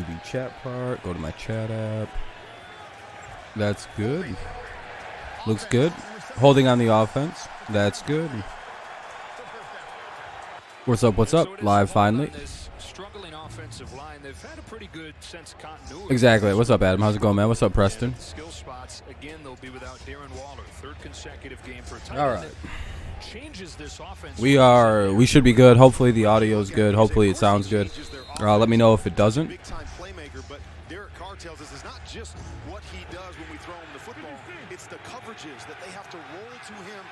to the chat part. Go to my chat app. That's good. Looks good. Holding on the offense. That's good. What's up? What's up? Live finally. Exactly. What's up, Adam? How's it going, man? What's up, Preston? All right. We should be good. Hopefully the audio is good. Hopefully it sounds good. Let me know if it doesn't. Tells us it's not just what he does when we throw him the football, it's the coverages that they have to roll to him.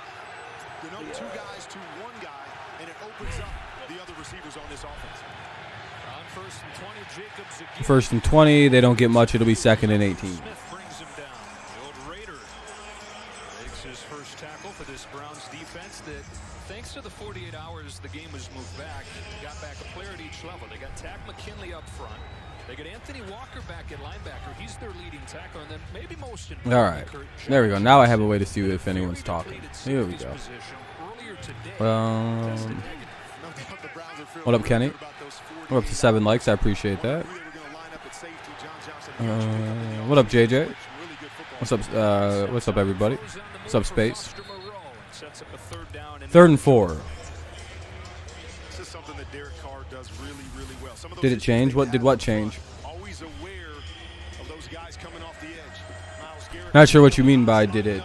You know, two guys to one guy, and it opens up the other receivers on this offense. On first and 20, Jacobs again. First and 20, they don't get much. It'll be second and 18. Smith brings him down. The old Raider makes his first tackle for this Browns defense that, thanks to the 48 hours the game was moved back, got back a player at each level. They got Tack McKinley up front. They get Anthony Walker back at linebacker. He's their leading tackler, and then maybe most important. All right. There we go. Now I have a way to see if anyone's talking. Here we go. What up, Kenny? We're up to 7 likes. I appreciate that. What up, JJ? What's up, everybody? What's up, Space? 3rd and 4. Did it change? What change? Not sure what you mean by did it.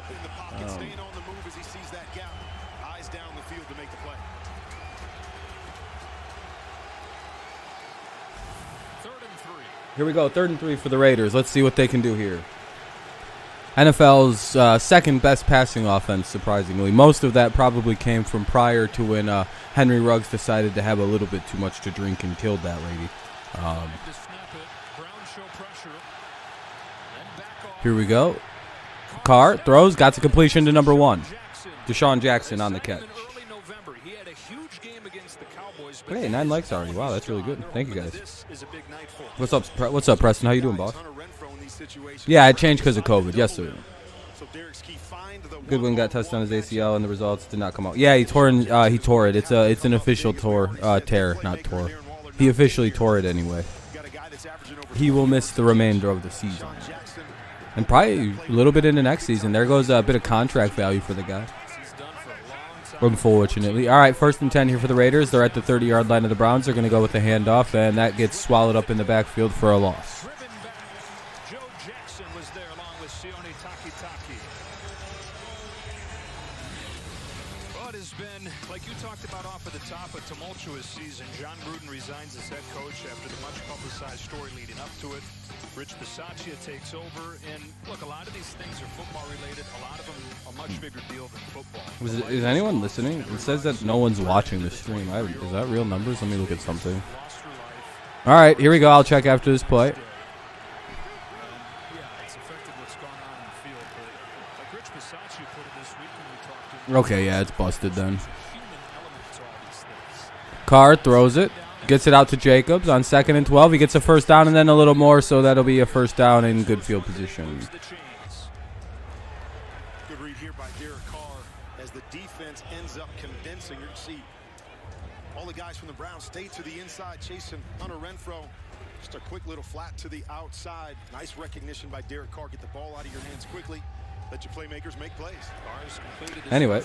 Here we go, 3rd and 3 for the Raiders. Let's see what they can do here. NFL's second best passing offense, surprisingly. Most of that probably came from prior to when Henry Ruggs decided to have a little bit too much to drink and killed that lady. Here we go. Carr throws, got to completion to number 1. Deshaun Jackson on the catch. Hey, 9 likes already. Wow, that's really good. Thank you, guys. What's up, Preston? How you doing, boss? Yeah, I changed because of COVID. Yes, sir. Goodwin got touched on his ACL, and the results did not come out. Yeah, he tore it. It's an official tear, not tore. He officially tore it anyway. He will miss the remainder of the season, and probably a little bit into next season. There goes a bit of contract value for the guy. Unfortunately. All right, 1st and 10 here for the Raiders. They're at the 30-yard line of the Browns. They're going to go with the handoff, and that gets swallowed up in the backfield for a loss. A tumultuous season. John Gruden resigns as head coach after the much-publicized story leading up to it. Rich Bisaccia takes over, and look, a lot of these things are football-related. A lot of them are much bigger deal than football. Is anyone listening? It says that no one's watching the stream. Is that real numbers? Let me look at something. All right, here we go. I'll check after this play. Okay, yeah, it's busted then. Carr throws it, gets it out to Jacobs on 2nd and 12. He gets a first down and then a little more, so that'll be a first down in good field position. Good read here by Derek Carr as the defense ends up condensing your seat. All the guys from the Browns stay to the inside, chasing Hunter Renfrow. Just a quick little flat to the outside. Nice recognition by Derek Carr. Get the ball out of your hands quickly. Let your playmakers make plays. Anyway.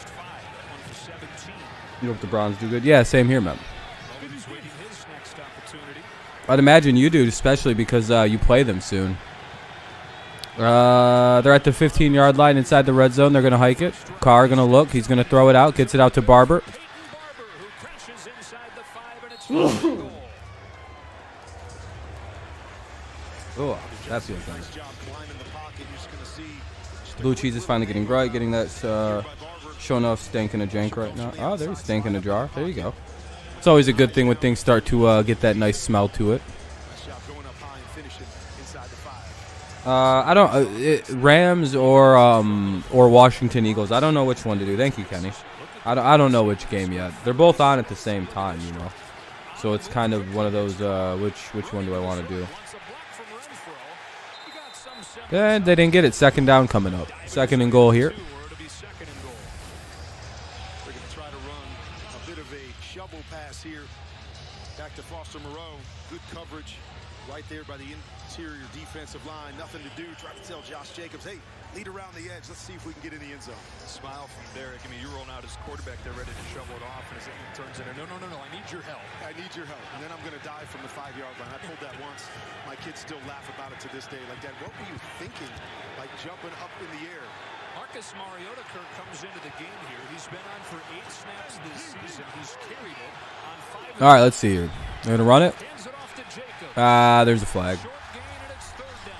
You hope the Browns do good? Yeah, same here, man. I'd imagine you do, especially because you play them soon. They're at the 15-yard line inside the red zone. They're going to hike it. Carr going to look. He's going to throw it out. Gets it out to Barber. Oh, that feels nice. Blue cheese is finally getting right, getting that showing off stank in a jank right now. Oh, there's stank in a jar. There you go. It's always a good thing when things start to get that nice smell to it. I don't Rams or Washington Eagles. I don't know which one to do. Thank you, Kenny. I don't know which game yet. They're both on at the same time, you know. So it's kind of one of those which one do I want to do? And they didn't get it. 2nd down coming up. 2nd and goal here. Shovel pass here. Back to Foster Moreau. Good coverage. Right there by the interior defensive line. Nothing to do. Try to tell Josh Jacobs, hey, lead around the edge. Let's see if we can get in the end zone. Smile from Derek. I mean, you're rolling out as quarterback. They're ready to shovel it off. And as it turns into, no, I need your help. I need your help. And then I'm going to dive from the 5-yard line. I pulled that once. My kids still laugh about it to this day. Like, Dad, what were you thinking? Like jumping up in the air. Marcus Mariota comes into the game here. He's been on for 8 snaps this season. He's carried it on 5. All right, let's see here. They're going to run it. Hands it off to Jacobs. There's a flag. Short gain, and it's 3rd down.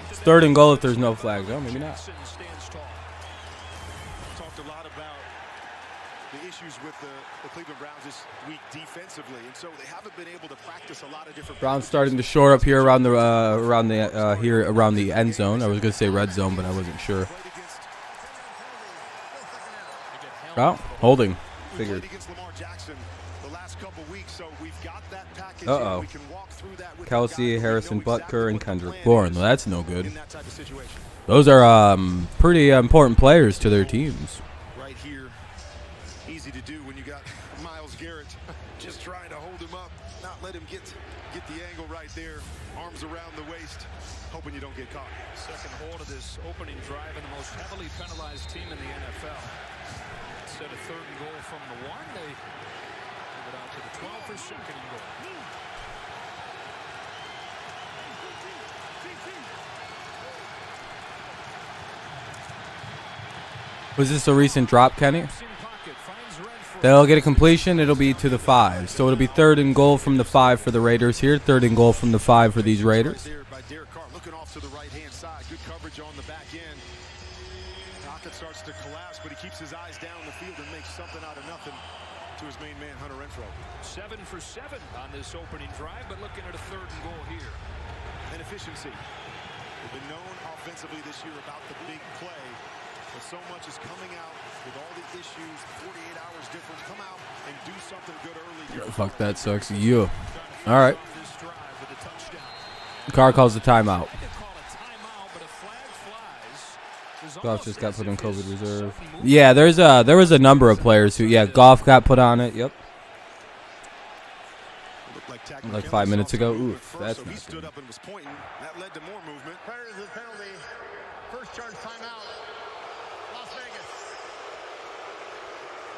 It's 3rd and goal if there's no flag. Oh, maybe not. Stands tall. Talked a lot about the issues with the Cleveland Browns this week defensively, and so they haven't been able to practice a lot of different. Browns starting to shore up here around the around the end zone. I was gonna say red zone, but I wasn't sure. Oh, holding. Figured. Uh-oh. Kelsey, Harrison Butker, and Kendrick Bourne. Well, that's no good. Those are pretty important players to their teams. Right here, easy to do when you got Myles Garrett just trying to hold him up, not let him get the angle right there, arms around the waist, hoping you don't get caught. Second hold of this opening drive and the most heavily penalized team in the NFL. Instead of 3rd and goal from the 1, they move it out to the 12 for 2nd and goal. Was this a recent drop, Kenny? They'll get a completion. It'll be to the 5. So it'll be 3rd and goal from the 5 for the Raiders here. 3rd and goal from the 5 for these Raiders. Looking off to the right-hand side. Good coverage on the back end. Pocket starts to collapse, but he keeps his eyes down the field and makes something out of nothing to his main man, Hunter Renfrow. 7 for 7 on this opening drive, but looking at a 3rd and goal here. And efficiency. They've been known offensively this year about the big play, but so much is coming out with all the issues, 48 hours difference. Come out and do something good early. Fuck, that sucks. You. All right. Carr calls the timeout. Goff just got put on COVID reserve. Yeah, there was a number of players who, Goff got put on it. Yep. Like 5 minutes ago. Oof, that's not good. He stood up and was pointing. That led to more movement. Prior to the penalty, first charge timeout, Las Vegas.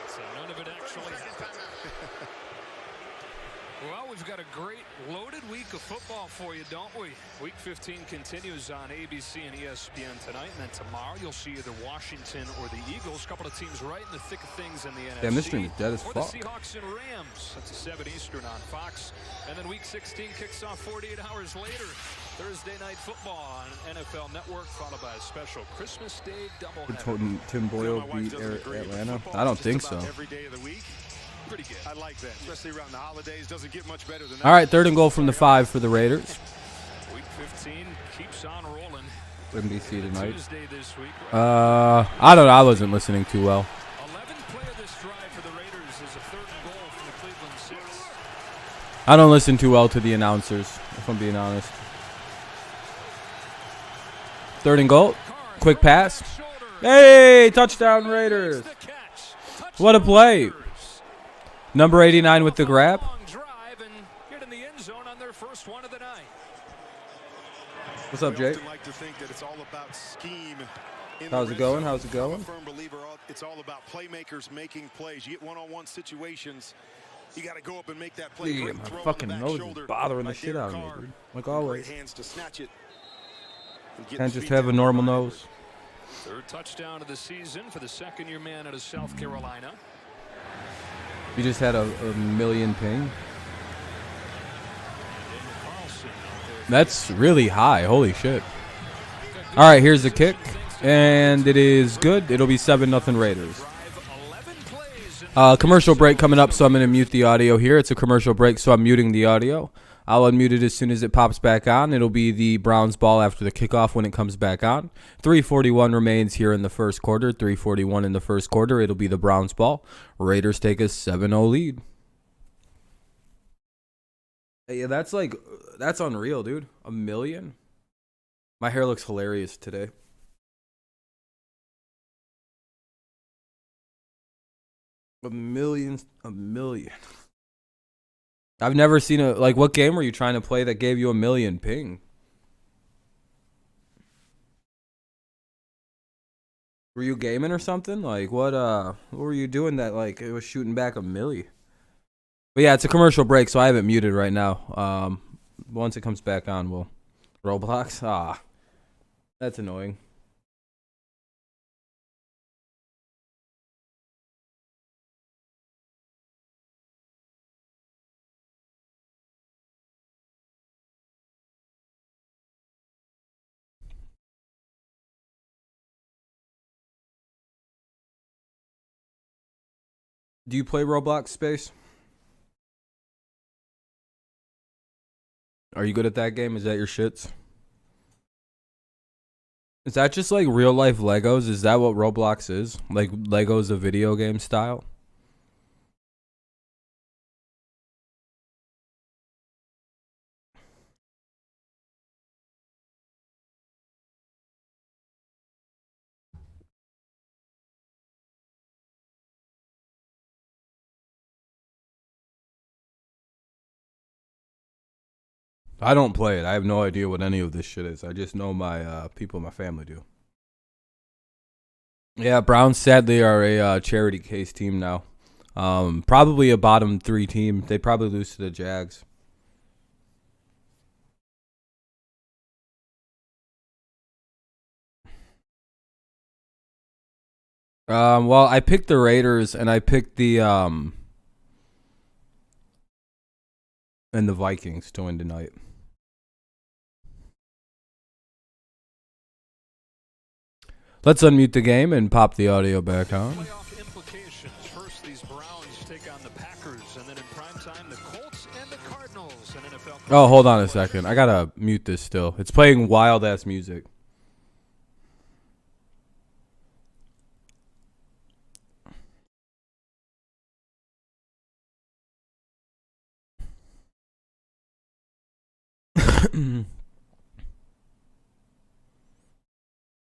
So none of it actually. Well, we've got a great loaded week of football for you, don't we? Week 15 continues on ABC and ESPN tonight, and then tomorrow you'll see either Washington or the Eagles. A couple of teams right in the thick of things in the NFC. Damn, this stream is dead as or fuck. The Seahawks and Rams. That's a 7 Eastern on Fox. And then Week 16 kicks off 48 hours later. Thursday Night Football on NFL Network, followed by a special Christmas Day doubleheader. Tim Boyle beat Atlanta? I don't think so. Every day of the week. Pretty good. I like that, especially around the holidays. Doesn't get much better than that. All right, 3rd and goal from the 5 for the Raiders. Week 15 keeps on rolling. NBC tonight. Tuesday this week. I don't know. I wasn't listening too well. 11th play of this drive for the Raiders is a 3rd and goal from the Cleveland 6. I don't listen too well to the announcers, if I'm being honest. 3rd and goal. Quick pass. Hey, touchdown Raiders. What a play. Number 89 with the grab. What's up, Jake? How's it going? How's it going? I'm a firm believer it's all about playmakers making plays. You get one-on-one situations, you got to go up and make that play. Yeah, my fucking nose is bothering the shit out of me, dude. Like always. Can't just have a normal nose. 3rd touchdown of the season for the 2nd-year man out of South Carolina. You just had a million ping. That's really high. Holy shit. All right, here's the kick. And it is good. It'll be 7-0 Raiders. Commercial break coming up, so I'm going to mute the audio here. It's a commercial break, so I'm muting the audio. I'll unmute it as soon as it pops back on. It'll be the Browns ball after the kickoff when it comes back on. 3:41 remains here in the first quarter. 3:41 in the first quarter. It'll be the Browns ball. Raiders take a 7-0 lead. Yeah, that's unreal, dude. A million? My hair looks hilarious today. A million. I've never seen a like. What game were you trying to play that gave you 1,000,000 ping? Were you gaming or something? Like what were you doing that like it was shooting back 1,000,000? But yeah, it's a commercial break, so I have it muted right now. Once it comes back on, we'll Roblox. That's annoying. Do you play Roblox, Space? Are you good at that game? Is that your shits? Is that just like real life Legos? Is that what Roblox is? Like Legos a video game style? I don't play it. I have no idea what any of this shit is. I just know my people in my family do. Yeah, Browns sadly are a charity case team now. Probably a bottom 3 team. They probably lose to the Jags. Well, I picked the Raiders and I picked the and the Vikings to win tonight. Let's unmute the game and pop the audio back on. Playoff implications. First, these Browns take on the Packers, and then in prime time, the Colts and the Cardinals. And NFL. Oh, hold on a second. I gotta mute this still. It's playing wild ass music.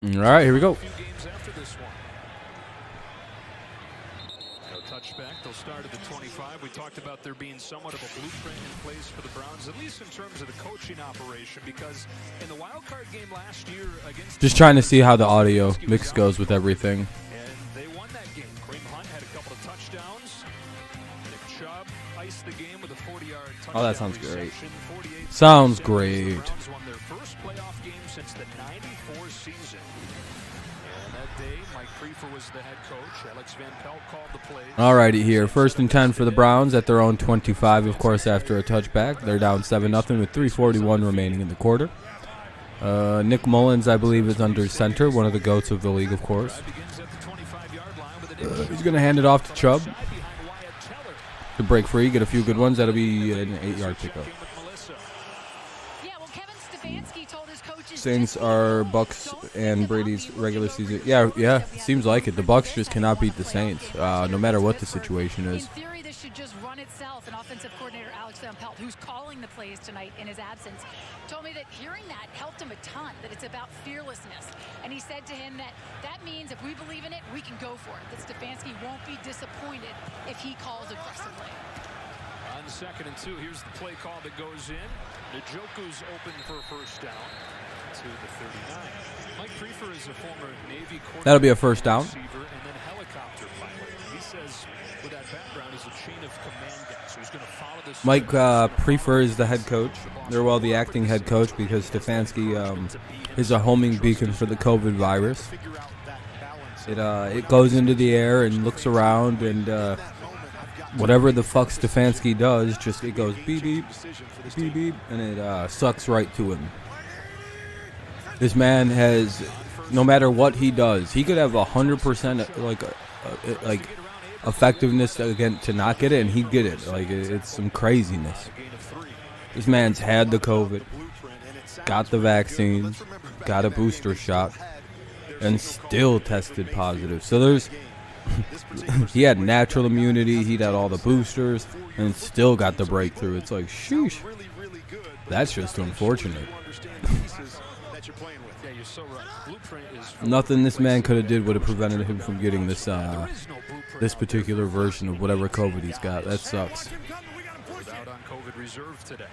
All right, here we go. A few games after this one. No touchback. They'll start at the 25. We talked about there being somewhat of a blueprint in place for the Browns, at least in terms of the coaching operation, because in the wild card game last year against Just trying to see how the audio mix goes with everything. and they won that game. Kareem Hunt had a couple of touchdowns. Nick Chubb iced the game with a 40-yard touchdown. Oh, that sounds great. reception, 48 Sounds The great. Browns won their first playoff game since the '94 season. And that day, Mike Prefer was the head coach. Alex Van Pelt called the plays. Alrighty here. 1st and 10 for the Browns at their own 25, of course, after a touchback. They're down 7-0 with 3:41 remaining in the quarter. Nick Mullins, I believe, is under center, one of the GOATs of the league, of course. Begins at the 25-yard line with an He's going to hand it off to Chubb behind Wyatt Teller. to break free, get a few good ones. That'll be an 8-yard pickup. Came with Melissa. Yeah, well, Kevin Stefanski told his coaches Saints are Bucks and Brady's regular season. Yeah, seems like it. The Bucks just cannot beat the Saints, no matter what the situation In is. theory, this should just run itself. And offensive coordinator Alex Van Pelt, who's calling the plays tonight in his absence, told me that hearing that helped him a ton, that it's about fearlessness. And he said to him that means if we believe in it, we can go for it, that Stefanski won't be disappointed if he calls aggressively. On 2nd and 2, here's the play call that goes in. Njoku's open for a first down to the 39. Mike Prefer is a former Navy quarterback. That'll be a first down. Receiver and then helicopter pilot. He says with that background, he's a chain of command guy, so he's going to follow this. Mike Prefer is the head coach. They're the acting head coach because Stefanski is a homing beacon for the COVID virus. It goes into the air and looks around and whatever the fuck Stefanski does, just it goes beep beep, beep beep, and it sucks right to him. This man has, no matter what he does, he could have 100% like effectiveness again to not get it, and he'd get it. Like it's some craziness. This man's had the COVID, got the vaccine, got a booster shot, and still tested positive. So there's he had natural immunity, he'd had all the boosters, and still got the breakthrough. It's like, sheesh. That's just unfortunate. Nothing this man could have did would have prevented him from getting this this particular version of whatever COVID he's got. That sucks. Out on COVID reserve today.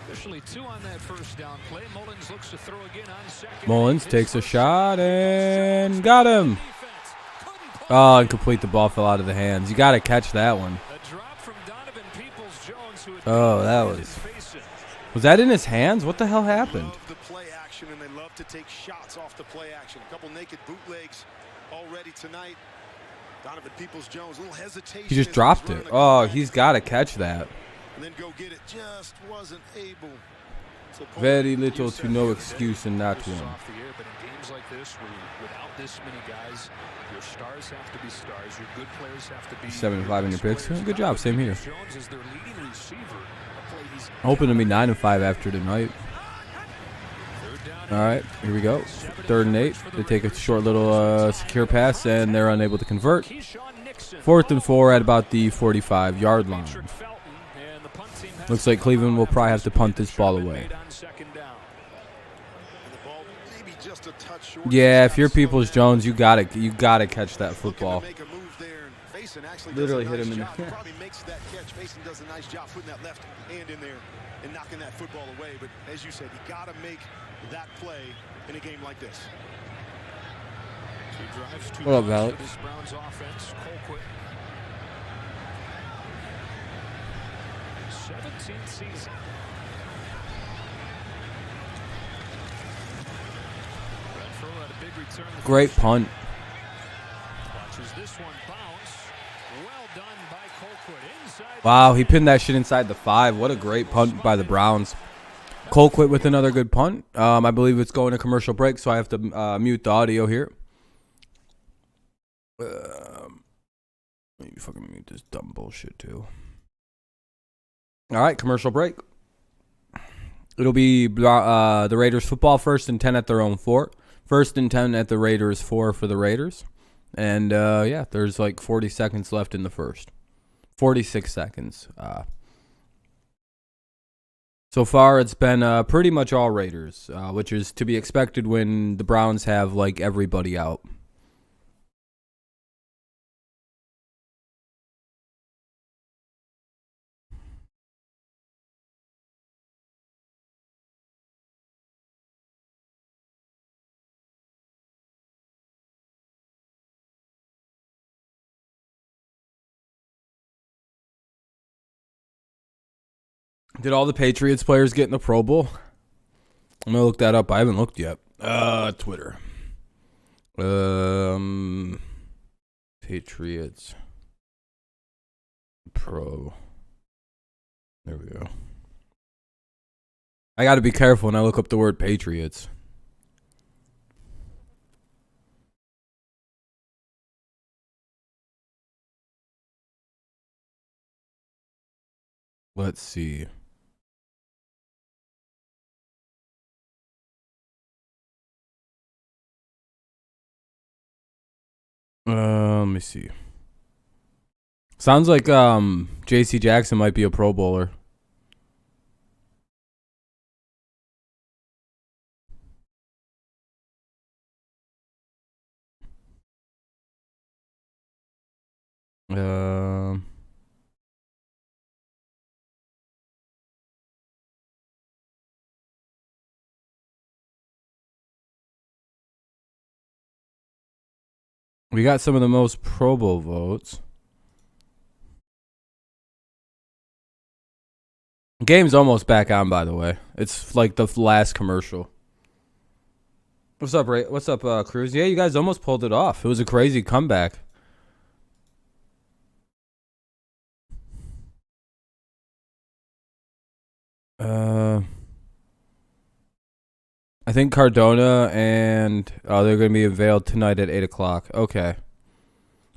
Officially 2 on that first down play. Mullins looks to throw again on second. Mullins takes a shot and got him. Oh, incomplete. The ball fell out of the hands. You got to catch that one. A drop from Donovan Peoples-Jones, who had Oh, that was that in his hands? What the hell happened? Love the play action, and they love to take shots off the play action. A couple naked bootlegs already tonight. Donovan Peoples-Jones, a little hesitation. He just dropped it. Oh, he's got to catch that. And then go get it. Just wasn't able. So Very little to no excuse in that one. Off the air, but in games like this, where without this many guys, your stars have to be stars. Your good players have to be 7-5 in your picks. Good job. Same here. Jones is their leading receiver. A play he's Hoping to be 9-5 after tonight. All right, here we go. 3rd and 8. They take a short little secure pass, and they're unable to convert. 4th and 4 at about the 45-yard line. Looks like Cleveland will probably have to punt this ball away. Yeah, if you're Peoples-Jones, you gotta catch that football. Literally hit him in the probably makes that catch. Mason does a nice job putting that left hand in there and knocking that football away. But as you said, you got to make that play in a game like this. What up, Alex? This Browns offense, Colquitt. 17th season. Renfro had a big return. Great punt. Watches this one bounce. Well done by Colquitt. Inside. Wow, he pinned that shit inside the 5. What a great punt by the Browns. Colquitt with another good punt. I believe it's going to commercial break, so I have to mute the audio here. Let me fucking mute this dumb bullshit too. All right, commercial break. It'll be the Raiders football, 1st and 10 at their own 4. 1st and 10 at the Raiders 4 for the Raiders. And, yeah, there's like 40 seconds left in the first. 46 seconds. So far, it's been pretty much all Raiders, which is to be expected when the Browns have, like, everybody out. Did all the Patriots players get in the Pro Bowl? I'm going to look that up. I haven't looked yet. Twitter. Patriots. Pro. There we go. I got to be careful when I look up the word Patriots. Let's see. Let me see. Sounds like J.C. Jackson might be a Pro Bowler. We got some of the most Pro Bowl votes. Game's almost back on, by the way. It's like the last commercial. What's up, Ray? What's up, Cruz? Yeah, you guys almost pulled it off. It was a crazy comeback. I think Cardona and they're going to be unveiled tonight at 8 o'clock. Okay.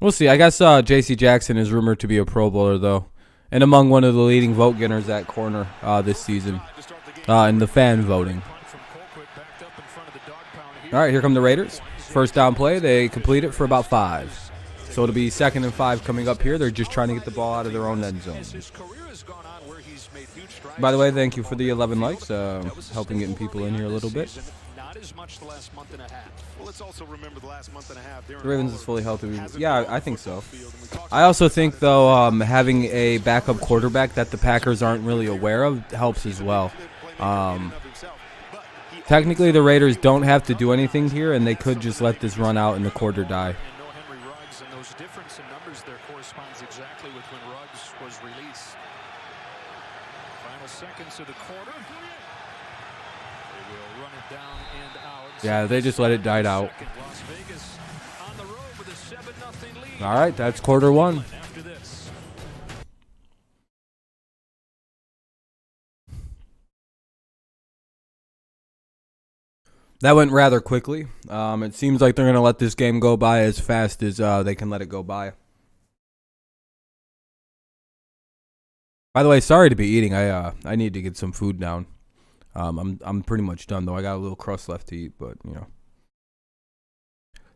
We'll see. I guess J.C. Jackson is rumored to be a Pro Bowler, though, and among one of the leading vote getters at corner this season in the fan voting. All right, here come the Raiders. First down play. They complete it for about 5. So it'll be 2nd and 5 coming up here. They're just trying to get the ball out of their own end zone. By the way, thank you for the 11 likes, helping getting people in here a little bit. not as much the last month and a half. Well, let's also remember the last month and a half. The Ravens is fully healthy. Yeah, I think so. I also think, though, having a backup quarterback that the Packers aren't really aware of helps as well. Technically, the Raiders don't have to do anything here, and they could just let this run out and the quarter die. And no Henry Ruggs, and those difference in numbers there corresponds exactly with when Ruggs was released. Final seconds of the quarter. They will run it down and out. Yeah, they just let it die out. Las Vegas on the road with a 7-0 lead. All right, that's quarter one. After this. That went rather quickly. It seems like they're going to let this game go by as fast as they can let it go by. By the way, sorry to be eating. I need to get some food down. I'm pretty much done, though. I got a little crust left to eat, but, you know.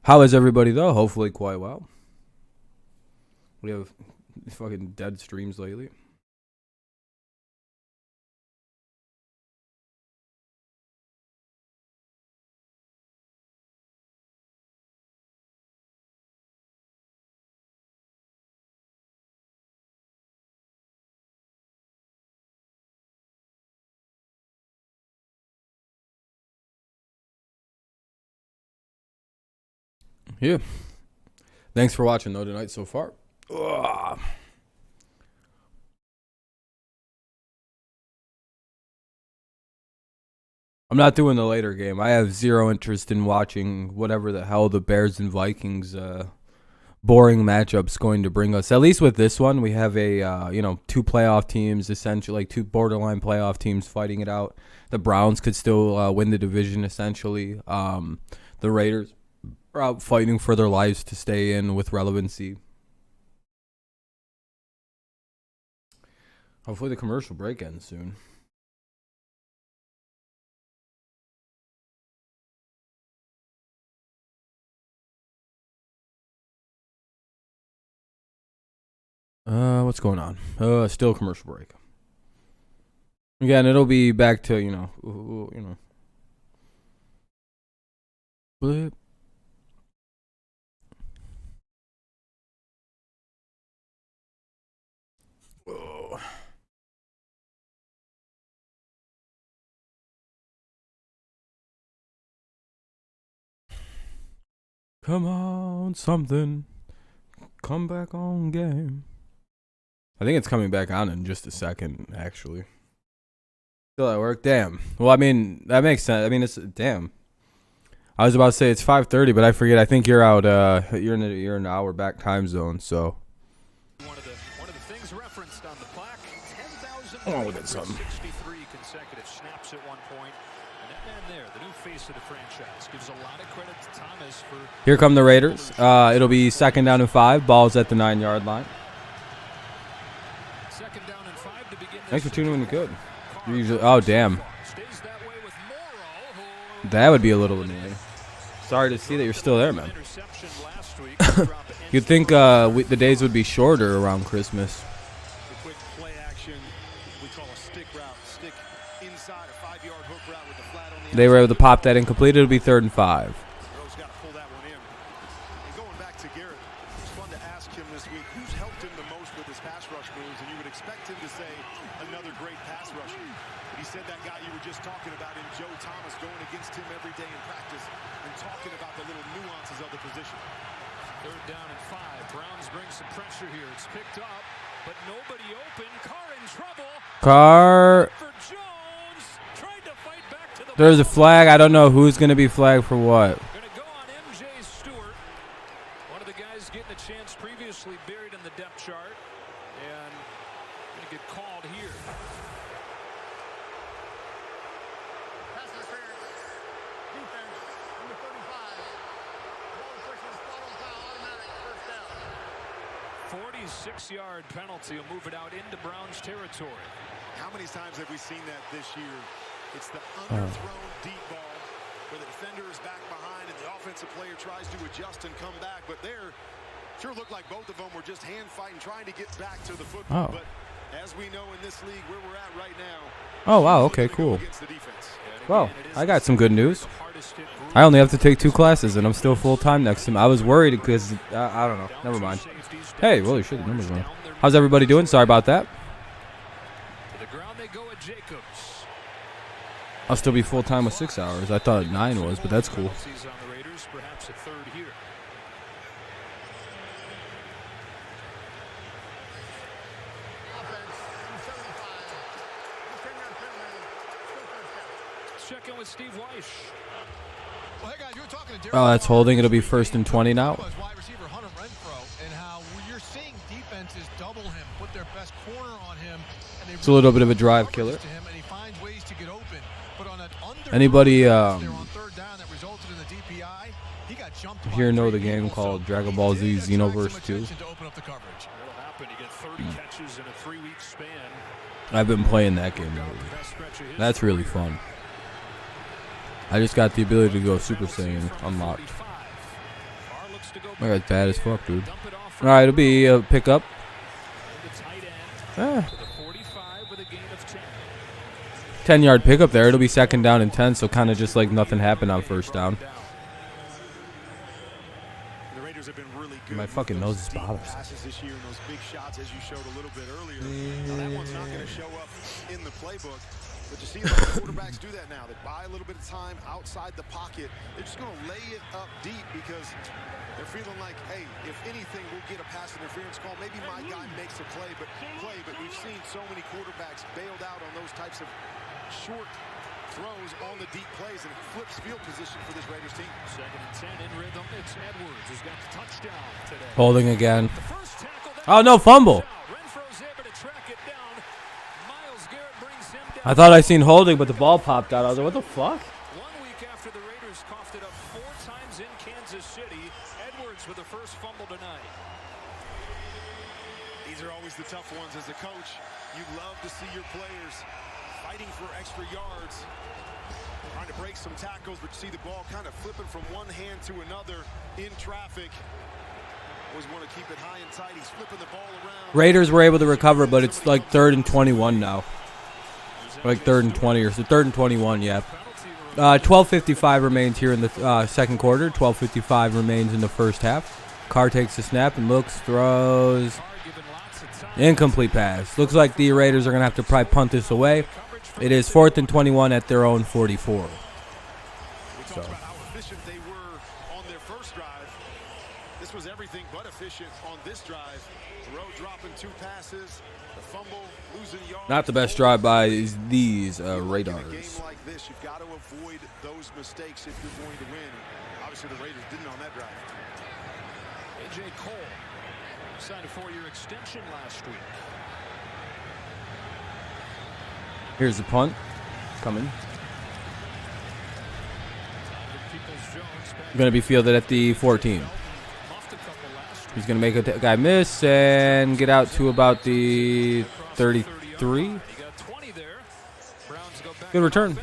How is everybody, though? Hopefully quite well. We have fucking dead streams lately. Yeah. Thanks for watching, though, tonight so far. Ugh. I'm not doing the later game. I have zero interest in watching whatever the hell the Bears and Vikings boring matchup's going to bring us. At least with this one, we have a two playoff teams, essentially like two borderline playoff teams fighting it out. The Browns could still win the division, essentially. The Raiders are out fighting for their lives to stay in with relevancy. Hopefully the commercial break ends soon. What's going on? Still commercial break. Again, it'll be back to, blip. Whoa. Come on, something. Come back on game. I think it's coming back on in just a second, actually. Still at work? Damn. Well, I mean, that makes sense. I mean, it's damn. I was about to say it's 5:30, but I forget. I think you're out. You're in an hour back time zone. So. One of the things referenced on the plaque. 10,000. Oh, look at something. 63 consecutive snaps at one point, and that man there, the new face of the franchise, gives a lot of credit to Thomas for. Here come the Raiders. It'll be 2nd down and 5. Ball's at the 9-yard line. Second down and 5 to begin. Thanks for tuning in. Good. You're usually. Oh, damn. That would be a little annoying. Sorry to see that you're still there, man. You'd think the days would be shorter around Christmas. The quick play action, we call a stick route. Stick inside a 5-yard hook route with the flat on the They were able to pop that incomplete. It'll be 3rd and 5. Rose got to pull that one in. And going back to Garrett, it's fun to ask him this week who's helped him the most with his pass rush moves, and you would expect him to say another great pass rusher. But he said that guy you were just talking about in Joe Thomas, going against him every day in practice and talking about the little nuances of the position. 3rd down and 5. Browns bring some pressure here. It's picked up, but nobody open. Carr in trouble. Carr. For Jones, tried to fight back to the There's a flag. I don't know who's going to be flagged for what. Going to go on MJ Stewart. One of the guys getting a chance previously buried in the depth chart. And going to get called here. Pass interference. Defense, number 35. Ball pushes, follow foul, automatic, first down. 46-yard penalty will move it out into Browns territory. How many times have we seen that this year? It's the underthrown deep ball where the defender is back behind and the offensive player tries to adjust and come back. But there, sure looked like both of them were just hand fighting, trying to get back to the football. Oh. But as we know in this league where we're at right now. Oh, wow. Okay, cool. Against the defense. Well, I got some good news. The hardest I only have to take 2 classes, and I'm still full-time next time. I was worried because, I don't know. Never mind. Hey, holy shit, the number's wrong. How's everybody doing? Sorry about that. I'll still be full-time with 6 hours. I thought 9 was, but that's cool. Oh, that's holding. It'll be 1st and 20 now. It's a little bit of a drive killer. Anybody here know the game called Dragon Ball Z Xenoverse 2? I've been playing that game lately. That's really fun. I just got the ability to go Super Saiyan unlocked. That's bad as fuck, dude. Alright, it'll be a pickup. 10-yard pickup there. It'll be 2nd down and 10, so kind of just like nothing happened on 1st down. My fucking nose is bothers. This year and those big shots, as you showed a little bit earlier. Now, that one's not going to show up in the playbook, but you see a lot of quarterbacks do that now. They buy a little bit of time outside the pocket. They're just going to lay it up deep because they're feeling like, hey, if anything, we'll get a pass interference call. Maybe my guy makes a play, but we've seen so many quarterbacks bailed out on those types of short throws on the deep plays, and it flips field position for this Raiders team. 2nd and 10 in rhythm. It's Edwards who's got the touchdown today. Holding again. Oh, no, fumble. I thought I seen holding, but the ball popped out. I was like, what the fuck? 1 week after the Raiders coughed it up 4 times in Kansas City, Edwards with the first fumble tonight. These are always the tough ones as a coach. You love to see your players fighting for extra yards, trying to break some tackles, but you see the ball kind of flipping from one hand to another in traffic. Always want to keep it high and tight. He's flipping the ball around. Raiders were able to recover, but it's like 3rd and 21 now. Like 3rd and 20 or so. 3rd and 21, yeah. 12:55 remains here in the 2nd quarter. 12:55 remains in the 1st half. Carr takes the snap and looks, throws. Incomplete pass. Looks like the Raiders are going to have to probably punt this away. It is 4th and 21 at their own 44. We talked about how efficient they were on their first drive. This was everything but efficient on this drive. Rowe dropping 2 passes, the fumble, losing yards. Not the best drive by these Raiders. In a game like this, you've got to avoid those mistakes if you're going to win. Obviously, the Raiders didn't on that drive. A.J. Cole signed a 4-year extension last week. Here's the punt. Coming. Going to be fielded at the 14. He's going to make a guy miss and get out to about the 33. Good return.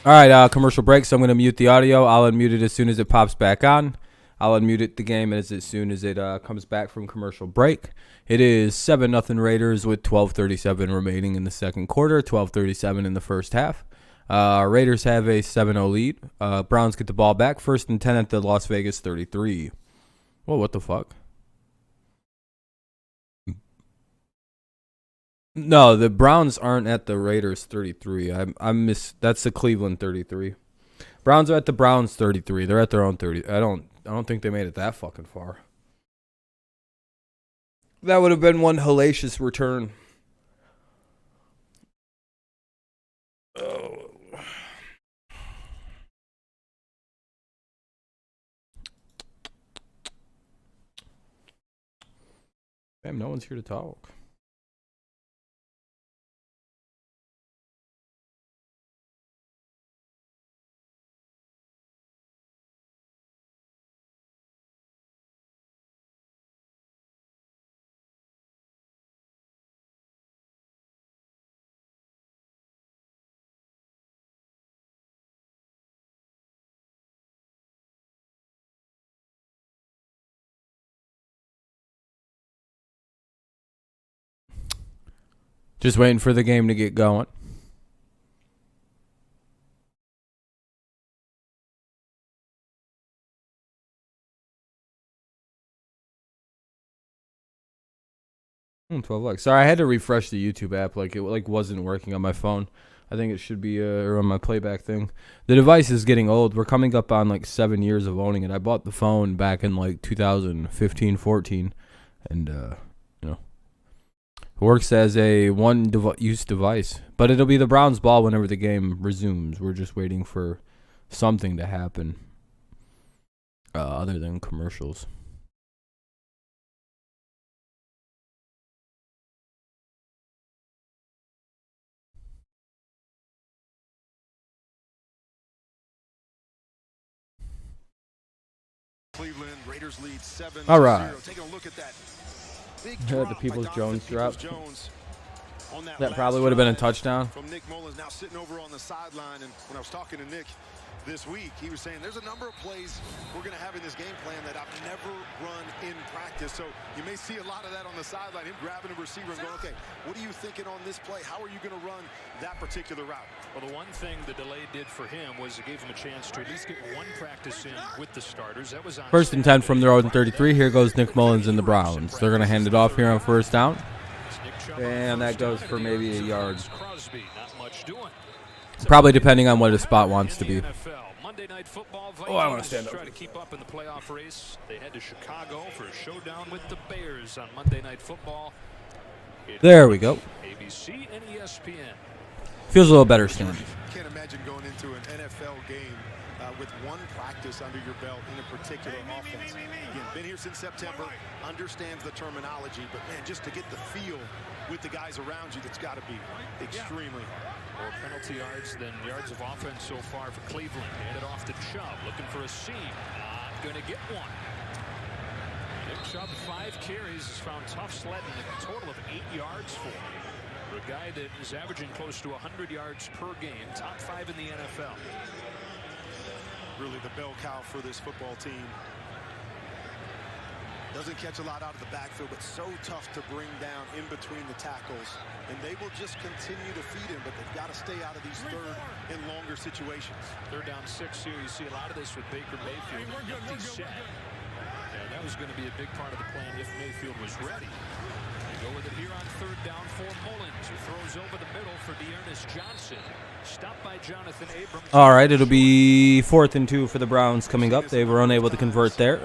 All right, commercial break, so I'm going to mute the audio. I'll unmute it as soon as it pops back on. I'll unmute it, the game as soon as it comes back from commercial break. It is 7-0 Raiders with 12:37 remaining in the 2nd quarter, 12:37 in the 1st half. Raiders have a 7-0 lead. Browns get the ball back. 1st and 10 at the Las Vegas 33. Whoa, what the fuck? No, the Browns aren't at the Raiders 33. That's the Cleveland 33. Browns are at the Browns 33. They're at their own 30. I don't think they made it that fucking far. That would have been one hellacious return. Oh. Damn, no one's here to talk. Just waiting for the game to get going. 12 likes. Sorry, I had to refresh the YouTube app. Like it wasn't working on my phone. I think it should be or on my playback thing. The device is getting old. We're coming up on like 7 years of owning it. I bought the phone back in like 2015, 14, and it works as a one-use device. But it'll be the Browns' ball whenever the game resumes. We're just waiting for something to happen other than commercials. Cleveland Raiders lead 7-0. All right. Taking a look at that big The drop Peoples by Jones drop. Jones on That last probably would have been a drive touchdown. from Nick Mullins, now sitting over on the sideline. And when I was talking to Nick this week, he was saying there's a number of plays we're going to have in this game plan that I've never run in practice. So you may see a lot of that on the sideline, him grabbing a receiver and going, okay, what are you thinking on this play? How are you going to run that particular route? Well, the one thing the delay did for him was it gave him a chance to at least get one practice in with the starters. That was on First and 10 from their own 33. Here goes Nick Mullins and the Browns. They're going to hand it off here on first down. And that goes for maybe a yard. Crosby, not much doing. Probably depending on what his spot wants to be. Monday Night Football, Oh, I want to stand up. try to keep up in the playoff race. They head to Chicago for a showdown with the Bears on Monday Night Football. There we go. ABC and ESPN. Feels a little better standing. Can't imagine going into an NFL game with one practice under your belt in a particular offense. Again, been here since September, understands the terminology, but man, just to get the feel with the guys around you, that's got to be extremely hard. More penalty yards than yards of offense so far for Cleveland. Handed off to Chubb, looking for a seam. Not going to get one. Nick Chubb, 5 carries, has found tough sledding, a total of 8 yards for him. For a guy that is averaging close to 100 yards per game, top 5 in the NFL. Really the bell cow for this football team. Doesn't catch a lot out of the backfield, but so tough to bring down in between the tackles. And they will just continue to feed him, but they've got to stay out of these third and longer situations. Third down 6 here. You see a lot of this with Baker Mayfield. Empty set. And that was going to be a big part of the plan if Mayfield was ready. They go with it here on third down for Mullins, who throws over the middle for Dearness Johnson. Stopped by Jonathan Abrams. All right, it'll be 4th and 2 for the Browns coming up. They were unable to convert there.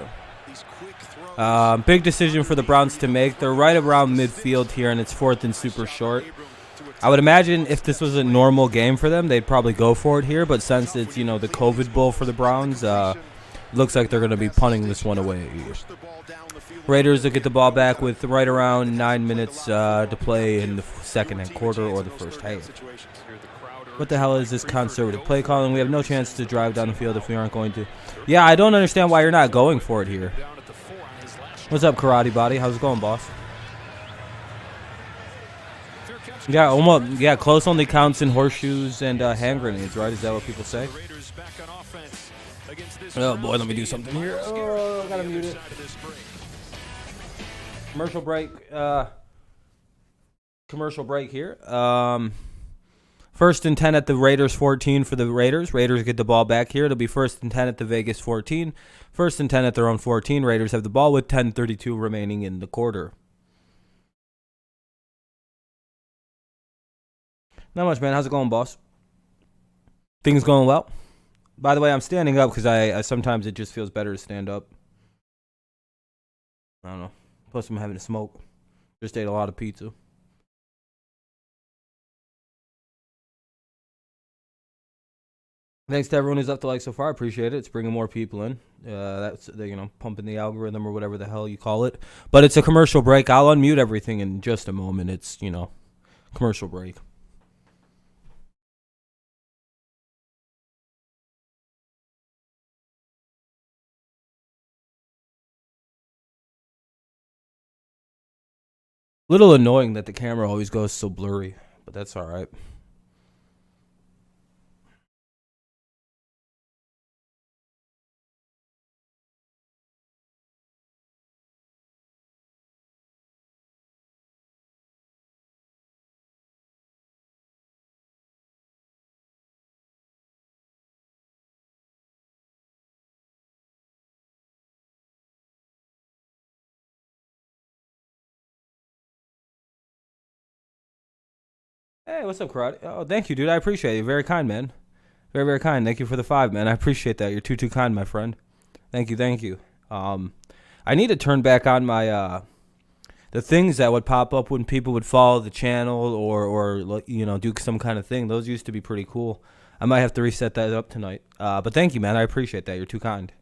Big decision for the Browns to make. They're right around midfield here, and it's 4th and super short. I would imagine if this was a normal game for them, they'd probably go for it here. But since it's, the COVID Bowl for the Browns, looks like they're going to be punting this one away. Raiders will get the ball back with right around 9 minutes to play in the second quarter or the first half. What the hell is this conservative play calling? We have no chance to drive down the field if we aren't going to. Yeah, I don't understand why you're not going for it here. What's up, Karate Body? How's it going, boss? Yeah, close only counts in horseshoes and hand grenades, right? Is that what people say? Oh, boy, let me do something here. Oh, I gotta mute it. Commercial break here. 1st and 10 at the Raiders 14 for the Raiders. Raiders get the ball back here. It'll be 1st and 10 at the Vegas 14. 1st and 10 at their own 14. Raiders have the ball with 10:32 remaining in the quarter. Not much, man. How's it going, boss? Things going well? By the way, I'm standing up because I sometimes it just feels better to stand up. I don't know. Plus, I'm having a smoke. Just ate a lot of pizza. Thanks to everyone who's left the like so far. I appreciate it. It's bringing more people in. That's pumping the algorithm or whatever the hell you call it. But it's a commercial break. I'll unmute everything in just a moment. It's commercial break. Little annoying that the camera always goes so blurry, but that's all right. Hey, what's up, Karate? Oh, thank you, dude. I appreciate it. Very kind, man. Very, very kind. Thank you for the 5, man. I appreciate that. You're too kind, my friend. Thank you, thank you. I need to turn back on my the things that would pop up when people would follow the channel or you know, do some kind of thing. Those used to be pretty cool. I might have to reset that up tonight. But thank you, man. I appreciate that. You're too kind.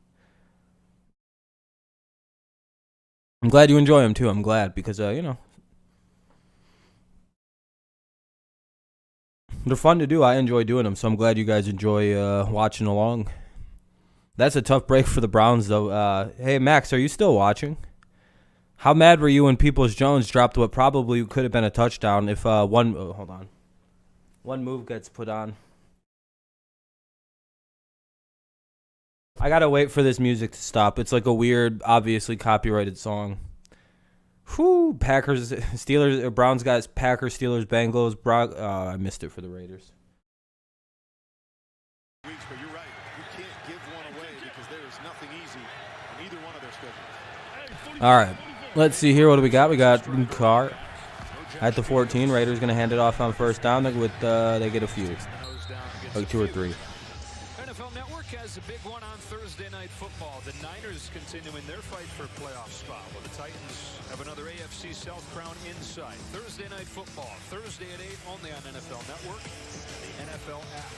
I'm glad you enjoy them too. I'm glad because you know, they're fun to do. I enjoy doing them, so I'm glad you guys enjoy watching along. That's a tough break for the Browns, though. Hey, Max, are you still watching? How mad were you when Peoples-Jones dropped what probably could have been a touchdown if one move gets put on? I gotta wait for this music to stop. It's like a weird, obviously copyrighted song. Whew, Packers, Steelers, Browns guys, Packers, Steelers, Bengals, I missed it for the Raiders. But you're right. You can't give one away because there is nothing easy on either one of their schedules. All right, let's see here. What do we got? We got Carr at the 14. Raiders going to hand it off on first down. They get a few, like 2 or 3. NFL Network has a big one on Thursday Night Football. The Niners continuing their fight for a playoff spot, while the Titans have another AFC South crown inside. Thursday Night Football, Thursday at 8, only on NFL Network, the NFL app.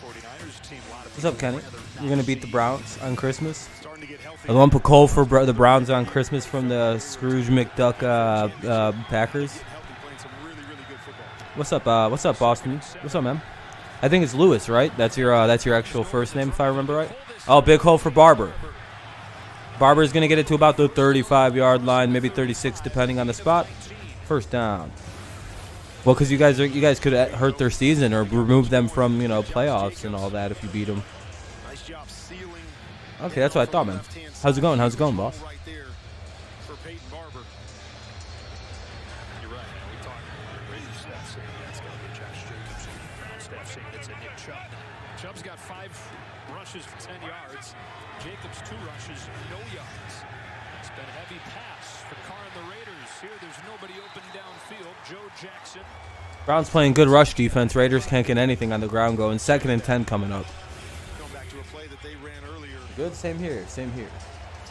49ers team. What's up, Kenny? You're going to beat the Browns on Christmas? A lump of coal for the Browns on Christmas from the Scrooge McDuck Packers. What's up, Boston? What's up, man? I think it's Lewis, right? That's your actual first name, if I remember right. Oh, big hole for Barber. Barber's going to get it to about the 35-yard line, maybe 36, depending on the spot. First down. Well, because you guys could hurt their season or remove them from, you know, playoffs and all that if you beat them. Okay, that's what I thought, man. How's it going? How's it going, boss? Chubb's got 5 rushes for 10 yards. Jacobs 2 rushes, no yards. It's been a heavy pass for Carr and the Raiders. Here, there's nobody open downfield. Joe Jackson. Browns playing good rush defense. Raiders can't get anything on the ground going. 2nd and 10 coming up. Going back to a play that they ran earlier. Good, same here.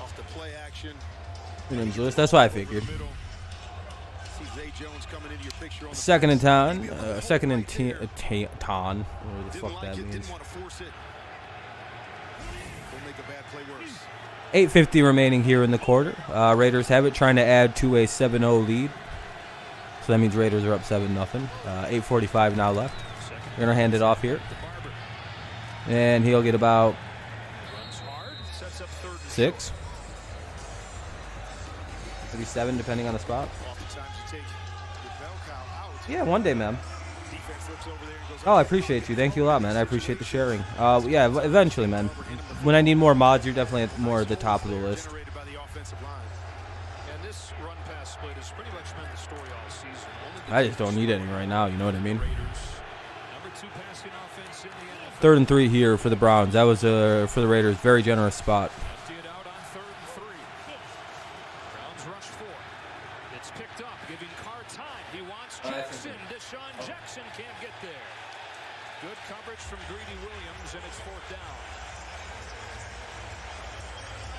Off the play action. Your name's Lewis. That's what I figured. Jones coming into your picture on the 2nd and 10. 2nd and 10. Whatever the fuck that means. 8:50 remaining here in the quarter. Raiders have it, trying to add to a 7-0 lead. So that means Raiders are up 7-0. 8:45 now left. We're gonna hand it off here, and he'll get about 6, maybe 7, depending on the spot. Yeah, one day, man. Oh, I appreciate you. Thank you a lot, man. I appreciate the sharing. Yeah, eventually, man. When I need more mods, you're definitely at more at the top of the list. I just don't need any right now. You know what I mean? 3rd and 3 here for the Browns. That was for the Raiders. Very generous spot. Good coverage from Greedy Williams, and it's 4th down.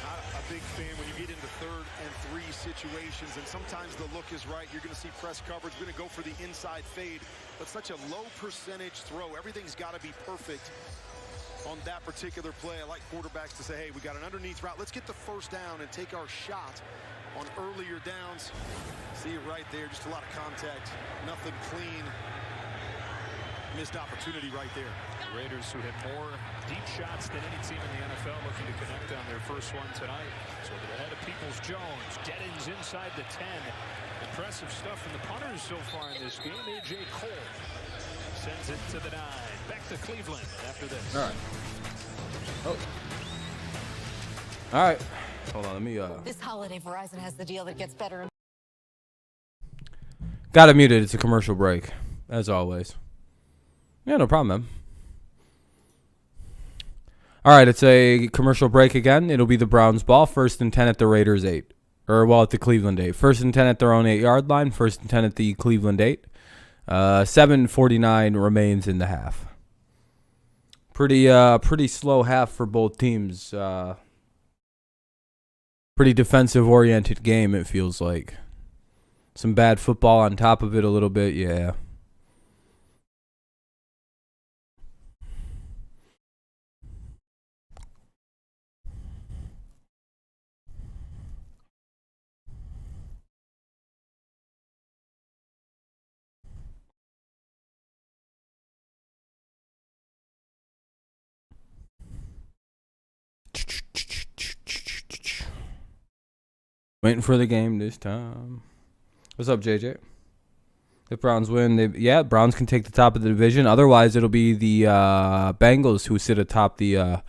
Not a big fan when you get into 3rd and 3 situations, and sometimes the look is right. You're going to see press coverage. We're going to go for the inside fade, but such a low percentage throw. Everything's got to be perfect on that particular play. I like quarterbacks to say, hey, we got an underneath route. Let's get the first down and take our shot on earlier downs. See it right there. Just a lot of contact. Nothing clean. Missed opportunity right there. The Raiders, who had more deep shots than any team in the NFL, looking to connect on their first one tonight. So they're ahead of Peoples-Jones. Deadens inside the 10. Impressive stuff from the punters so far in this game. A.J. Cole sends it to the 9. Back to Cleveland after this. All right. Oh. All right. Hold on. Let me. This holiday, Verizon has the deal that gets better. Got it muted. It's a commercial break, as always. Yeah, no problem, man. All right, it's a commercial break again. It'll be the Browns ball. 1st and 10 at the Raiders 8. Or, well, at the Cleveland 8. 1st and 10 at their own 8-yard line. 1st and 10 at the Cleveland 8. 7:49 remains in the half. Pretty slow half for both teams. Pretty defensive-oriented game, it feels like. Some bad football on top of it a little bit, yeah. Waiting for the game this time. What's up, JJ? If Browns win, Browns can take the top of the division. Otherwise, it'll be the Bengals who sit atop the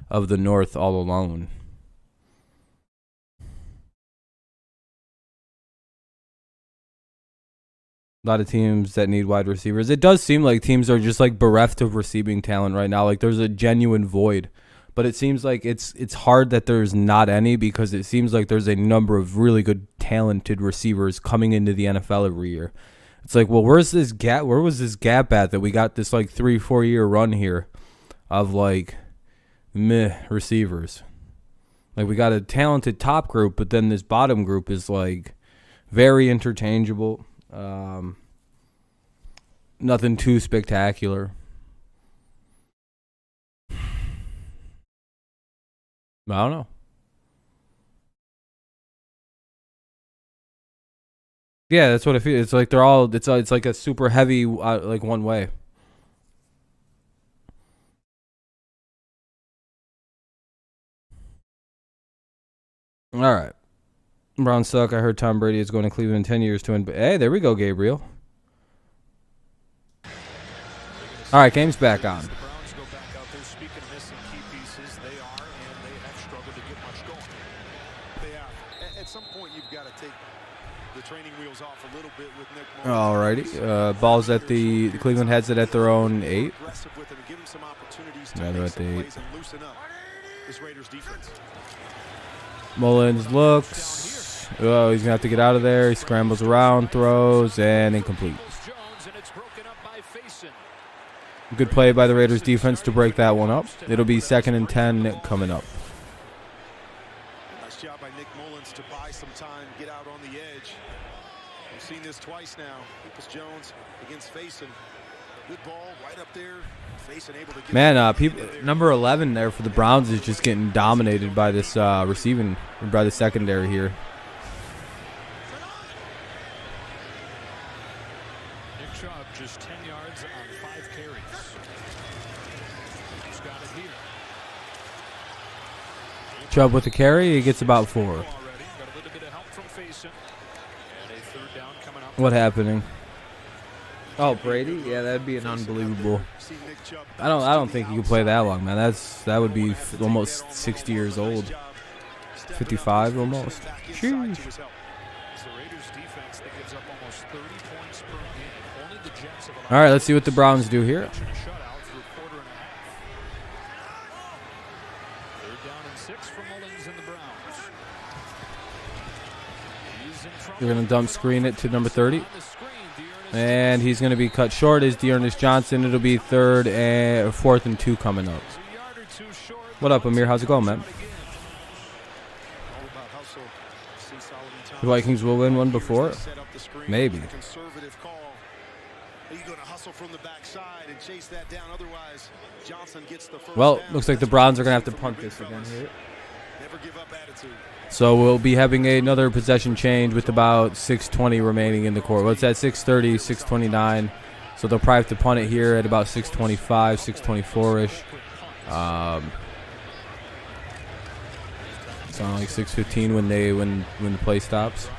of the North all alone. A lot of teams that need wide receivers. It does seem like teams are just like bereft of receiving talent right now. Like there's a genuine void. But it seems like it's hard that there's not any, because it seems like there's a number of really good, talented receivers coming into the NFL every year. It's like, well, where's this gap? Where was this gap at that we got this like 3-4 year run here of like meh receivers? Like we got a talented top group, but then this bottom group is like very interchangeable. Nothing too spectacular. I don't know. Yeah, that's what I feel. It's like they're all. It's like a super heavy, like one way. All right. Browns suck. I heard Tom Brady is going to Cleveland in 10 years to win. Hey, there we go, Gabriel. All right, game's back on. Alrighty. Ball's at the Cleveland heads it at their own 8. Yeah, they're at the 8. Mullins looks. Oh, he's going to have to get out of there. He scrambles around, throws, and incomplete. Good play by the Raiders defense to break that one up. It'll be 2nd and 10 coming up. Nice job by Nick Mullins to buy some time, get out on the edge. We've seen this twice now. Peoples Jones against Faison. Good ball right up there. Faison able to get. Man, number 11 there for the Browns is just getting dominated by this receiving, by the secondary here. Nick Chubb just 10 yards on 5 carries. He's got it here. Chubb with the carry, he gets about 4. What happening? Oh, Brady? Yeah, that'd be an unbelievable. I don't think he could play that long, man. That would be almost 60 years old. 55 almost. Sheesh. All right, let's see what the Browns do here. They're going to dump screen it to number 30. And he's going to be cut short as Dearness Johnson. It'll be 4th and 2 coming up. What up, Amir? How's it going, man? The Vikings will win one before? Maybe. Well, looks like the Browns are going to have to punt this again here. So we'll be having another possession change with about 6:20 remaining in the quarter. What's that? 6:30, 6:29. So they'll probably have to punt it here at about 6:25, 6:24-ish. It's on like 6:15 when the play stops.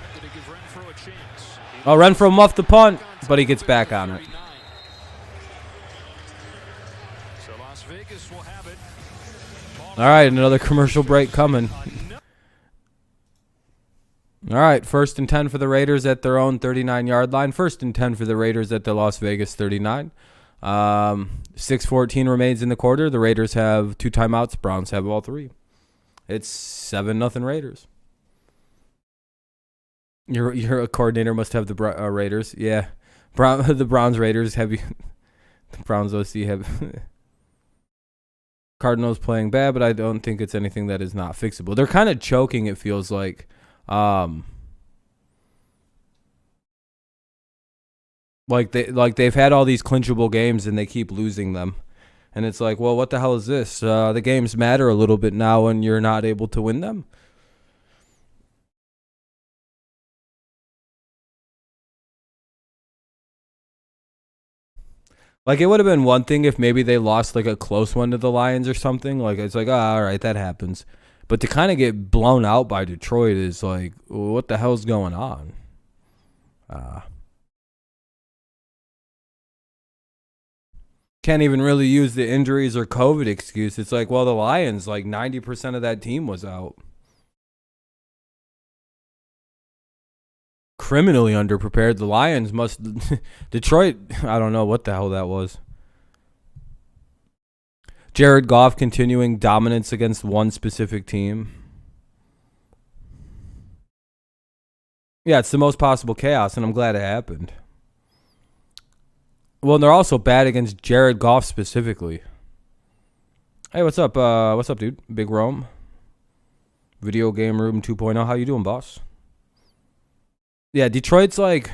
Oh, Renfro muffed the punt, but he gets back on it. All right, another commercial break coming. All right, 1st and 10 for the Raiders at their own 39-yard line. 1st and 10 for the Raiders at the Las Vegas 39. 6:14 remains in the quarter. The Raiders have 2 timeouts. Browns have all 3. It's 7-0 Raiders. Your coordinator must have the Raiders. Yeah. The Browns Raiders have you. The Browns OC have. Cardinals playing bad, but I don't think it's anything that is not fixable. They're kind of choking, it feels like. They've had all these clinchable games and they keep losing them. And it's like, well, what the hell is this? The games matter a little bit now and you're not able to win them. Like, it would have been one thing if maybe they lost, like, a close one to the Lions or something. Like, it's like, all right, that happens. But to kind of get blown out by Detroit is like, what the hell's going on? Can't even really use the injuries or COVID excuse. It's like, well, the Lions, like, 90% of that team was out. Criminally underprepared. The Lions must. Detroit, I don't know what the hell that was. Jared Goff continuing dominance against one specific team. Yeah, it's the most possible chaos, and I'm glad it happened. Well, and they're also bad against Jared Goff specifically. Hey, what's up? What's up, dude? Big Rome. Video Game Room 2.0. How you doing, boss? Yeah, Detroit's like,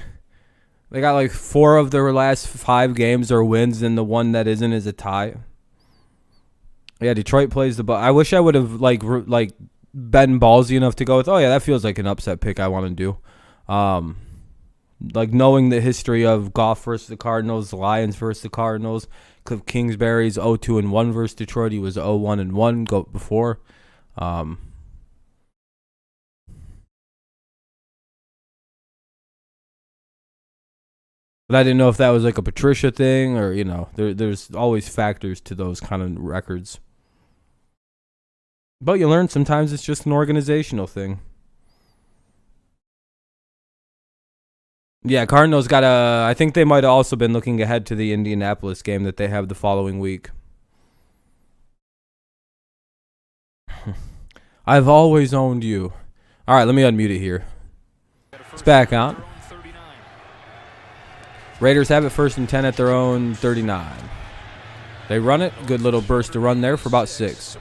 they got like 4 of their last 5 games are wins, and the one that isn't is a tie. Yeah, Detroit plays the I wish I would have like been ballsy enough to go with, oh yeah, that feels like an upset pick I want to do. Like knowing the history of Goff versus the Cardinals, the Lions versus the Cardinals, Cliff Kingsbury's 0-2-1 versus Detroit. He was 0-1 before. But I didn't know if that was like a Patricia thing or, you know, there's always factors to those kind of records. But you learn sometimes it's just an organizational thing. Yeah, Cardinals got I think they might have also been looking ahead to the Indianapolis game that they have the following week. I've always owned you. All right, let me unmute it here. It's back on. Raiders have it 1st and 10 at their own 39. They run it. Good little burst to run there for about 6.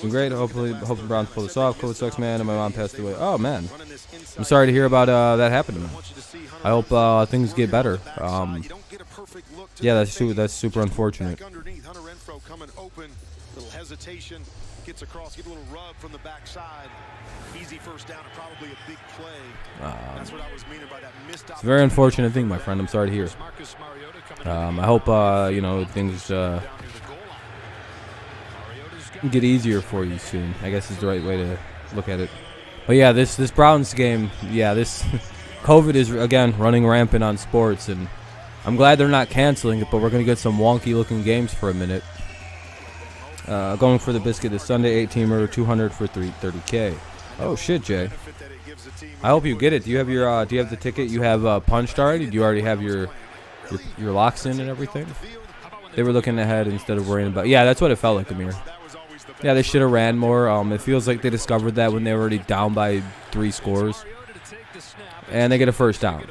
Great. Hopefully Browns pull this off. COVID sucks, man. And my mom passed away. Oh, man. I'm sorry to hear about that happening. I hope things get better. Yeah, that's super unfortunate. Gets across, get a little rub from the backside. Easy first down and probably a big play. That's what I was meaning by that missed opportunity. It's a very unfortunate thing, my friend. I'm sorry to hear. I hope things get easier for you soon. I guess is the right way to look at it. But yeah, this Browns game, this COVID is again running rampant on sports, and I'm glad they're not canceling it. But we're gonna get some wonky looking games for a minute. Going for the biscuit this Sunday, 8-teamer, 200 for 30K. Oh shit, Jay. I hope you get it. Do you have your do you have the ticket you have punched already? Do you already have your locks in and everything? They were looking ahead instead of worrying about. Yeah, that's what it felt like, Amir. Yeah, they should have ran more. It feels like they discovered that when they were already down by 3 scores. And they get a first down.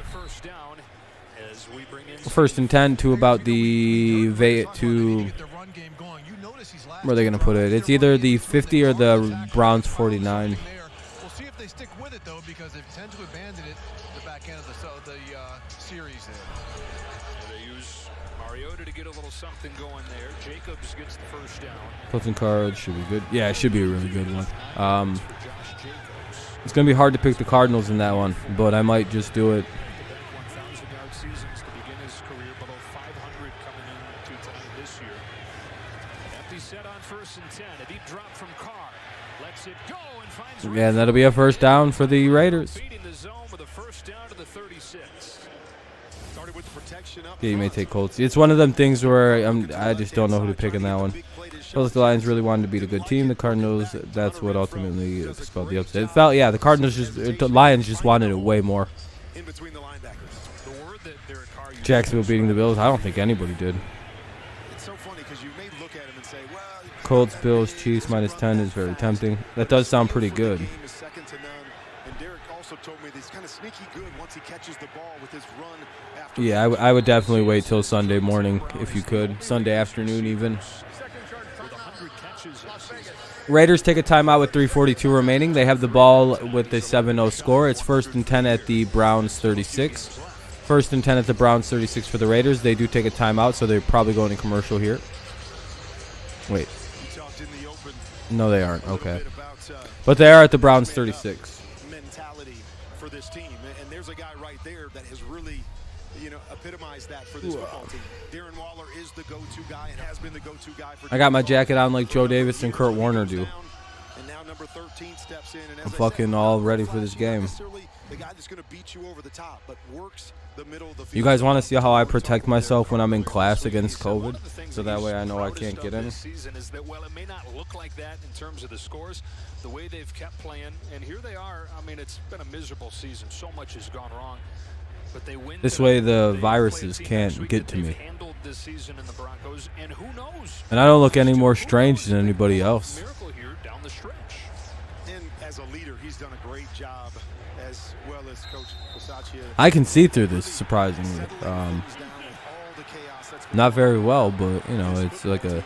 1st and 10 to about the where are they going to put it? It's either the 50 or the Browns 49. We'll see if they stick with it, though, because they tend to abandon it at the back end of the series there. They use Mariota to get a little something going there. Jacobs gets the first down. Closing cards should be good. Yeah, it should be a really good one. It's going to be hard to pick the Cardinals in that one, but I might just do it. 1,000-yard seasons to begin his career, below 500 coming in 2 times this year. Empty set on 1st and 10. A deep drop from Carr. Lets it go and finds. Yeah, that'll be a first down for the Raiders. Feeding the zone with a first down to the 36. Started with the protection up. Yeah, you may take Colts. It's one of them things where I just don't know who to pick in that one. Both the Lions really wanted to beat a good team. The Cardinals, that's what ultimately spelled the upset. It felt, the the Lions just wanted it way more. In between the linebackers. The word that Derek Carr used. Jacksonville beating the Bills, I don't think anybody did. It's so funny because you may look at him and say, well, Colts, Bills, Chiefs -10 is very tempting. That does sound pretty good. Game is second to none. And Derek also told me that he's kind of sneaky good once he catches the ball with his run after. Yeah, I would definitely wait till Sunday morning if you could. Sunday afternoon even. Raiders take a timeout with 3:42 remaining. They have the ball with the 7-0 score. It's 1st and 10 at the Browns 36. 1st and 10 at the Browns 36 for the Raiders. They do take a timeout, so they're probably going to commercial here. Wait. No, they aren't. Okay. But they are at the Browns 36. Mentality for this team. And there's a guy right there that has really, epitomized that for this football team. Darren Waller is the go-to guy and has been the go-to guy for. I got my jacket on like Joe Davis and Kurt Warner do. And now number 13 steps in, and I'm fucking all ready for this game. The guy that's going to beat you over the top, but works the middle of the field. You guys want to see how I protect myself when I'm in class against COVID? So that way I know I can't get any. Season is that, well, it may not look like that in terms of the scores, the way they've kept playing, and here they are. I mean, it's been a miserable season. So much has gone wrong. But they win. This way the viruses can't get to me. This season in the Broncos, and who knows? And I don't look any more strange than anybody else. Miracle here down the stretch. And as a leader, he's done a great job, as well as Coach Bisaccia. I can see through this, surprisingly. Not very well, but it's like a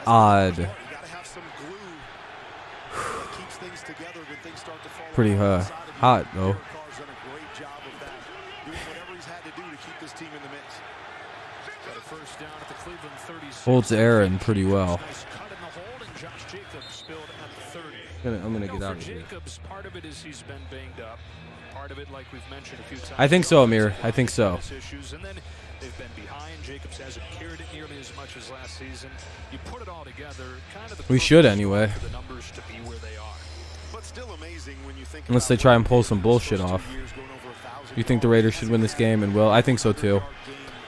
odd, pretty hot though. Holds Aaron pretty well. I'm gonna get out of here. Part of it is he's been banged up. Part of it, like we've mentioned a few times. I think so, Amir. I think so. And then they've been behind. Jacobs hasn't carried it nearly as much as last season. You put it all together, kind of the. We should anyway. The numbers to be where they are. But still amazing when you think. Unless they try and pull some bullshit off. You think the Raiders should win this game and will? I think so too.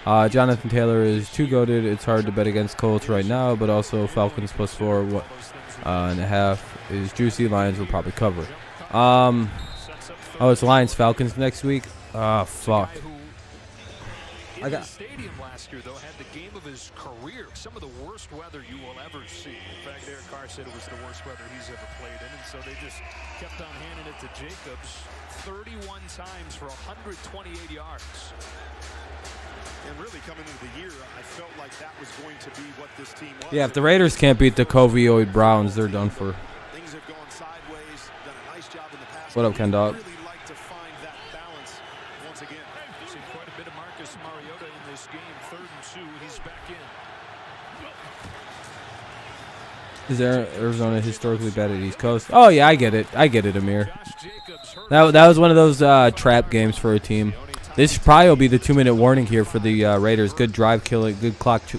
Jonathan Taylor is too goated. It's hard to bet against Colts right now, but also Falcons +4.5 is juicy. Lions will probably cover. It's Lions Falcons next week. Fuck. I got stadium last year though had the game of his career. Some of the worst weather you will ever see. In fact, Derek Carr said it was the worst weather he's ever played in, and so they just kept on handing it to Jacobs 31 times for 128 yards. And really coming into the year, I felt like that was going to be what this team was. Yeah, if the Raiders can't beat the Covioid Browns, they're done for. Things have gone sideways. Done a nice job in the past. What up, Ken Dog? Really like to find that balance once again. See quite a bit of Marcus Mariota in this game. 3rd and 2. He's back in. Is Arizona historically bad at East Coast? Oh yeah, I get it. Amir. That was one of those trap games for a team. This probably will be the 2-minute warning here for the Raiders. Good clock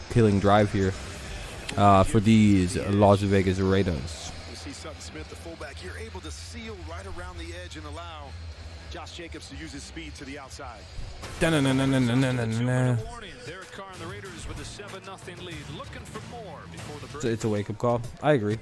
killing drive here for these Las Vegas Raiders. You see Sutton Smith, the fullback here, able to seal right around the edge and allow Josh Jacobs to use his speed to the outside. Derek Carr and the Raiders with a 7-0 lead, looking for more before the break. It's a wake-up call. I agree.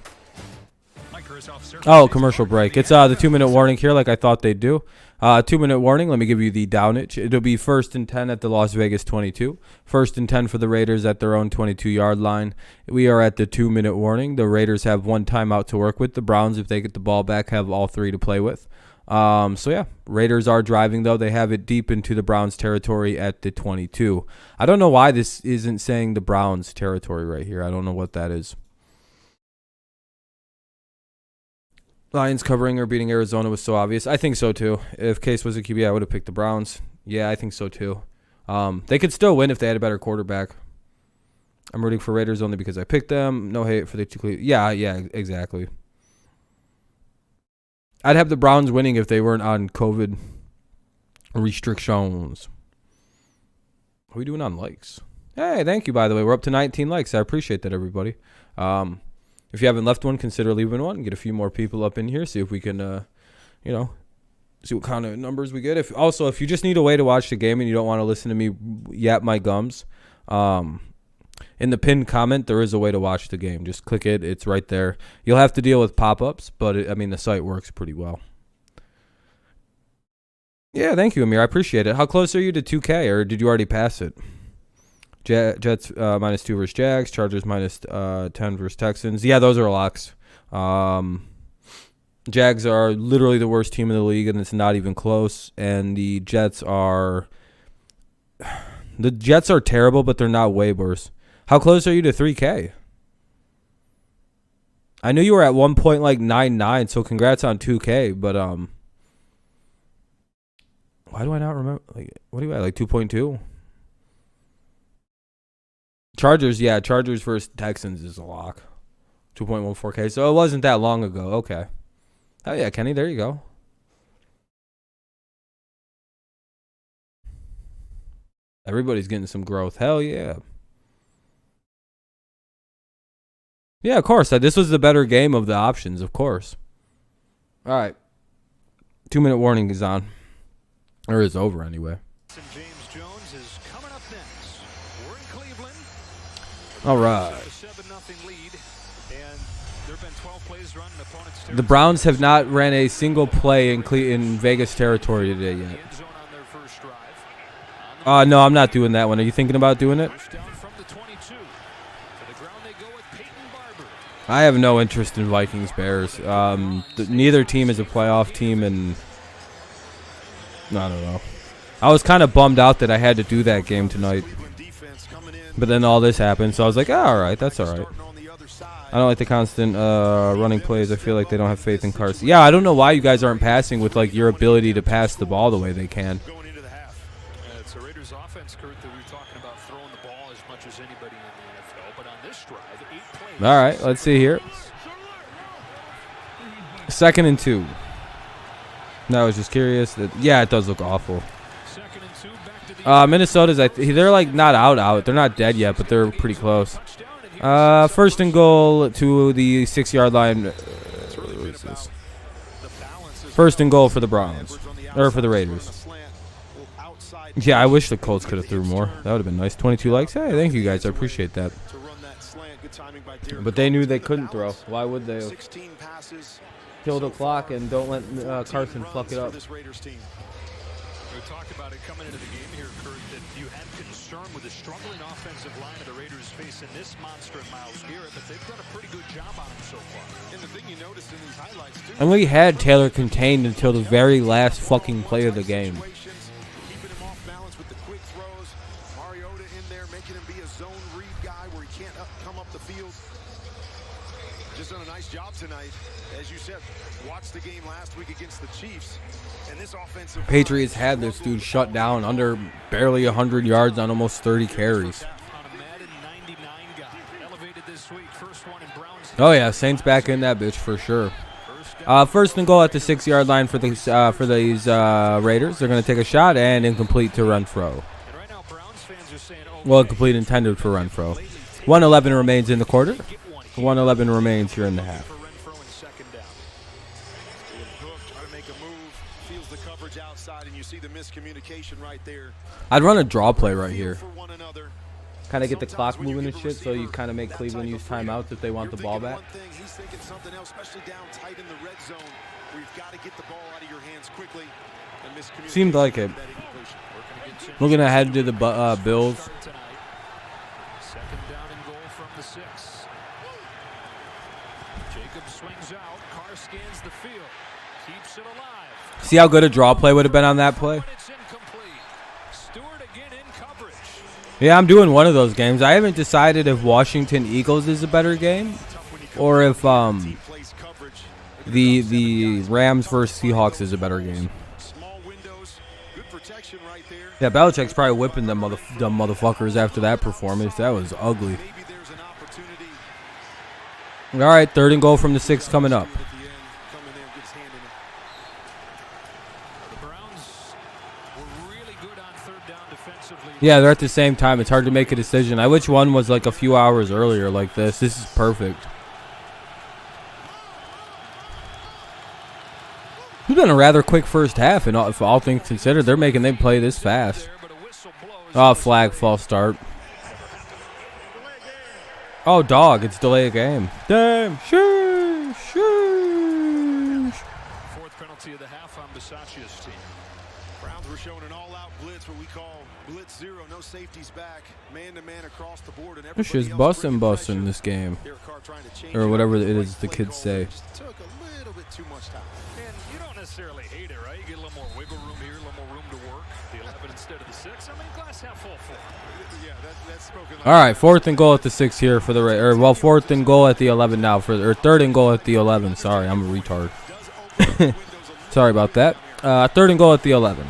Oh, commercial break. It's the 2-minute warning here like I thought they'd do. 2-minute warning. Let me give you the downage. It'll be 1st and 10 at the Las Vegas 22. 1st and 10 for the Raiders at their own 22-yard line. We are at the 2-minute warning. The Raiders have 1 timeout to work with. The Browns, if they get the ball back, have all 3 to play with. So, yeah, Raiders are driving, though. They have it deep into the Browns territory at the 22. I don't know why this isn't saying the Browns territory right here. I don't know what that is. Lions covering or beating Arizona was so obvious. I think so, too. If Case was a QB, I would have picked the Browns. Yeah, I think so, too. They could still win if they had a better quarterback. I'm rooting for Raiders only because I picked them. No hate for the two. Yeah, exactly. I'd have the Browns winning if they weren't on COVID restrictions. What are we doing on likes? Hey, thank you, by the way. We're up to 19 likes. I appreciate that, everybody. If you haven't left one, consider leaving one and get a few more people up in here. See if we can, see what kind of numbers we get. If you just need a way to watch the game and you don't want to listen to me yap my gums, in the pinned comment, there is a way to watch the game. Just click it. It's right there. You'll have to deal with pop-ups, but, the site works pretty well. Yeah, thank you, Amir. I appreciate it. How close are you to 2K, or did you already pass it? Jets -2 versus Jags. Chargers -10 versus Texans. Yeah, those are locks. Jags are literally the worst team in the league, and it's not even close. And the Jets are terrible, but they're not way worse. How close are you to 3K? I knew you were at 1.99, so congrats on 2K. But why do I not remember? Like, what are you at? Like 2.2? Chargers, yeah, Chargers versus Texans is a lock. 2.14K. So it wasn't that long ago. Okay. Oh yeah, Kenny, there you go. Everybody's getting some growth. Hell yeah. Yeah, of course. This was the better game of the options, of course. All right. 2-minute warning is on. Or is over anyway. James Jones is coming up next. We're in Cleveland. All right. 7-0 lead, and there have been 12 plays run in opponent's territory. The Browns have not ran a single play in Vegas territory today yet. End zone on their first drive. No, I'm not doing that one. Are you thinking about doing it? First down from the 22. To the ground they go with Peyton Barber. I have no interest in Vikings Bears. Neither team is a playoff team, and I don't know. I was kind of bummed out that I had to do that game tonight. But then all this happened, so I was like, all right, that's all right. I don't like the constant running plays. I feel like they don't have faith in Carson. Yeah, I don't know why you guys aren't passing with like your ability to pass the ball the way they can. Going into the half. It's a Raiders offense, Kurt, that we're talking about throwing the ball as much as anybody in the NFL. But on this drive, 8 plays. All right, let's see here. 2nd and 2. I was just curious. Yeah, it does look awful. 2nd and 2, back to the Minnesota's, they're like not out. They're not dead yet, but they're pretty close. 1st and goal to the 6-yard line. What is this? 1st and goal for the Browns. Or for the Raiders. Yeah, I wish the Colts could have threw more. That would have been nice. 22 likes. Hey, thank you guys. I appreciate that. But they knew they couldn't throw. Why would they have? Kill the clock and don't let Carson fuck it up. We talked about it coming into the game here, Kurt, that you had concern with the struggling offensive line of the Raiders facing this monster in Myles Garrett, but they've done a pretty good job on him so far. And the thing you notice in these highlights too. And we had Taylor contained until the very last fucking play of the game. Keeping him off balance with the quick throws. Mariota in there, making him be a zone read guy where he can't come up the field. Just done a nice job tonight. As you said, watched the game last week against the Chiefs. And this offensive Patriots had this dude shut down under barely 100 yards on almost 30 carries. Oh yeah, Saints back in that bitch for sure. 1st and goal at the 6-yard line for these Raiders. They're gonna take a shot and incomplete to Renfro. Well, incomplete intended for Renfro. 1:11 remains in the quarter. 1:11 remains here in the half. I'd run a draw play right here. Kind of get the clock moving and shit, so you kind of make Cleveland use timeouts if they want the ball back. Seemed like it. Looking ahead to the Bills. 2nd down and goal from the 6. Jacobs swings out. Carr scans the field. Keeps it alive. See how good a draw play would have been on that play? Yeah, I'm doing one of those games. I haven't decided if Washington Eagles is a better game or if the Rams versus Seahawks is a better game. Yeah, Belichick's probably whipping them motherfuckers after that performance. That was ugly. All right, 3rd and goal from the 6 coming up. Yeah, they're at the same time. It's hard to make a decision. I wish one was like a few hours earlier like this. This is perfect. It's been a rather quick first half, and if all things considered, they're making them play this fast. Oh, flag, false start. Oh, dog, it's delay a game. Damn, sheesh, sheesh. 4th penalty of the half on Bisaccia's team. Browns were showing an all-out blitz, what we call Blitz zero, no safeties back, man-to-man across the board. And It's just bussin' this game. Or whatever it is the kids say. Took a little bit too much time. And you don't necessarily hate it, right? You get a little more wiggle room here, a little more room to work. The 11 instead of the 6. I mean, glass half full for. Yeah, that's spoken. All right, 4th and goal at the 6 here for the or well, 4th and goal at the 11 now for or 3rd and goal at the 11. Sorry, I'm a retard. Sorry about that. 3rd and goal at the 11.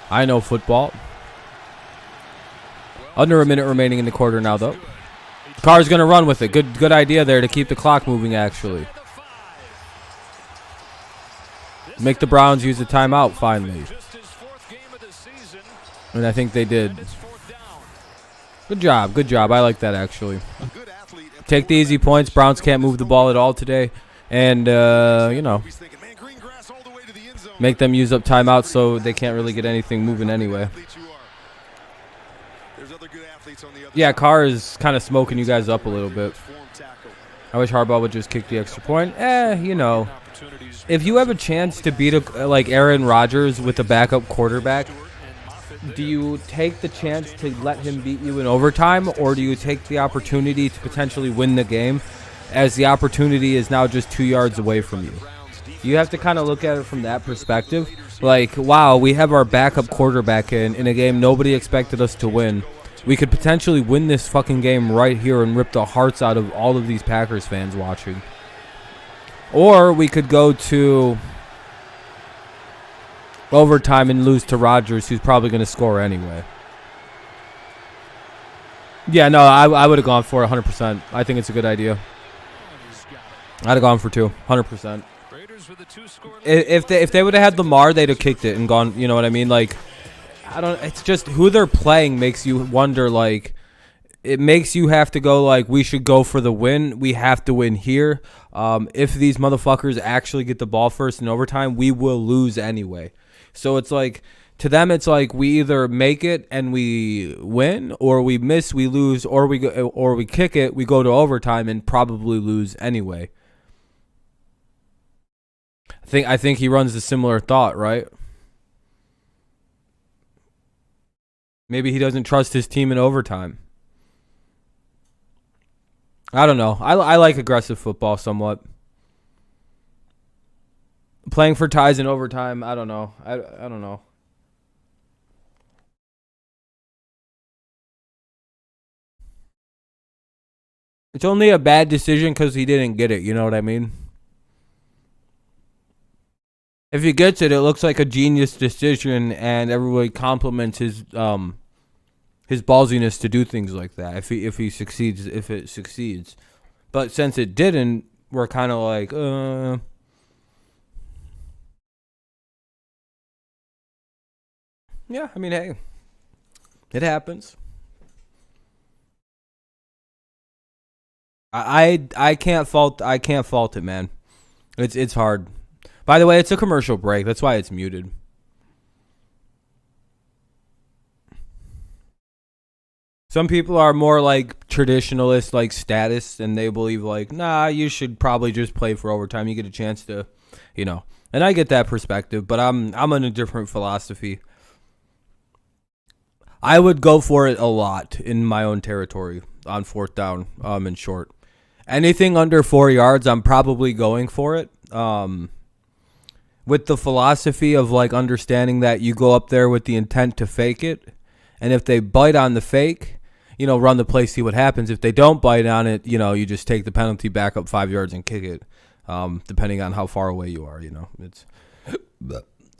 I know football. Under a minute remaining in the quarter now, though. Carr's gonna run with it. Good idea there to keep the clock moving. Actually, make the Browns use a timeout finally, and I think they did. Good job. Good job. I like that actually. Take the easy points. Browns can't move the ball at all today, and you know, make them use up timeouts so they can't really get anything moving anyway. Yeah, Carr is kind of smoking you guys up a little bit. I wish Harbaugh would just kick the extra point. You know, if you have a chance to beat like Aaron Rodgers with a backup quarterback, do you take the chance to let him beat you in overtime, or do you take the opportunity to potentially win the game as the opportunity is now just 2 yards away from you? You have to kind of look at it from that perspective. Like, wow, we have our backup quarterback in a game nobody expected us to win. We could potentially win this fucking game right here and rip the hearts out of all of these Packers fans watching. Or we could go to overtime and lose to Rodgers, who's probably going to score anyway. Yeah, no, I would have gone for it 100%. I think it's a good idea. I'd have gone for 2, 100%. If they would have had Lamar, they'd have kicked it and gone. You know what I mean? Like, I don't. It's just who they're playing makes you wonder. Like, it makes you have to go. Like, we should go for the win. We have to win here. If these motherfuckers actually get the ball first in overtime, we will lose anyway. So it's like, to them, it's like we either make it and we win, or we miss, we lose, or we kick it, we go to overtime and probably lose anyway. I think he runs a similar thought, right? Maybe he doesn't trust his team in overtime. I don't know. I like aggressive football somewhat. Playing for ties in overtime, I don't know. I don't know. It's only a bad decision because he didn't get it. You know what I mean? If he gets it, it looks like a genius decision, and everybody compliments his ballsiness to do things like that. If he succeeds, if it succeeds, but since it didn't, we're kind of like, yeah. I mean, hey, it happens. I can't fault it, man. It's hard. By the way, it's a commercial break. That's why it's muted. Some people are more like traditionalists, like statists, and they believe like, nah, you should probably just play for overtime. You get a chance to, you know. And I get that perspective, but I'm on a different philosophy. I would go for it a lot in my own territory on 4th down and short. Anything under 4 yards, I'm probably going for it. With the philosophy of like understanding that you go up there with the intent to fake it. And if they bite on the fake, you know, run the play, see what happens. If they don't bite on it, you know, you just take the penalty back up 5 yards and kick it, depending on how far away you are, you know.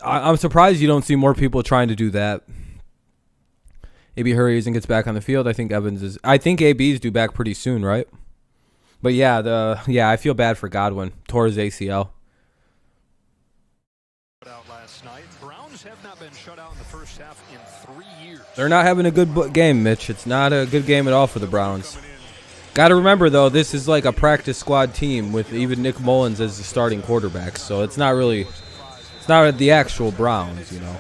I'm surprised you don't see more people trying to do that. AB hurries and gets back on the field. I think AB's due back pretty soon, right? But yeah, I feel bad for Godwin. Tore his ACL. Browns have not been shut out in the first half in 3 years. They're not having a good game, Mitch. It's not a good game at all for the Browns. Got to remember, though, this is like a practice squad team with even Nick Mullins as the starting quarterback. So it's not the actual Browns, you know.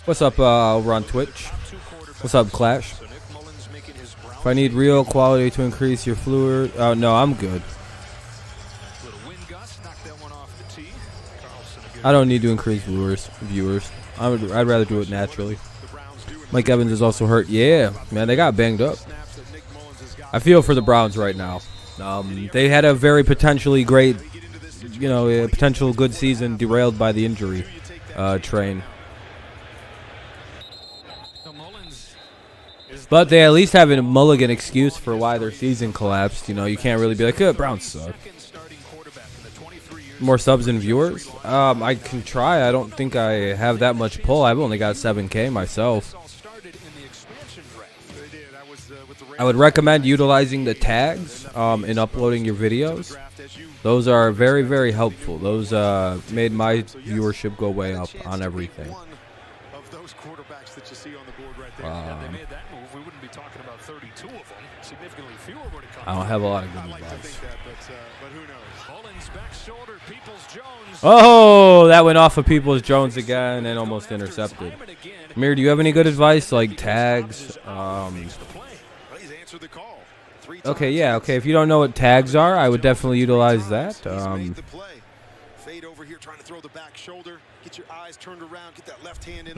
What's up over on Twitch? What's up, Clash? If I need real quality to increase your fluid... Oh, no, I'm good. I don't need to increase viewers. I'd rather do it naturally. Mike Evans is also hurt. Yeah, man, they got banged up. I feel for the Browns right now. They had a very potentially great, a potential good season derailed by the injury train. But they at least have a mulligan excuse for why their season collapsed. You can't really be like, Browns suck. More subs and viewers? I can try. I don't think I have that much pull. I've only got 7K myself. I would recommend utilizing the tags in uploading your videos. Those are very, very helpful. Those made my viewership go way up on everything. I don't have a lot of good advice. Oh, that went off of Peoples-Jones again and almost intercepted. Amir, do you have any good advice, like tags? Okay, yeah, okay. If you don't know what tags are, I would definitely utilize that.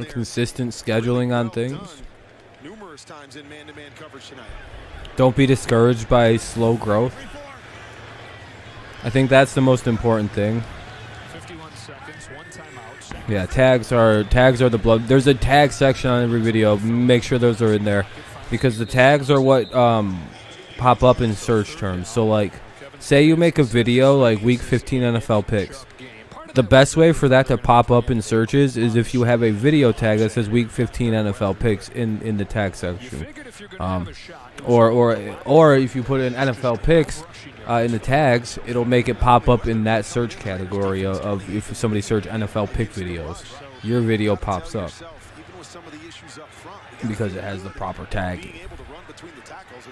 Consistent scheduling on things. Don't be discouraged by slow growth. I think that's the most important thing. Yeah, tags are the blood. There's a tag section on every video. Make sure those are in there, because the tags are what pop up in search terms. So like, say you make a video like week 15 NFL picks. The best way for that to pop up in searches is if you have a video tag that says week 15 NFL picks in the tag section. Or if you put in NFL picks in the tags, it'll make it pop up in that search category of if somebody search NFL pick videos, your video pops up because it has the proper tag.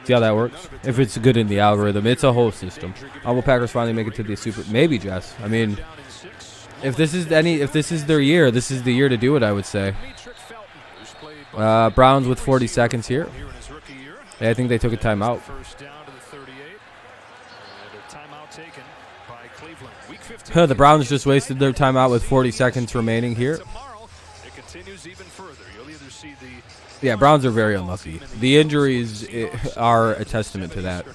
See how that works? If it's good in the algorithm, it's a whole system. Will Packers finally make it to the Super? Maybe, Jess. I mean, if this is their year, this is the year to do it, I would say. Browns with 40 seconds here. Yeah, I think they took a timeout. The Browns just wasted their timeout with 40 seconds remaining here. Yeah, Browns are very unlucky. The injuries are a testament to that.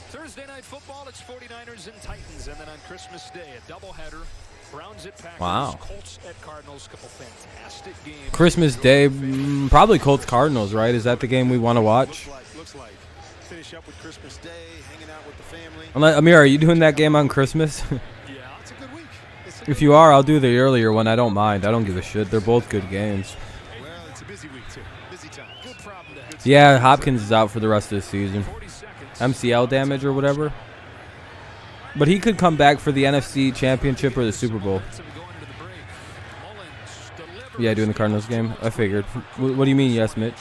Thursday night football, it's 49ers and Titans, and then on Christmas Day, a doubleheader. Browns at Packers, wow. Colts at Cardinals, couple fantastic games. Christmas Day, probably Colts Cardinals, right? Is that the game we want to watch? Looks like. Finish up with Christmas Day, hanging out with the family. Amir, are you doing that game on Christmas? Yeah, it's a good week. If you are, I'll do the earlier one. I don't mind. I don't give a shit. They're both good games. Well, it's a busy week too. Busy time. Good problem to have. Yeah, Hopkins is out for the rest of the season. MCL damage or whatever. But he could come back for the NFC Championship or the Super Bowl. Yeah, doing the Cardinals game. I figured. What do you mean, yes, Mitch?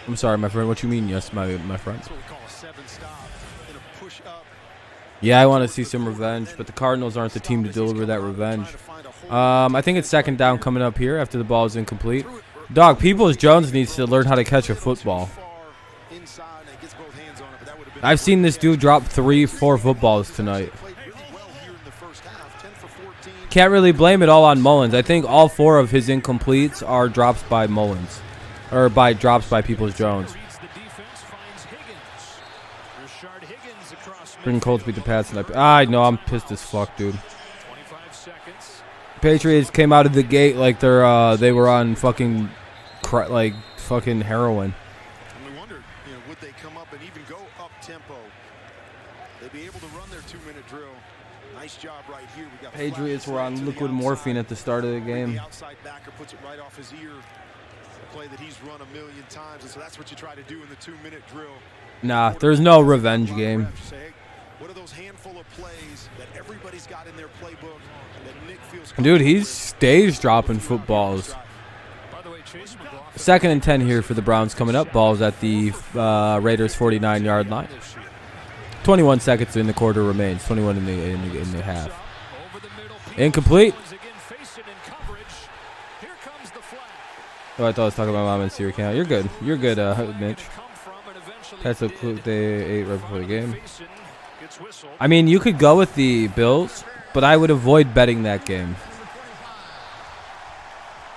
I'm sorry, my friend. What you mean, yes, my friend? Yeah, I want to see some revenge, but the Cardinals aren't the team to deliver that revenge. I think it's second down coming up here after the ball is incomplete. Dog, Peoples-Jones needs to learn how to catch a football. I've seen this dude drop 3-4 footballs tonight. Can't really blame it all on Mullins. I think all 4 of his incompletes are drops by Mullins. Or by drops by Peoples-Jones. Bring Colts beat the Pats tonight. I know, I'm pissed as fuck, dude. Patriots came out of the gate like they were on fucking fucking heroin. And we wondered, would they come up and even go up tempo? They'd be able to run their 2-minute drill. Nice job right here. We got Patriots were on liquid morphine at the start of the game. The outside backer puts it right off his ear. A play that he's run a million times, and so that's what you try to do in the 2-minute drill. Nah, there's no revenge game. What are those handful of plays that everybody's got in their playbook that Nick feels? Dude, he's stage dropping footballs. 2nd and 10 here for the Browns coming up. Ball's at the Raiders' 49-yard line. 21 seconds in the quarter remains. 21 in the half. Incomplete. Oh, I thought I was talking about mom and Siri count. You're good. You're good, Mitch. That's a clue they ate right before the game. I mean, you could go with the Bills but I would avoid betting that game.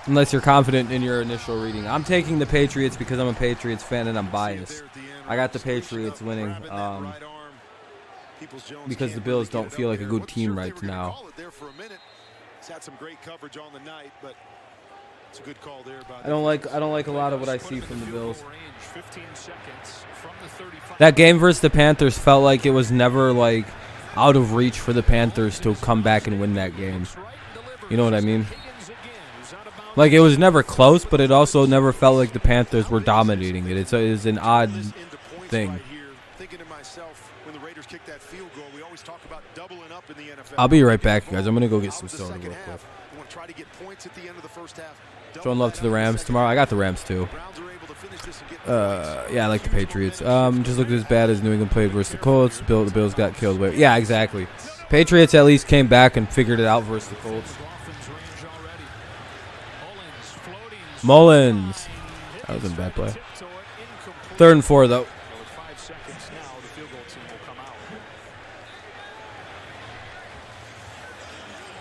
Unless you're confident in your initial reading. I'm taking the Patriots because I'm a Patriots fan and I'm biased. I got the Patriots winning because the Bills don't feel like a good team right now. I don't like a lot of what I see from the Bills. That game versus the Panthers felt like it was never like out of reach for the Panthers to come back and win that game. You know what I mean? Like, it was never close, but it also never felt like the Panthers were dominating it. It's an odd thing. I'll be right back, guys. I'm going to go get some soda real quick. Showing love to the Rams tomorrow. I got the Rams, too. Yeah, I like the Patriots. Just looked as bad as New England played versus the Colts. The Bills got killed. Yeah, exactly. Patriots at least came back and figured it out versus the Colts. Mullins. That was a bad play. 3rd and 4, though.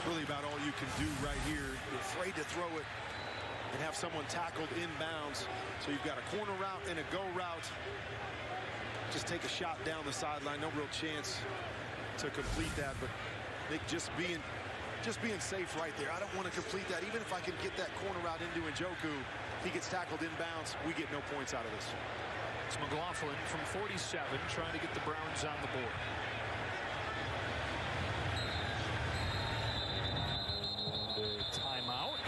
Really about all you can do right here. You're afraid to throw it and have someone tackled inbounds. So you've got a corner route and a go route. Just take a shot down the sideline. No real chance to complete that. But Nick just being safe right there. I don't want to complete that. Even if I can get that corner out into Njoku, he gets tackled inbounds. We get no points out of this. It's McLaughlin from 47 trying to get the Browns on the board. Timeout.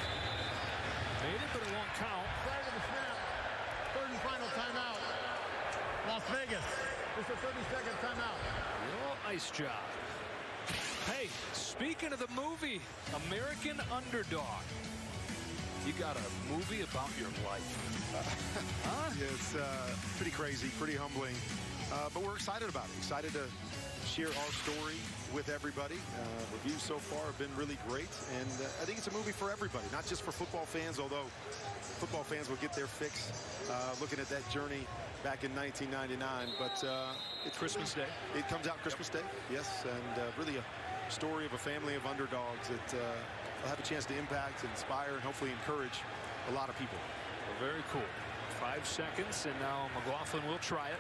Made it, but it won't count. Flag on the snap. 3rd and final timeout. Las Vegas. It's a 30-second timeout. Real nice job. Hey, speaking of the movie, American Underdog. You got a movie about your life. Huh? Yeah, it's pretty crazy, pretty humbling. But we're excited about it. Excited to share our story with everybody. Reviews so far have been really great. And I think it's a movie for everybody, not just for football fans, although football fans will get their fix looking at that journey back in 1999. But it's Christmas Day. It comes out Christmas Day, yes. And really a story of a family of underdogs that will have a chance to impact, inspire, and hopefully encourage a lot of people. Well, very cool. 5 seconds, and now McLaughlin will try it.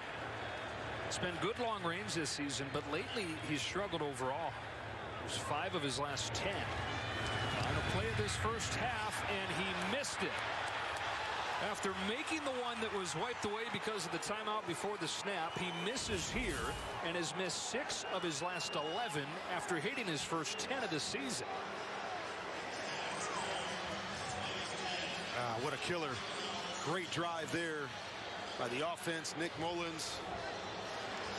It's been good long range this season, but lately he's struggled overall. There's 5 of his last 10. Final play of this first half, and he missed it. After making the one that was wiped away because of the timeout before the snap, he misses here and has missed 6 of his last 11 after hitting his first 10 of the season. What a killer. Great drive there by the offense, Nick Mullins.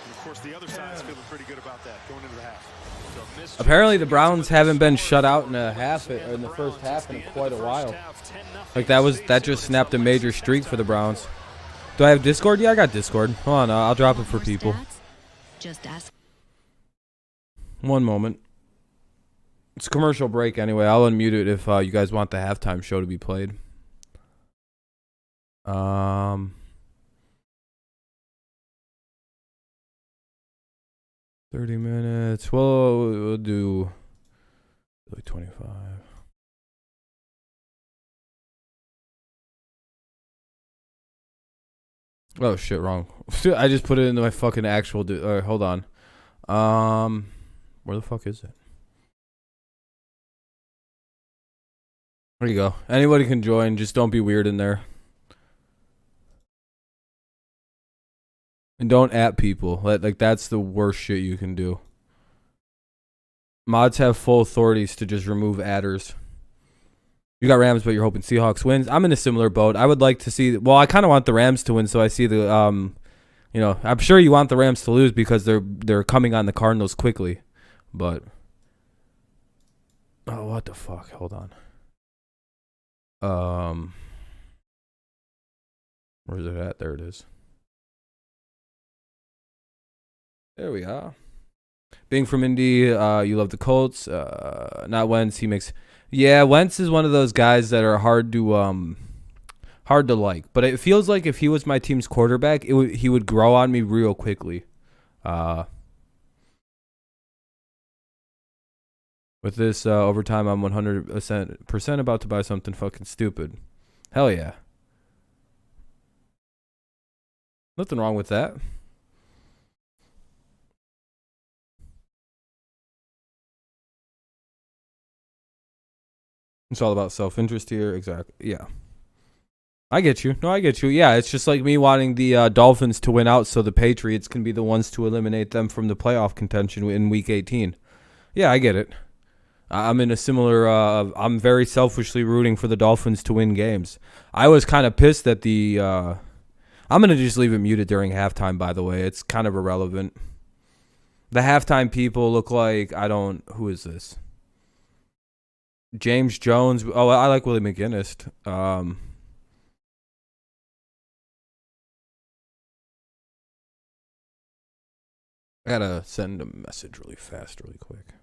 And of course, the other side's feeling pretty good about that going into the half. Apparently, the Browns haven't been shut out in the first half in quite a while. Like that just snapped a major streak for the Browns. Do I have Discord? Yeah, I got Discord. Hold on, I'll drop it for people. Just ask. One moment. It's a commercial break anyway. I'll unmute it if you guys want the halftime show to be played. 30 minutes. Well, we'll do like 25. Oh shit, wrong. I just put it into my fucking actual. Hold on. Where the fuck is it? There you go. Anybody can join. Just don't be weird in there. And don't at people. Like that's the worst shit you can do. Mods have full authorities to just remove adders. You got Rams, but you're hoping Seahawks wins. I'm in a similar boat. I would like to see. Well, I kind of want the Rams to win, so I see the. I'm sure you want the Rams to lose because they're coming on the Cardinals quickly, but. Oh, what the fuck? Hold on. Where's it at? There it is. There we are. Being from Indy, you love the Colts. Not Wentz. He makes. Yeah, Wentz is one of those guys that are hard to like. But it feels like if he was my team's quarterback, he would grow on me real quickly. What With this overtime, I'm 100% about to buy something fucking stupid. Hell yeah. Nothing wrong with that. It's all about self-interest here. Exactly. Yeah. I get you. No, I get you. Yeah, it's just like me wanting the Dolphins to win out so the Patriots can be the ones to eliminate them from the playoff contention in Week 18. Yeah, I get it. I'm in a similar I'm very selfishly rooting for the Dolphins to win games. I was kind of pissed that the I'm going to just leave it muted during halftime, by the way. It's kind of irrelevant. The halftime people look like who is this? James Jones. Oh, I like Willie McGinnis. I gotta send a message really fast, really quick.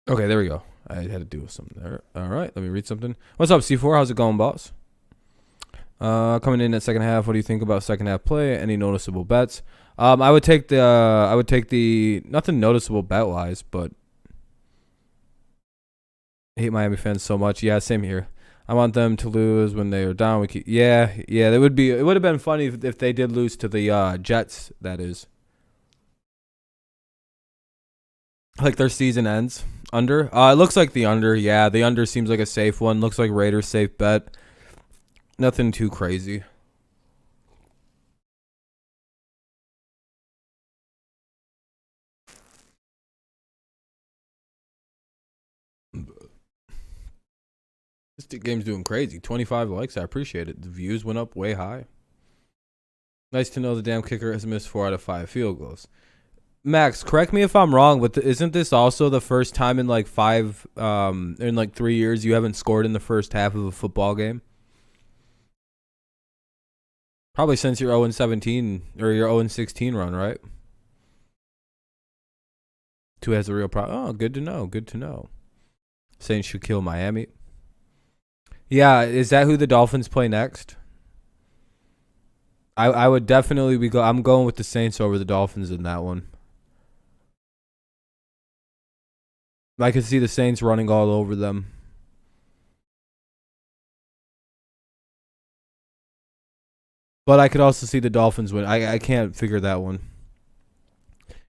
Okay, there we go. I had to do something there. All right, let me read something. What's up, C4? How's it going, boss? Coming in at second half. What do you think about second half play? Any noticeable bets? I would take the nothing noticeable bet wise, but I hate Miami fans so much. Yeah, same here. I want them to lose when they are down. Yeah. It would have been funny if they did lose to the Jets. That is, like their season ends. Under? It looks like the under. Yeah, the under seems like a safe one. Looks like Raiders safe bet. Nothing too crazy. This game's doing crazy. 25 likes. I appreciate it. The views went up way high. Nice to know the damn kicker has missed 4 out of 5 field goals. Max, correct me if I'm wrong, but isn't this also the first time in like 3 years you haven't scored in the first half of a football game? Probably since your 0-17 or your 0-16 run, right? 2 has a real problem. Oh, good to know. Good to know. Saints should kill Miami. Yeah, is that who the Dolphins play next? I would definitely I'm going with the Saints over the Dolphins in that one. I could see the Saints running all over them. But I could also see the Dolphins win. I can't figure that one.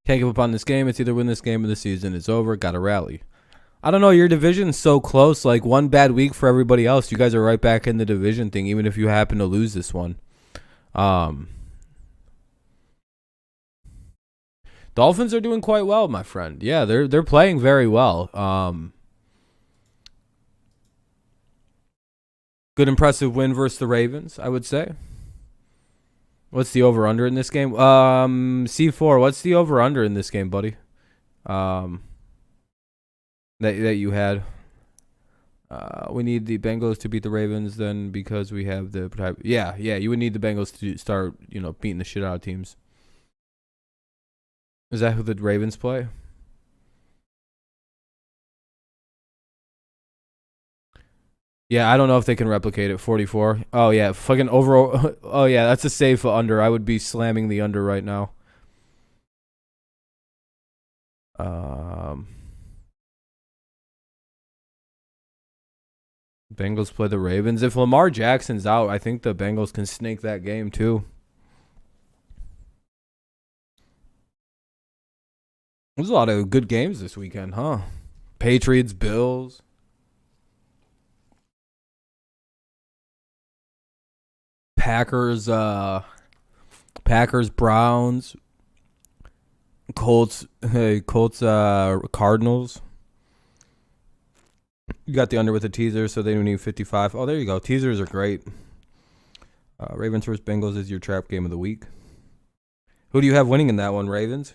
Can't give up on this game. It's either win this game or the season is over. Got to rally. I don't know. Your division's so close. Like one bad week for everybody else. You guys are right back in the division thing, even if you happen to lose this one. Dolphins are doing quite well, my friend. Yeah, they're playing very well. Good impressive win versus the Ravens, I would say. What's the over-under in this game? C4, what's the over-under in this game, buddy? That you had. We need the Bengals to beat the Ravens then because we have the... Yeah, you would need the Bengals to start, beating the shit out of teams. Is that who the Ravens play? Yeah, I don't know if they can replicate it. 44. Oh, yeah. Fucking over. Oh, yeah. That's a safe under. I would be slamming the under right now. Bengals play the Ravens. If Lamar Jackson's out, I think the Bengals can snake that game too. There's a lot of good games this weekend, huh? Patriots, Bills. Packers, Browns. Colts, Cardinals. You got the under with a teaser, so they don't need 55. Oh, there you go. Teasers are great. Ravens vs. Bengals is your trap game of the week. Who do you have winning in that one, Ravens?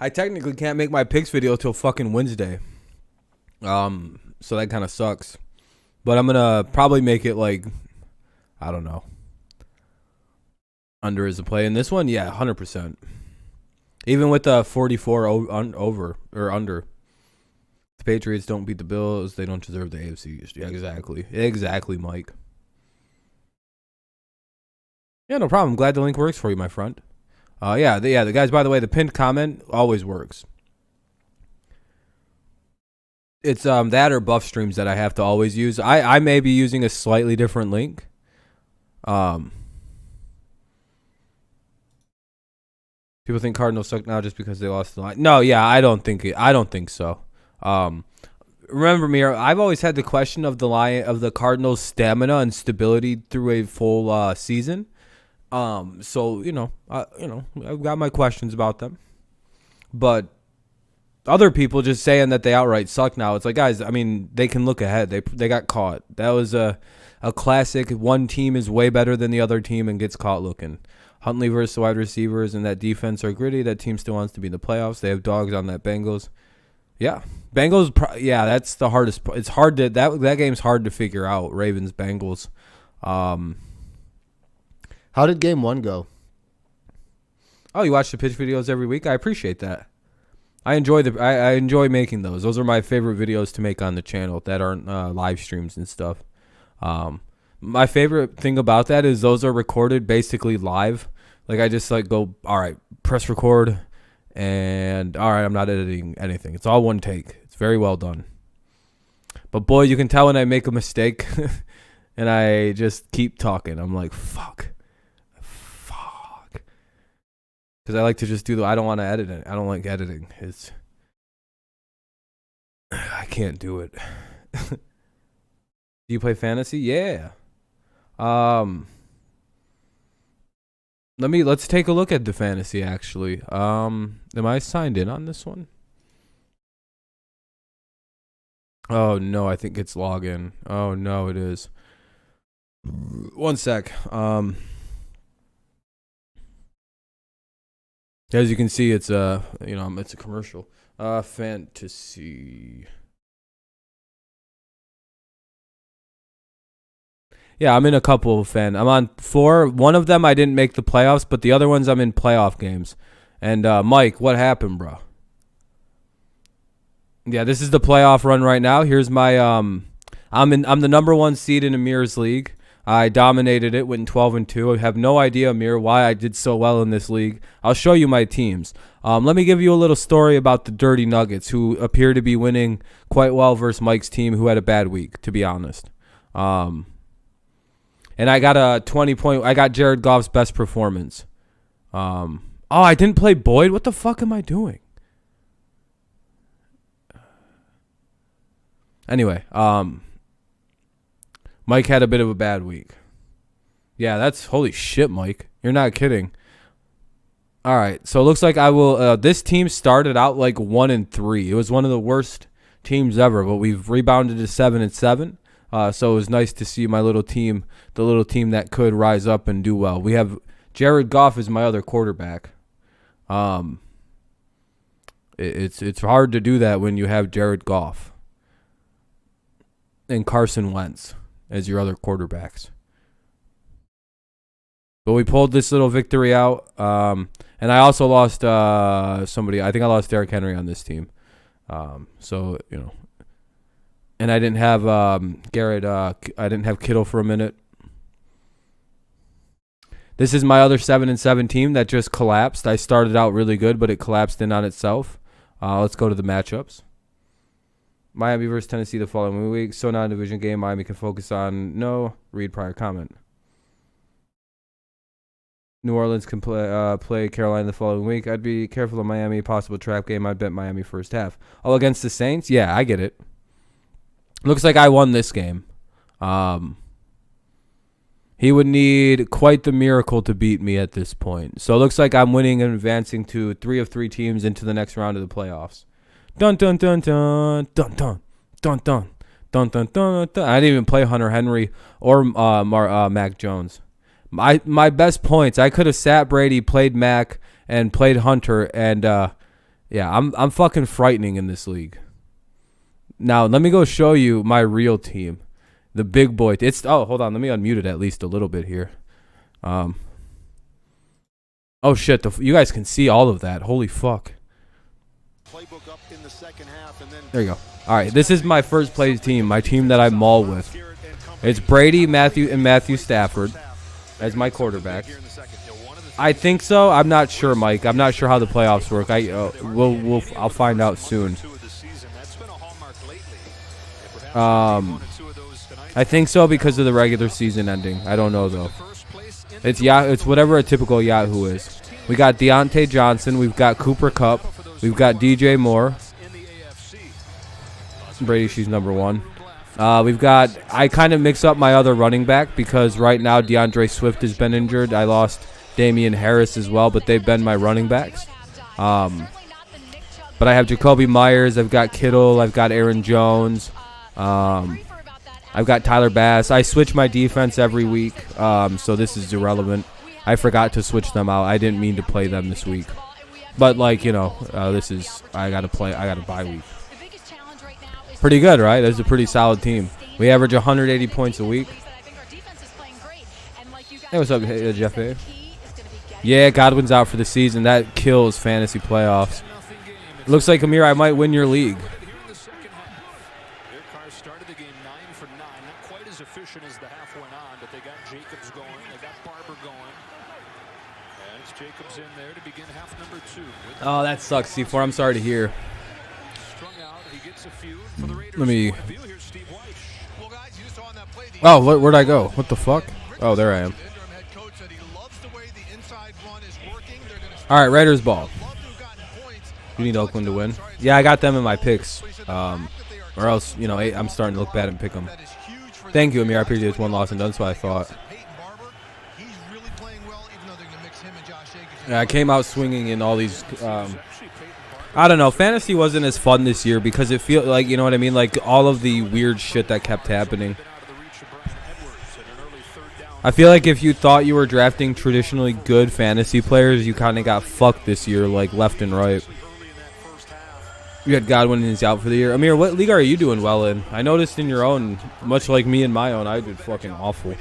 I technically can't make my picks video till fucking Wednesday. So that kind of sucks. But I'm going to probably make it like, I don't know. Under is a play. In this one, yeah, 100%. Even with the 44 over or under. The Patriots don't beat the Bills. They don't deserve the AFC East. Yeah, exactly. Exactly, Mike. Yeah, no problem. Glad the link works for you, my friend. The guys, by the way, the pinned comment always works. It's that or buff streams that I have to always use. I may be using a slightly different link. People think Cardinals suck now just because they lost the line. No, yeah, I don't think so. Remember me, I've always had the question of the Cardinals' stamina and stability through a full season. So I've got my questions about them, but other people just saying that they outright suck now. It's like, guys, I mean, they can look ahead. They got caught. That was a classic. One team is way better than the other team and gets caught looking. Huntley versus wide receivers and that defense are gritty. That team still wants to be in the playoffs. They have dogs on that Bengals. Yeah, Bengals. Yeah, that's the hardest. It's hard to that game's hard to figure out. Ravens Bengals. How did game 1 go? Oh, you watch the pitch videos every week? I appreciate that. I enjoy making those. Those are my favorite videos to make on the channel that aren't live streams and stuff. My favorite thing about that is those are recorded basically live. Like I just go, all right, press record, and all right, I'm not editing anything. It's all one take. It's very well done. But boy, you can tell when I make a mistake, and I just keep talking. I'm like, fuck. Because I like to just I don't want to edit it. I don't like editing. I can't do it. Do you play fantasy? Yeah. Let's take a look at the fantasy actually. Am I signed in on this one? Oh no, I think it's login. Oh no, it is. One sec. As you can see, it's it's a commercial. Fantasy. Yeah, I'm in a couple of I'm on 4. One of them I didn't make the playoffs, but the other ones I'm in playoff games. And Mike, what happened, bro? Yeah, this is the playoff run right now. Here's my I'm the number 1 seed in Amir's league. I dominated it, went 12-2. I have no idea, Amir, why I did so well in this league. I'll show you my teams. Let me give you a little story about the Dirty Nuggets, who appear to be winning quite well versus Mike's team, who had a bad week, to be honest. And I got a 20-point. I got Jared Goff's best performance. I didn't play Boyd. What the fuck am I doing? Anyway, Mike had a bit of a bad week. Yeah, that's holy shit, Mike. You're not kidding. All right, so it looks like I will. This team started out like 1-3. It was one of the worst teams ever, but we've rebounded to 7-7. So it was nice to see my little team, the little team that could rise up and do well. We have Jared Goff as my other quarterback. It's hard to do that when you have Jared Goff and Carson Wentz as your other quarterbacks. But we pulled this little victory out. And I also lost somebody. I think I lost Derrick Henry on this team. So, and I didn't have Garrett. I didn't have Kittle for a minute. This is my other 7-7 team that just collapsed. I started out really good, but it collapsed in on itself. Let's go to the matchups. Miami versus Tennessee the following week. So not a division game. Miami can focus on no. Read prior comment. New Orleans can play Carolina the following week. I'd be careful of Miami. Possible trap game. I'd bet Miami first half. Oh, against the Saints? Yeah, I get it. Looks like I won this game. He would need quite the miracle to beat me at this point. So it looks like I'm winning and advancing to 3 of 3 teams into the next round of the playoffs. Dun dun dun dun dun dun dun dun dun dun dun dun. I didn't even play Hunter Henry or Mac Jones. My best points. I could have sat Brady, played Mac, and played Hunter, and yeah, I'm fucking frightening in this league. Now let me go show you my real team. The big boy. Hold on. Let me unmute it at least a little bit here. Oh shit. You guys can see all of that. Holy fuck. There you go. All right. This is my first place team. My team that I maul with. It's Brady, Matthew Stafford as my quarterback. I think so. I'm not sure, Mike. I'm not sure how the playoffs work. I'll find out soon. I think so because of the regular season ending. I don't know though. It's whatever a typical Yahoo is. We got Deontay Johnson. We've got Cooper Kupp. We've got DJ Moore. Brady, she's number 1. I kind of mix up my other running back because right now DeAndre Swift has been injured. I lost Damian Harris as well, but they've been my running backs. But I have Jacoby Myers. I've got Kittle. I've got Aaron Jones. I've got Tyler Bass. I switch my defense every week, so this is irrelevant. I forgot to switch them out. I didn't mean to play them this week. But, like, you know, I got a bye week. Pretty good, right? That's a pretty solid team. We average 180 points a week. Hey, what's up, Jeff A? Yeah, Godwin's out for the season. That kills fantasy playoffs. Looks like, Amir, I might win your league. Efficient as the half went on, but they got Jacobs going, they got Barber going, and it's Jacobs in there to begin half number 2. Oh, that sucks, C4. I'm sorry to hear. Strung out, he gets a few for the Raiders. Let me. Here's Steve White. Well, guys, you saw on that play, Oh, where'd I go? What the fuck? Oh, there I am. All right, Raiders ball. You need Oakland to win. Yeah, I got them in my picks. Or else, you know, I'm starting to look bad and pick them. Thank you, Amir. I appreciate it's one loss and done. That's what I thought. Yeah, I came out swinging in all these. I don't know. Fantasy wasn't as fun this year because it feels like, you know what I mean? Like all of the weird shit that kept happening. I feel like if you thought you were drafting traditionally good fantasy players, you kind of got fucked this year, like left and right. You had Godwin and he's out for the year. Amir, what league are you doing well in? I noticed in your own, much like me in my own, I did fucking awful.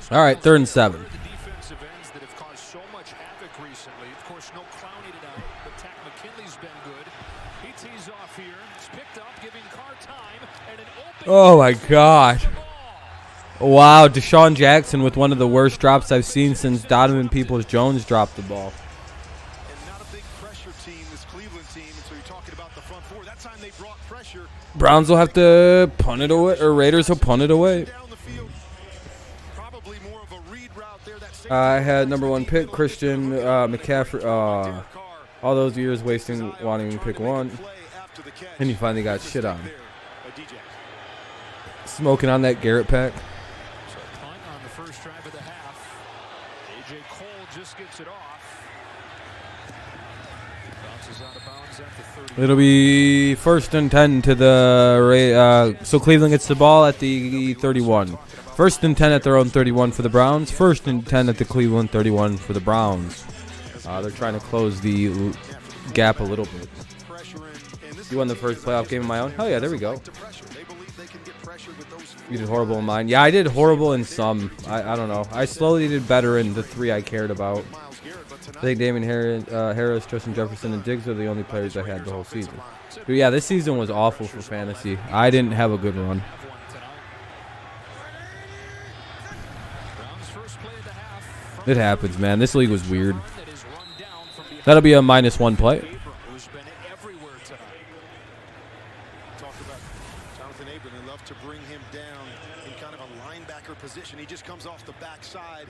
All right, 3rd and 7. Oh my God. Wow, Deshaun Jackson with one of the worst drops I've seen since Donovan Peoples-Jones dropped the ball. Browns will have to punt it away, or Raiders will punt it away. I had number 1 pick, Christian McCaffrey. All those years wanting to pick 1. And you finally got shit on. Smoking on that Garrett pack. It'll be 1st and 10 to the so Cleveland gets the ball at the 31. 1st and 10 at their own 31 for the Browns. 1st and 10 at the Cleveland 31 for the Browns. They're trying to close the gap a little bit. You won the first playoff game of my own? Hell yeah, there we go. You did horrible in mine. Yeah, I did horrible in some. I don't know. I slowly did better in the 3 I cared about. I think Damon Harris, Justin Jefferson, and Diggs are the only players I had the whole season. But yeah, this season was awful for fantasy. I didn't have a good run. It happens, man. This league was weird. That'll be a -1 play. Talk about Jonathan Abram. They love to bring him down in kind of a linebacker position. He just comes off the backside.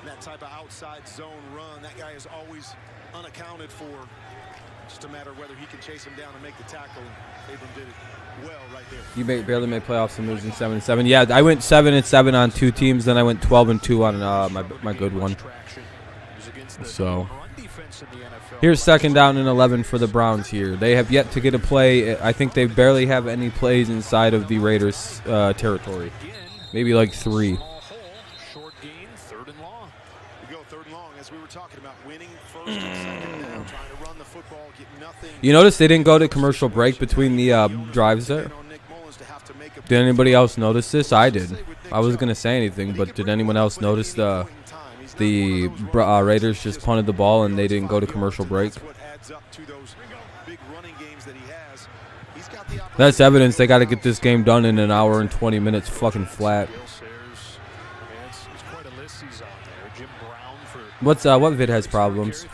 That type of outside zone run, that guy is always unaccounted for. Just a matter of whether he can chase him down and make the tackle. Abram did it well right there. You barely made playoffs and losing 7-7. Yeah, I went 7-7 on 2 teams. Then I went 12-2 on my good one. So here's 2nd down and 11 for the Browns here. They have yet to get a play. I think they barely have any plays inside of the Raiders' territory. Maybe like 3. Short gain, 3rd and long. We go 3rd and long, as we were talking about, winning 1st and 2nd down, trying to run the football, get nothing. You notice they didn't go to commercial break between the drives there? Did anybody else notice this? I did. I wasn't going to say anything, but did anyone else notice the Raiders just punted the ball and they didn't go to commercial break? That's evidence they got to get this game done in an hour and 20 minutes fucking flat. What vid has problems?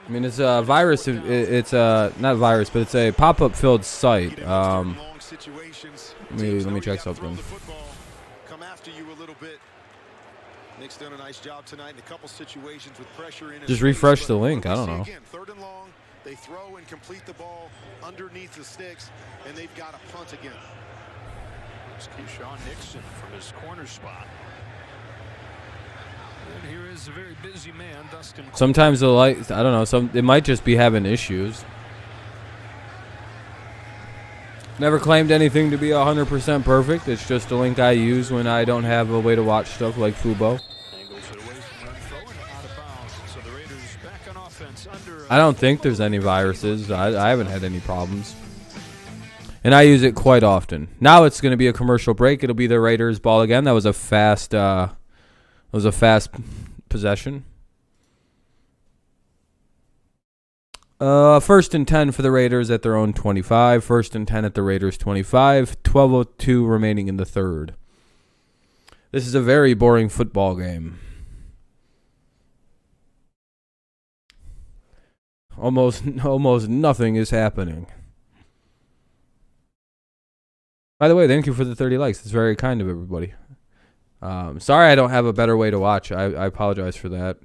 I mean, it's a virus. It's a not virus, but it's a pop-up filled site. Let me check something. Come after you a little bit. Nick's done a nice job tonight in a couple situations with pressure in. Just refresh the link. I don't know. Again, 3rd and long. They throw and complete the ball underneath the sticks, and they've got a punt again. It's Keyshawn Nixon from his corner spot. And here is a very busy man, Dustin. Sometimes the light, I don't know, it might just be having issues. Never claimed anything to be 100% perfect. It's just a link I use when I don't have a way to watch stuff like Fubo. I don't think there's any viruses. I haven't had any problems. And I use it quite often. Now it's going to be a commercial break. It'll be the Raiders' ball again. That was a fast possession. 1st and 10 for the Raiders at their own 25. 1st and 10 at the Raiders' 25. 12:02 remaining in the 3rd. This is a very boring football game. Almost nothing is happening. By the way, thank you for the 30 likes. It's very kind of everybody. Sorry I don't have a better way to watch. I apologize for that.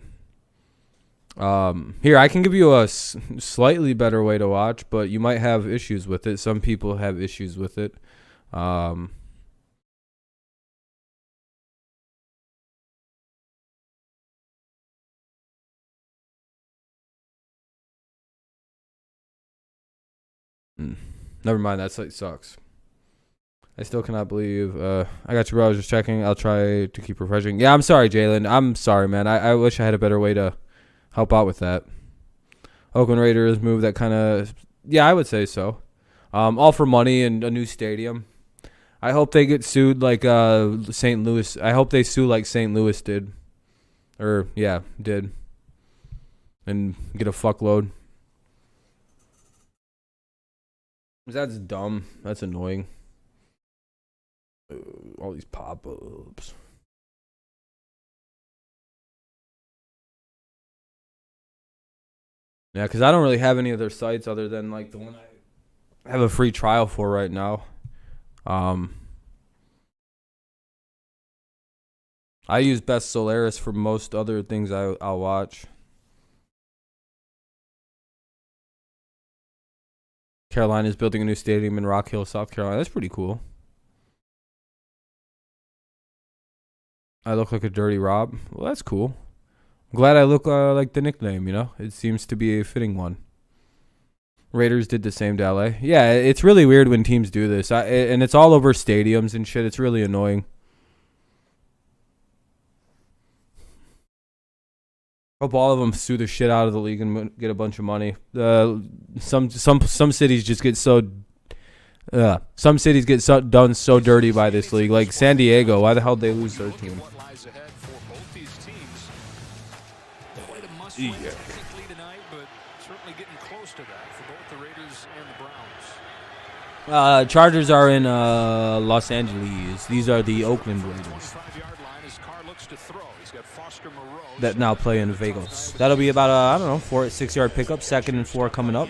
Here, I can give you a slightly better way to watch, but you might have issues with it. Some people have issues with it. Never mind, that site sucks. I still cannot believe. I got you, bro. I was just checking. I'll try to keep refreshing. Yeah, I'm sorry, Jalen. I'm sorry, man. I wish I had a better way to help out with that. Oakland Raiders move that kind of. Yeah, I would say so. All for money and a new stadium. I hope they get sued like St. Louis. I hope they sue like St. Louis did. Or, yeah, did. And get a fuckload. That's dumb. That's annoying. All these pop-ups. Yeah, because I don't really have any other sites other than like the one I have a free trial for right now. I use Best Solaris for most other things I'll watch. Carolina's building a new stadium in Rock Hill, South Carolina. That's pretty cool. I look like a dirty Rob. Well, that's cool. I'm glad I look like the nickname, you know? It seems to be a fitting one. Raiders did the same to LA. Yeah, it's really weird when teams do this. And it's all over stadiums and shit. It's really annoying. Hope all of them sue the shit out of the league and get a bunch of money. Some cities just get so Yeah, some cities get done so dirty by this league. Like San Diego, why the hell did they lose their team? What lies ahead for both these teams. Quite a must-win technically tonight, but certainly getting close to that for both the Raiders and the Browns. Chargers are in Los Angeles. These are the Oakland Raiders 25-yard line. His car looks to throw. He's got Foster Moreau. that now play in Vegas. That'll be about I don't know, 4-6 yard pickup. 2nd and 4 coming up.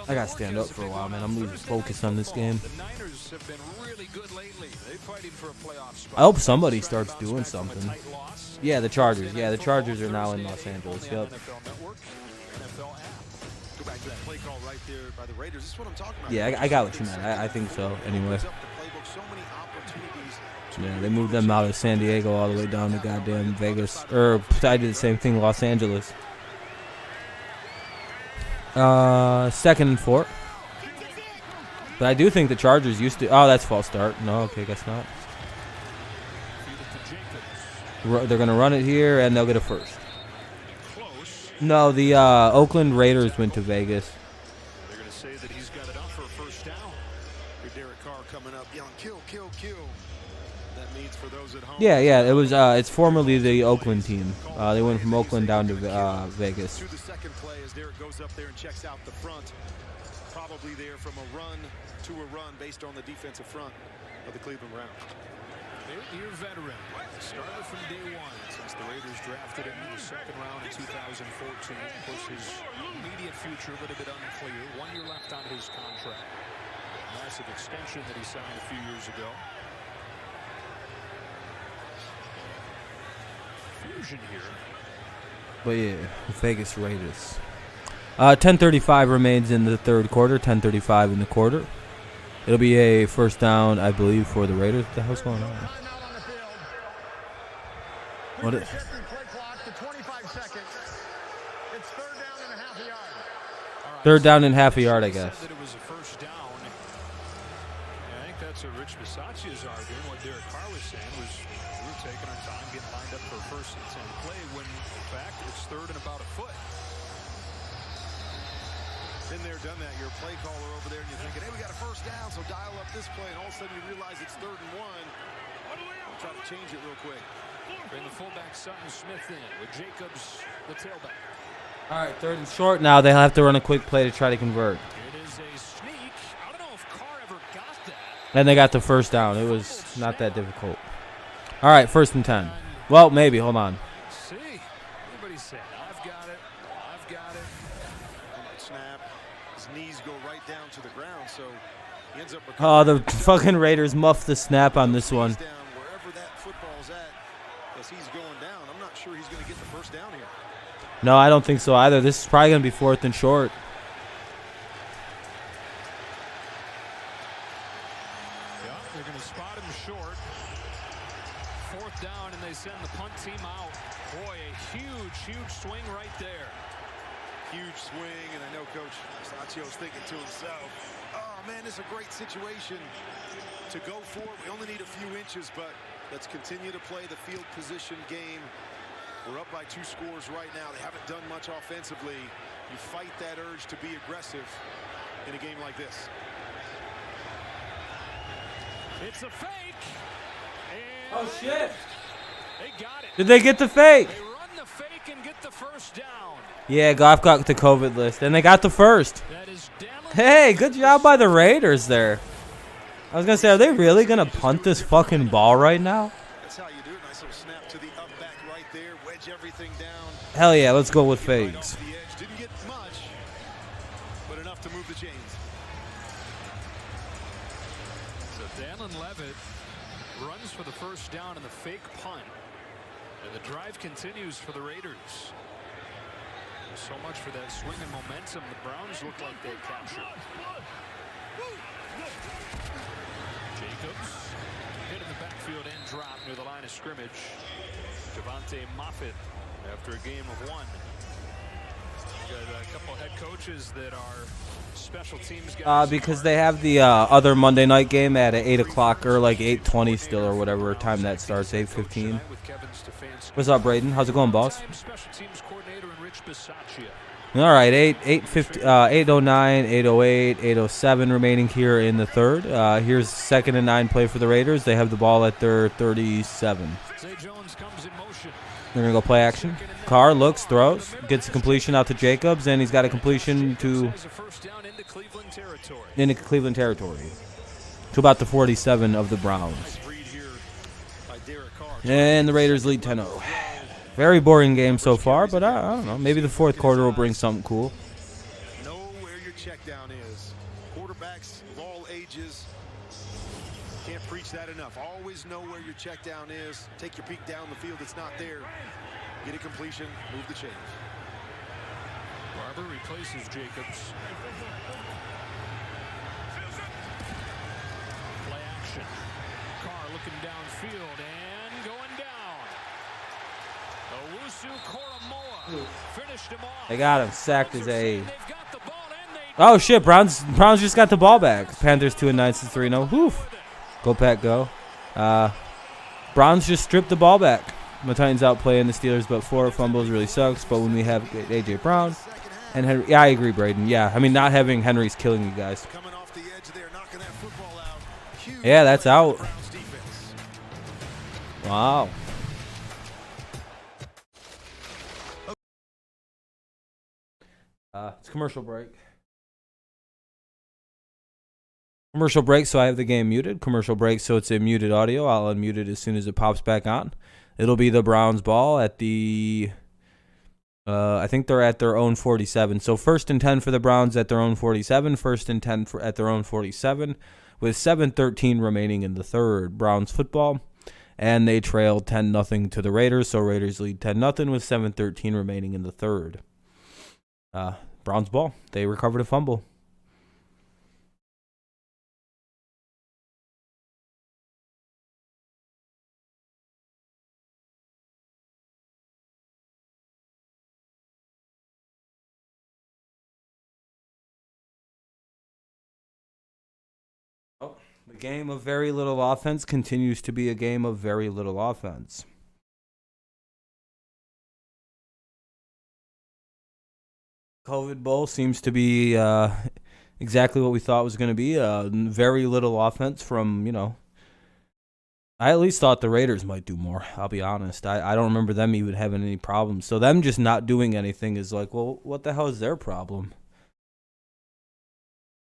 I gotta stand up for a while, man. I'm losing focus on this game. The Niners have been really good lately. They're fighting for a playoff spot. I hope somebody starts doing something. Yeah, the Chargers. Yeah, the Chargers are now in Los Angeles. Yep. NFL Network, NFL app. Go back to that play call right there by the Raiders. This is what I'm talking about. Yeah, I got what you meant. I think so. Anyway. Up the playbook, so many opportunities. Yeah, they moved them out of San Diego all the way down to goddamn Vegas. I did the same thing, Los Angeles. 2nd and 4. But I do think the Chargers used to. Oh, that's false start. No, okay, guess not. They're gonna run it here, and they'll get a first. No, the Oakland Raiders went to Vegas. They're going to say that he's got enough for a first down. With Derek Carr coming up, yelling, kill, kill, kill. That means for those at home. Yeah. It was. It's formerly the Oakland team. They went from Oakland down to Vegas. To the second play as Derek goes up there and checks out the front. Probably there from a run to a run based on the defensive front of the Cleveland Browns. Eight-year veteran. Started from day one since the Raiders drafted him in the 2nd round in 2014. Of course, his immediate future a little bit unclear. 1 year left on his contract. Massive extension that he signed a few years ago. Fusion here. But yeah, Vegas Raiders. 10:35 remains in the 3rd quarter. 10:35 in the quarter. It'll be a first down, I believe, for the Raiders. What the hell's going on? What is? Third down and half a yard, I guess. That it was a first down. I think that's what Rich Bisaccia's arguing. What Derek Carr was saying was we were taking our time, getting lined up for a 1st and 10 play when, in fact, it's 3rd and about a foot. Been there, done that. You're a play caller over there, and you're thinking, hey, we got a first down, so dial up this play, and all of a sudden you realize it's 3rd and 1. I'll try to change it real quick. Bring the fullback Sutton Smith in with Jacobs, the tailback. All right, 3rd and short now. They'll have to run a quick play to try to convert. It is a sneak. I don't know if Carr ever got that. And they got the first down. It was not that difficult. All right, 1st and 10. Well, maybe. Hold on. See, everybody said, I've got it. I've got it. Snap. His knees go right down to the ground, so he ends up. Oh, the fucking Raiders muffed the snap on this one. Down wherever that football's at, as he's going down. I'm not sure he's going to get the first down here. No, I don't think so either. This is probably going to be 4th and short. Yeah, they're going to spot him short. 4th down, and they send the punt team out. Boy, a huge swing right there. Huge swing, and I know Coach Bisaccia's thinking to himself, oh, man, this is a great situation to go for. We only need a few inches, but let's continue to play the field position game. We're up by 2 scores right now. They haven't done much offensively. You fight that urge to be aggressive in a game like this. It's a fake. And Oh, shit. they got it. Did they get the fake? They run the fake and get the first down. Yeah, Goff got the COVID list, and they got the first. That is Dallin. Hey, good job by the Raiders there. I was going to say, are they really going to punt this fucking ball right now? That's how you do it. Nice little snap to the up back right there. Wedge everything down. Hell yeah, let's go with Right fakes. off the edge. Didn't get much, but enough to move the chains. So Dallin Levitt runs for the first down in the fake punt. And the drive continues for the Raiders. So much for that swing and momentum the Browns look like they captured. Jacobs hit in the backfield and drop near the line of scrimmage. Javonte Moffitt after a game of 1. Got a couple head coaches that are special teams guys. Because they have the other Monday night game at 8 o'clock or like 8:20 still or whatever time that starts, 8:15. What's up, Braden? How's it going, boss? Special teams coordinator and Rich Bisaccia. All right, 8:09, 8:08, 8:07 remaining here in the third. Here's 2nd and 9 play for the Raiders. They have the ball at their 37. Zay Jones comes in motion. They're going to go play action. Carr looks, throws, gets a completion out to Jacobs, and he's got a completion to into Cleveland territory to about the 47 of the Browns. And the Raiders lead 10-0. Very boring game so far, but I don't know. Maybe the fourth quarter will bring something cool. Know where your check down is. Quarterbacks of all ages. Can't preach that enough. Always know where your check down is. Take your peek down the field. It's not there. Get a completion. Move the chains. Barber replaces Jacobs. Play action. Carr looking downfield and going down. Finished him off. They got him. Sacked his A. Oh, shit. Browns just got the ball back. Panthers 2-9 since 3-0. Woof. Go, Pack, go. Browns just stripped the ball back. My Titans outplaying the Steelers, but 4 fumbles really sucks. But when we have A.J. Brown and Henry. Yeah, I agree, Braden. Yeah, I mean, not having Henry's killing you guys. Yeah, that's out. Wow. It's commercial break. Commercial break, so I have the game muted. Commercial break, so it's a muted audio. I'll unmute it as soon as it pops back on. It'll be the Browns ball at the, I think they're at their own 47. So 1st and 10 for the Browns at their own 47. 1st and 10 at their own 47 with 7:13 remaining in the third. Browns football. And they trail 10-0 to the Raiders, so Raiders lead 10-0 with 7:13 remaining in the third. Browns ball. They recovered a fumble. Oh, the game of very little offense continues to be a game of very little offense. COVID Bowl seems to be exactly what we thought it was going to be. Very little offense from, I at least thought the Raiders might do more, I'll be honest. I don't remember them even having any problems. So them just not doing anything is like, well, what the hell is their problem?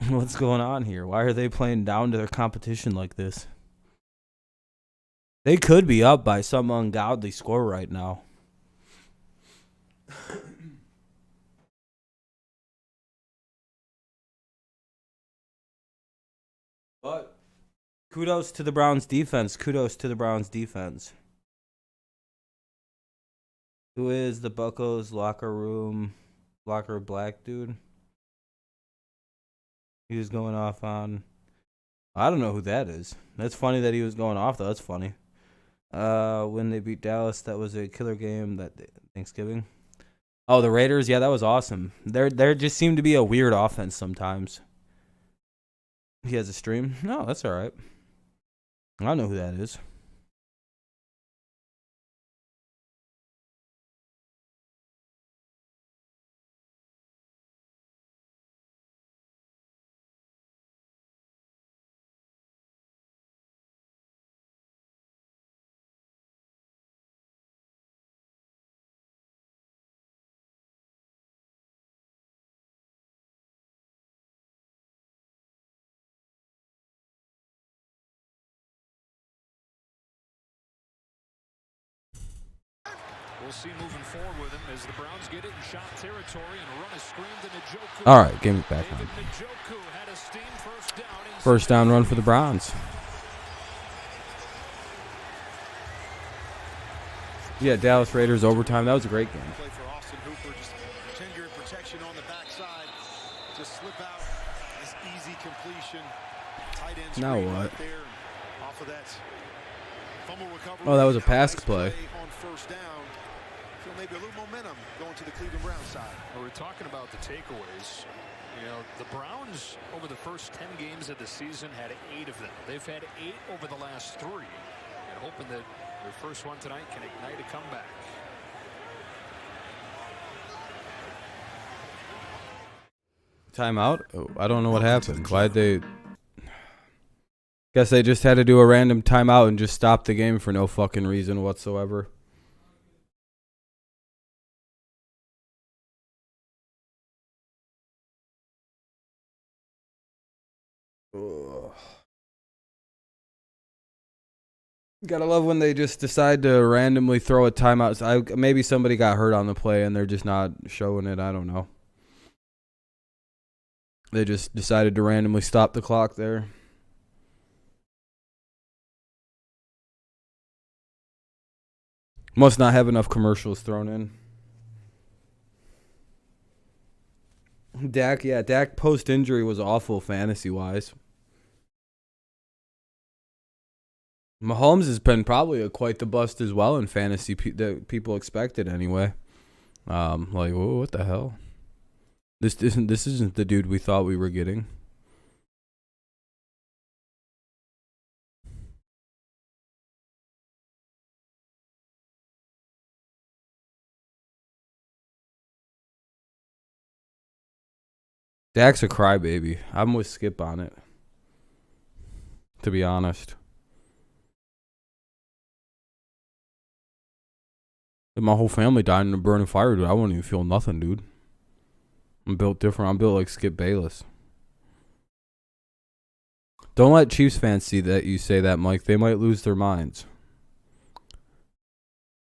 What's going on here? Why are they playing down to their competition like this? They could be up by some ungodly score right now. But kudos to the Browns defense. Kudos to the Browns defense. Who is the Buccos locker black dude? He was going off on. I don't know who that is. That's funny that he was going off, though. That's funny. When they beat Dallas, that was a killer game that Thanksgiving. Oh, the Raiders? Yeah, that was awesome. There just seemed to be a weird offense sometimes. He has a stream? No, that's all right. I don't know who that is. We'll see moving forward with him as the Browns get it in shot territory and run a screen to Njoku. All right, give me back on. Njoku had a steam first down. First down run for the Browns. Yeah, Dallas Raiders overtime. That was a great game. Play for Austin Hooper, just tender protection on the backside. Just slip out. This easy completion. Tight end now screen what? right there. Off of that fumble recovery. Oh, that was a pass Nice play. On first down. Feel maybe a little momentum going to the Cleveland Browns side. Well, we're talking about the takeaways. You know, the Browns over the first 10 games of the season had 8 of them. They've had 8 over the last 3. And hoping that their first one tonight can ignite a comeback. Timeout? Oh, I don't know what happened. Why'd they... Guess they just had to do a random timeout and just stop the game for no fucking reason whatsoever. Ugh. Gotta love when they just decide to randomly throw a timeout. Maybe somebody got hurt on the play and they're just not showing it. I don't know. They just decided to randomly stop the clock there. Must not have enough commercials thrown in. Dak post-injury was awful fantasy-wise. Mahomes has been probably quite the bust as well in fantasy that people expected anyway. Like, whoa, what the hell? This isn't the dude we thought we were getting. Dak's a crybaby. I'm with Skip on it, to be honest. If my whole family died in a burning fire, dude, I wouldn't even feel nothing, dude. I'm built different. I'm built like Skip Bayless. Don't let Chiefs fans see that you say that, Mike. They might lose their minds.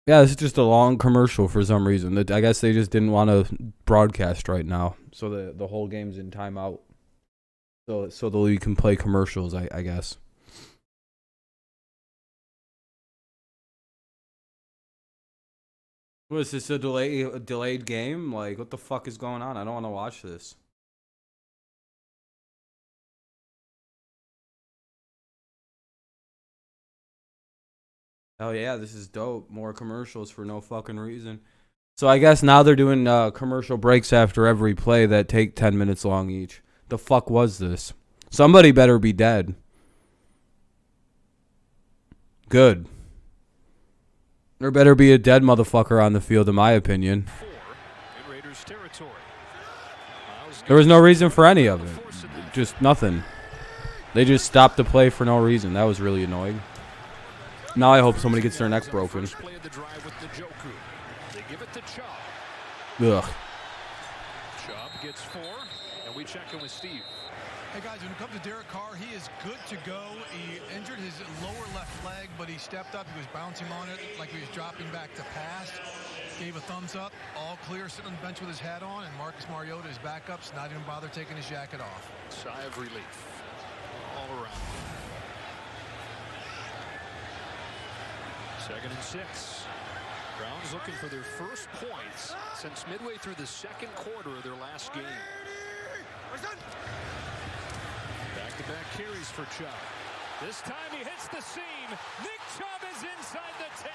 Yeah, this is just a long commercial for some reason. I guess they just didn't want to broadcast right now, so the whole game's in timeout. So the league can play commercials, I guess. Was this a delayed game? Like, what the fuck is going on? I don't want to watch this. Oh yeah, this is dope. More commercials for no fucking reason. So I guess now they're doing commercial breaks after every play that take 10 minutes long each. The fuck was this? Somebody better be dead. Good. There better be a dead motherfucker on the field, in my opinion. There was no reason for any of it. Just nothing. They just stopped the play for no reason. That was really annoying. Now I hope somebody gets their neck broken. Ugh. Chubb gets 4, and we check in with Steve. Hey guys, when it comes to Derek Carr, he is good to go. He injured his lower left leg, but he stepped up. He was bouncing on it like he was dropping back to pass. Gave a thumbs up. All clear, sitting on the bench with his hat on, and Marcus Mariota, his backups, not even bother taking his jacket off. Sigh of relief all around. 2nd and 6. Browns looking for their first points since midway through the second quarter of their last game. Back-to-back carries for Chubb. This time he hits the seam. Nick Chubb is inside the 10.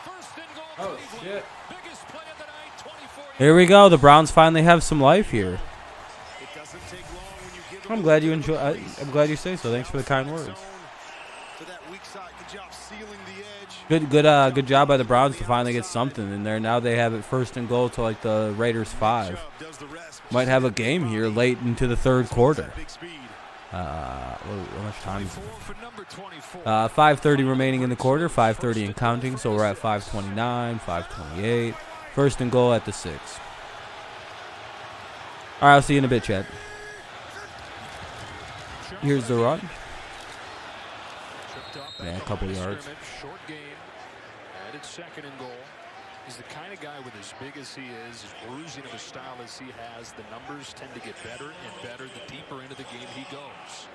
First and goal. Oh, Cleveland. shit. Biggest play of the night, 24. Here we go. The Browns finally have some life here. It doesn't take long when you give I'm glad you enjoy. I'm glad you say so. Thanks for the kind words. to that weak side. Good job sealing the edge. Good job by the Browns to finally get something in there. Now they have it 1st and goal to like the Raiders 5. Might have a game here late into the third quarter. How much time is it? 5:30 remaining in the quarter, 5:30 and counting, so we're at 5:29, 5:28. 1st and goal at the 6. All right, I'll see you in a bit, Chad. Here's the run. Yeah, a couple yards. Short game, and it's 2nd and goal. He's the kind of guy with as big as he is, as bruising of a style as he has, the numbers tend to get better and better the deeper into the game he goes.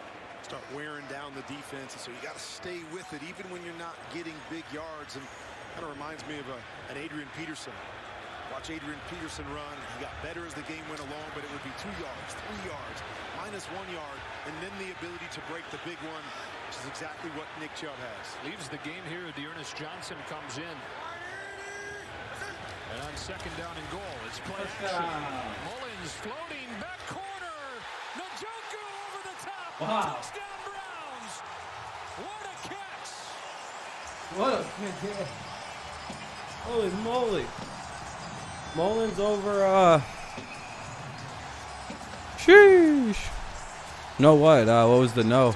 Start wearing down the defense, and so you got to stay with it even when you're not getting big yards. And kind of reminds me of an Adrian Peterson. Watch Adrian Peterson run. He got better as the game went along, but it would be 2 yards, 3 yards, minus 1 yard, and then the ability to break the big one, which is exactly what Nick Chubb has. Leaves the game here. Dearness Johnson comes in. And on 2nd down and goal, it's play action. Mullins floating back corner. Njoku over the top. Wow. Touchdown Browns. What a catch. What a catch. Holy moly. Mullins over, sheesh. Sheesh. No what? What was the no?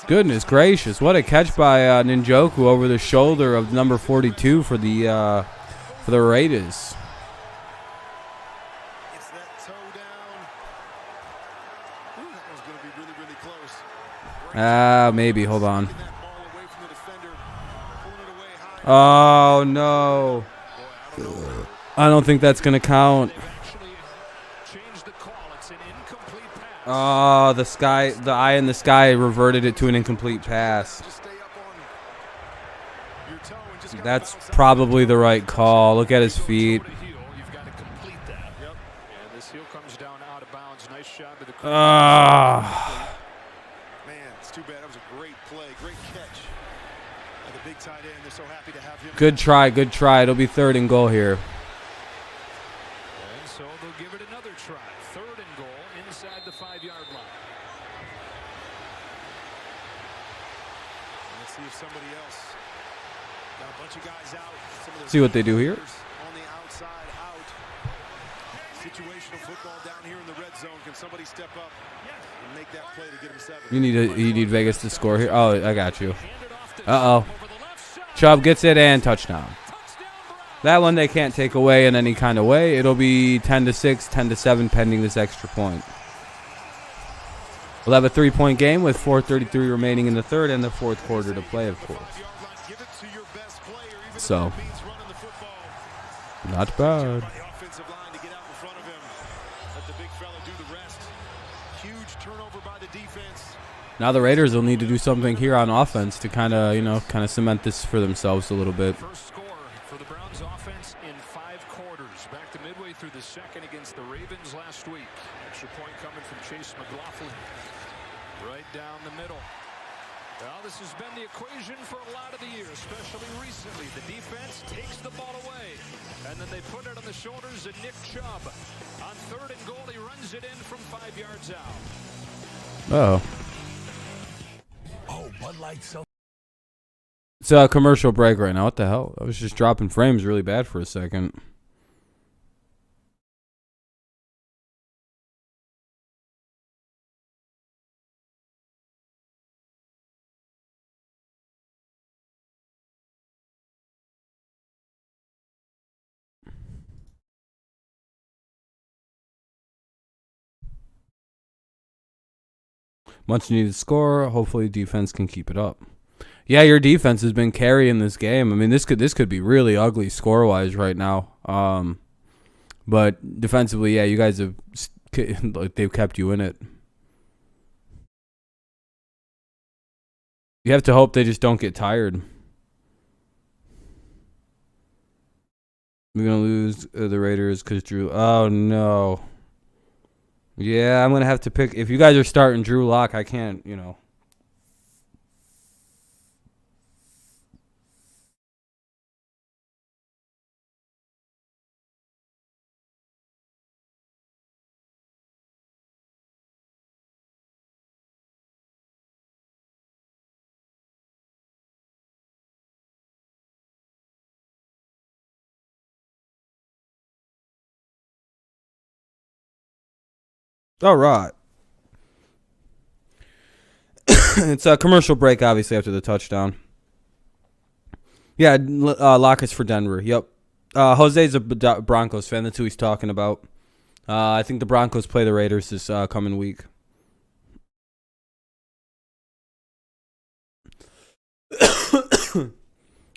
Goodness gracious! What a catch by Ninjoku over the shoulder of number 42 for the Raiders. It's that toe down. Ooh, that one's going to be really, really close. Maybe. Hold on. That ball away from the defender, pulling it away high. Oh no! I don't think that's gonna count. Oh, the eye in the sky reverted it to an incomplete pass. That's probably the right call. Look at his feet. Man, it's too bad. That was a great play, great catch. And the big tight end, they're so happy to have him. Good try, good try. It'll be 3rd and goal here. And so they'll give it another try. 3rd and goal inside the 5-yard line. Let's see if somebody else got a bunch of guys out. Some of those See what they do here. on the outside out. Situational football down here in the red zone. Can somebody step up and make that play to get him 7? You need Vegas to score here. Oh, I got you. Uh-oh. Chubb gets it and touchdown. That one they can't take away in any kind of way. It'll be 10-6, 10-7 pending this extra point. We'll have a 3-point game with 4:33 remaining in the 3rd and the 4th quarter to play, of course. So, not bad. Now the Raiders will need to do something here on offense to kind of cement this for themselves a little bit. First score for the Browns offense in 5 quarters. Back to midway through the 2nd against the Ravens last week. Extra point coming from Chase McLaughlin. Right down the middle. Well, this has been the equation for a lot of the year, especially recently. The defense takes the ball away, and then they put it on the shoulders of Nick Chubb. On 3rd and goal, he runs it in from 5 yards out. Uh-oh. Oh, Bud Light so. It's a commercial break right now. What the hell? I was just dropping frames really bad for a second. Much needed score. Hopefully defense can keep it up. Yeah, your defense has been carrying this game. I mean, this could be really ugly score-wise right now. But defensively, yeah, you guys have they've kept you in it. You have to hope they just don't get tired. We're gonna lose the Raiders because Drew. Oh no. Yeah, I'm going to have to pick. If you guys are starting Drew Lock, I can't, All right. It's a commercial break, obviously, after the touchdown. Yeah, Lock is for Denver. Yep. Jose's a Broncos fan. That's who he's talking about. I think the Broncos play the Raiders this coming week.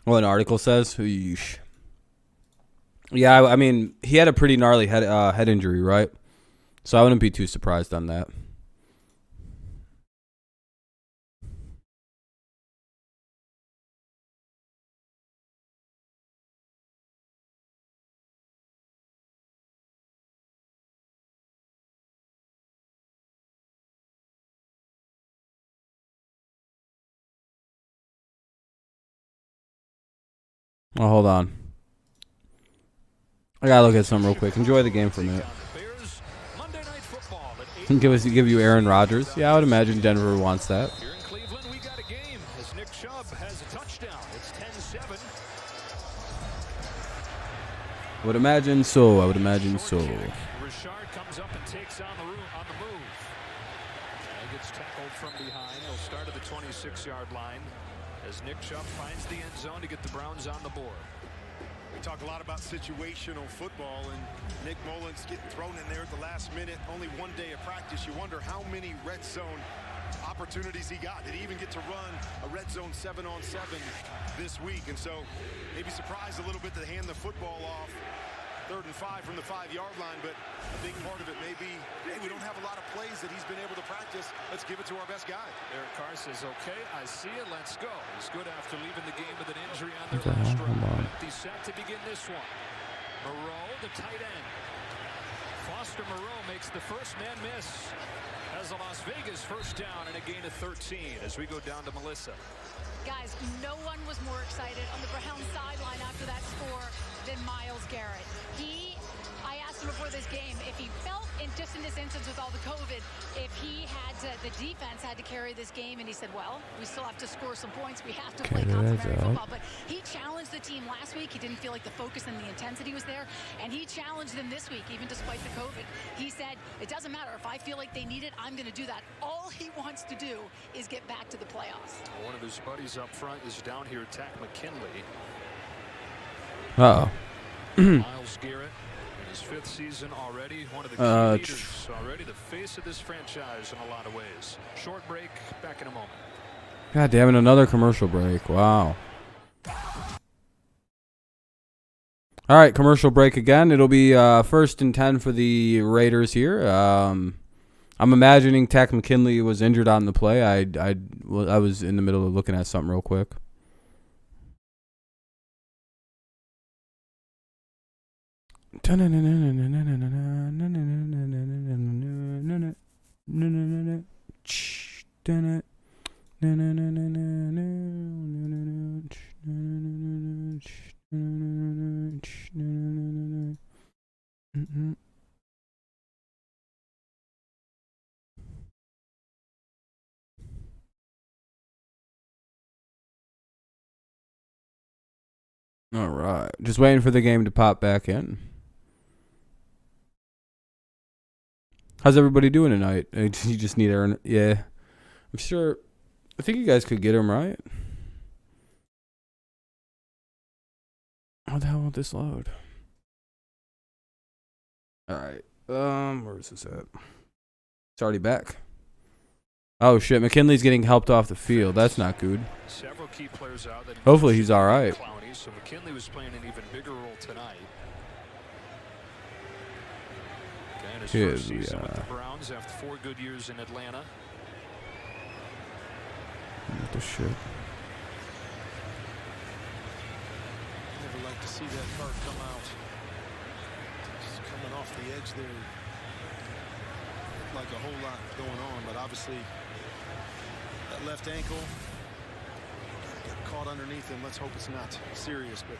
What an article says. Yeesh. Yeah, I mean, he had a pretty gnarly head injury, right? So I wouldn't be too surprised on that. Oh, hold on. I gotta look at something real quick. Enjoy the game for a minute. Give you Aaron Rodgers. Yeah, I would imagine Denver wants that. Here in Cleveland, we got a game as Nick Chubb has a touchdown. It's 10-7. Would imagine so. I would imagine so. Richard comes up and takes on the move. He gets tackled from behind. He'll start at the 26-yard line as Nick Chubb finds the end zone to get the Browns on the board. We talk a lot about situational football, and Nick Mullins getting thrown in there at the last minute. Only one day of practice. You wonder how many red zone opportunities he got. Did he even get to run a red zone 7-on-7 this week? And so maybe surprised a little bit to hand the football off 3rd and 5 from the 5-yard line, but a big part of it may be, hey, we don't have a lot of plays that he's been able to practice. Let's give it to our best guy. Derek Carr says, okay, I see it, let's go. He's good after leaving the game with an injury on their last drive. Empty set to begin this one. Moreau, the tight end. Foster Moreau makes the first man miss. Has a Las Vegas first down and a gain of 13 as we go down to Melissa. Guys, no one was more excited on the Browns sideline after that score than Myles Garrett. I asked him before this game if he felt, just in this instance with all the COVID, if the defense had to carry this game, and he said, well, we still have to score some points. We have to play complementary football. But he challenged the team last week. He didn't feel like the focus and the intensity was there, and he challenged them this week, even despite the COVID. He said, it doesn't matter. If I feel like they need it, I'm going to do that. All he wants to do is get back to the playoffs. One of his buddies up front is down here, Tack McKinley. Uh-oh. Myles Garrett, in his 5th season already, one of the key leaders, already the face of this franchise in a lot of ways. Short break, back in a moment. God damn it, another commercial break. Wow. All right, commercial break again. It'll be 1st and 10 for the Raiders here. I'm imagining Tack McKinley was injured on the play. I was in the middle of looking at something real quick. All right, just waiting for the game to pop back in. How's everybody doing tonight? You just need Aaron. Yeah, I'm sure. I think you guys could get him, right? How the hell won't this load? All right. Where is this at? It's already back. Oh shit! McKinley's getting helped off the field. That's not good. Several key players out. Hopefully he's all right. So McKinley was playing an even bigger role tonight. And his first season with the Browns after 4 good years in Atlanta. What the shit? Never like to see that card come out. Just coming off the edge there. Looked like a whole lot going on, but obviously that left ankle got caught underneath him. Let's hope it's not serious, but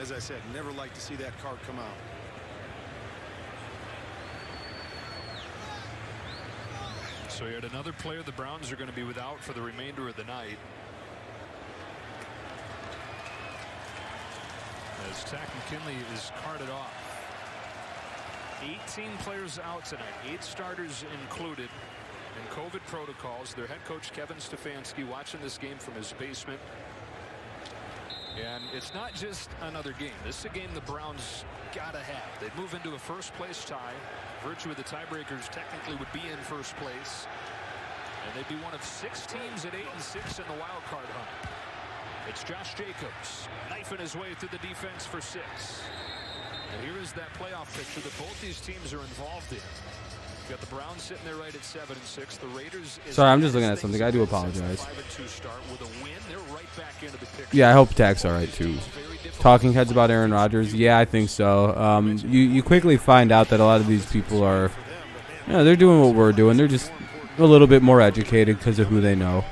as I said, never like to see that card come out. So yet another player the Browns are going to be without for the remainder of the night. As Tack McKinley is carted off. 18 players out tonight, 8 starters included in COVID protocols. Their head coach Kevin Stefanski watching this game from his basement. And it's not just another game. This is a game the Browns gotta have. They'd move into a first-place tie. Virtue of the tiebreakers technically would be in first place. And they'd be one of 6 teams at 8-6 in the wild card hunt. It's Josh Jacobs knifing his way through the defense for 6. And here is that playoff picture that both these teams are involved in. You've got the Browns sitting there right at 7-6. The Raiders. Sorry, I'm just looking at something. I do apologize. 5-2 start with a win. They're right back into the picture. Yeah, I hope Tack's all right too. Talking heads about Aaron Rodgers. Yeah, I think so. You quickly find out that a lot of these people are, they're doing what we're doing. They're just a little bit more educated because of who they know.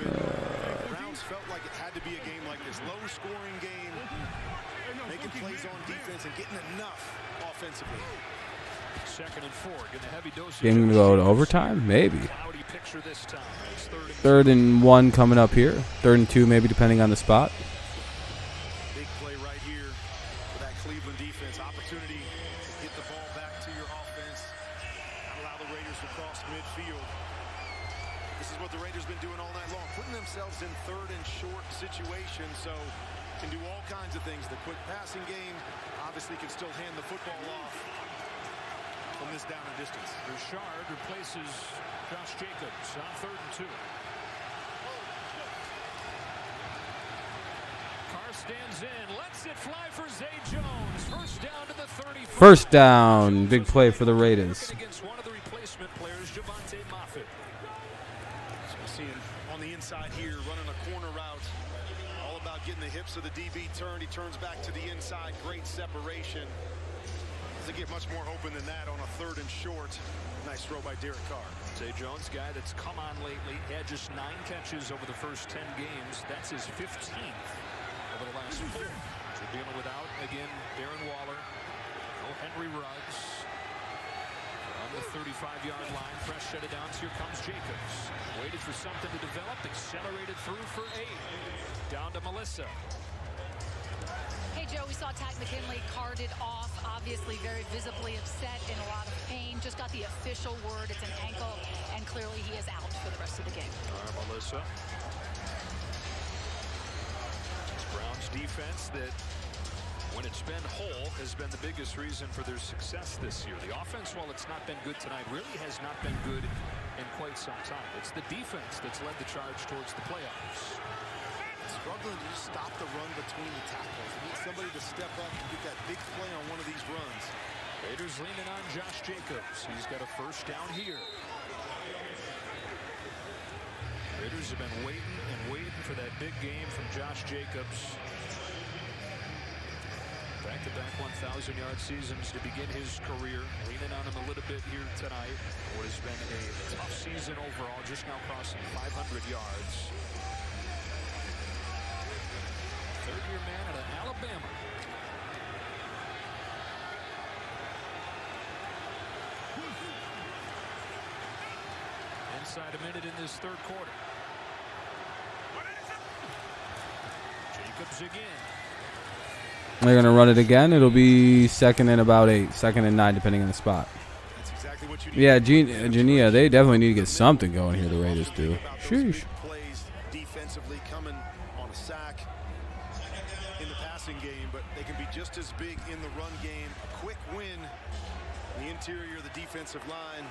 Browns felt like it had to be a game like this, low-scoring game, making plays on defense and getting enough offensively. 2nd and 4. Getting a heavy dose. Game gonna go to overtime, maybe. 3rd and 1 coming up here. 3rd and 2, maybe depending on the spot. Big play right here for that Cleveland defense. short situation, so can do all kinds of things. The quick passing game obviously can still hand the football off from this down and distance. Richard replaces Josh Jacobs on 3rd and 2. Carr stands in, lets it fly for Zay Jones. First down to the 30. First down. Big play for the Raiders. Against one of the replacement players, Javonte Moffitt. So we see him on the inside here, running a corner route. All about getting the hips of the DB turned. He turns back to the inside. Great separation. Doesn't get much more open than that on a 3rd and short. Nice throw by Derek Carr. Zay Jones, guy that's come on lately, had just 9 catches over the first 10 games. That's his 15th over the last 4. So dealing without, again, Darren Waller. No Henry Ruggs. On the 35-yard line, fresh set of downs. Here comes Jacobs. Waited for something to develop. Accelerated through for 8. Down to Melissa. Hey, Joe, we saw Tack McKinley carted off, obviously very visibly upset, in a lot of pain. Just got the official word. It's an ankle, and clearly he is out for the rest of the game. All right, Melissa. Browns defense that, when it's been whole, has been the biggest reason for their success this year. The offense, while it's not been good tonight, really has not been good in quite some time. It's the defense that's led the charge towards the playoffs. Struggling to just stop the run between the tackles. He needs somebody to step up and get that big play on one of these runs. Raiders leaning on Josh Jacobs. He's got a first down here. Raiders have been waiting and waiting for that big game from Josh Jacobs. Back-to-back 1,000-yard seasons to begin his career. Leaning on him a little bit here tonight. What has been a tough season overall, just now crossing 500 yards. Third-year man out of Alabama. Inside a minute in this 3rd quarter. Jacobs again. They're going to run it again. It'll be 2nd and about 8. 2nd and 9, depending on the spot. That's exactly what you need. Yeah, Genia, they definitely need to get something going here, the Raiders do. Sheesh. Plays defensively coming on a sack in the passing game, but they can be just as big in the run game. A quick win. The interior of the defensive line.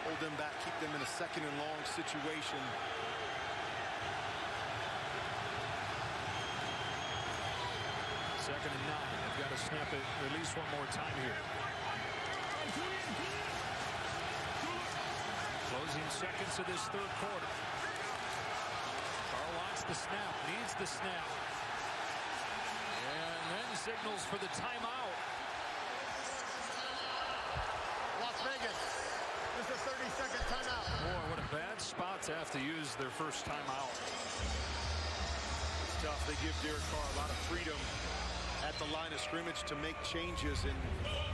Hold them back, keep them in a 2nd and long situation. Second and 9. They've got to snap it at least one more time here. Closing seconds of this 3rd quarter. Carr wants the snap, needs the snap. And then signals for the timeout. Las Vegas. This is a 30-second timeout. Boy, what a bad spot to have to use their first timeout. It's tough. They give Derek Carr a lot of freedom at the line of scrimmage to make changes and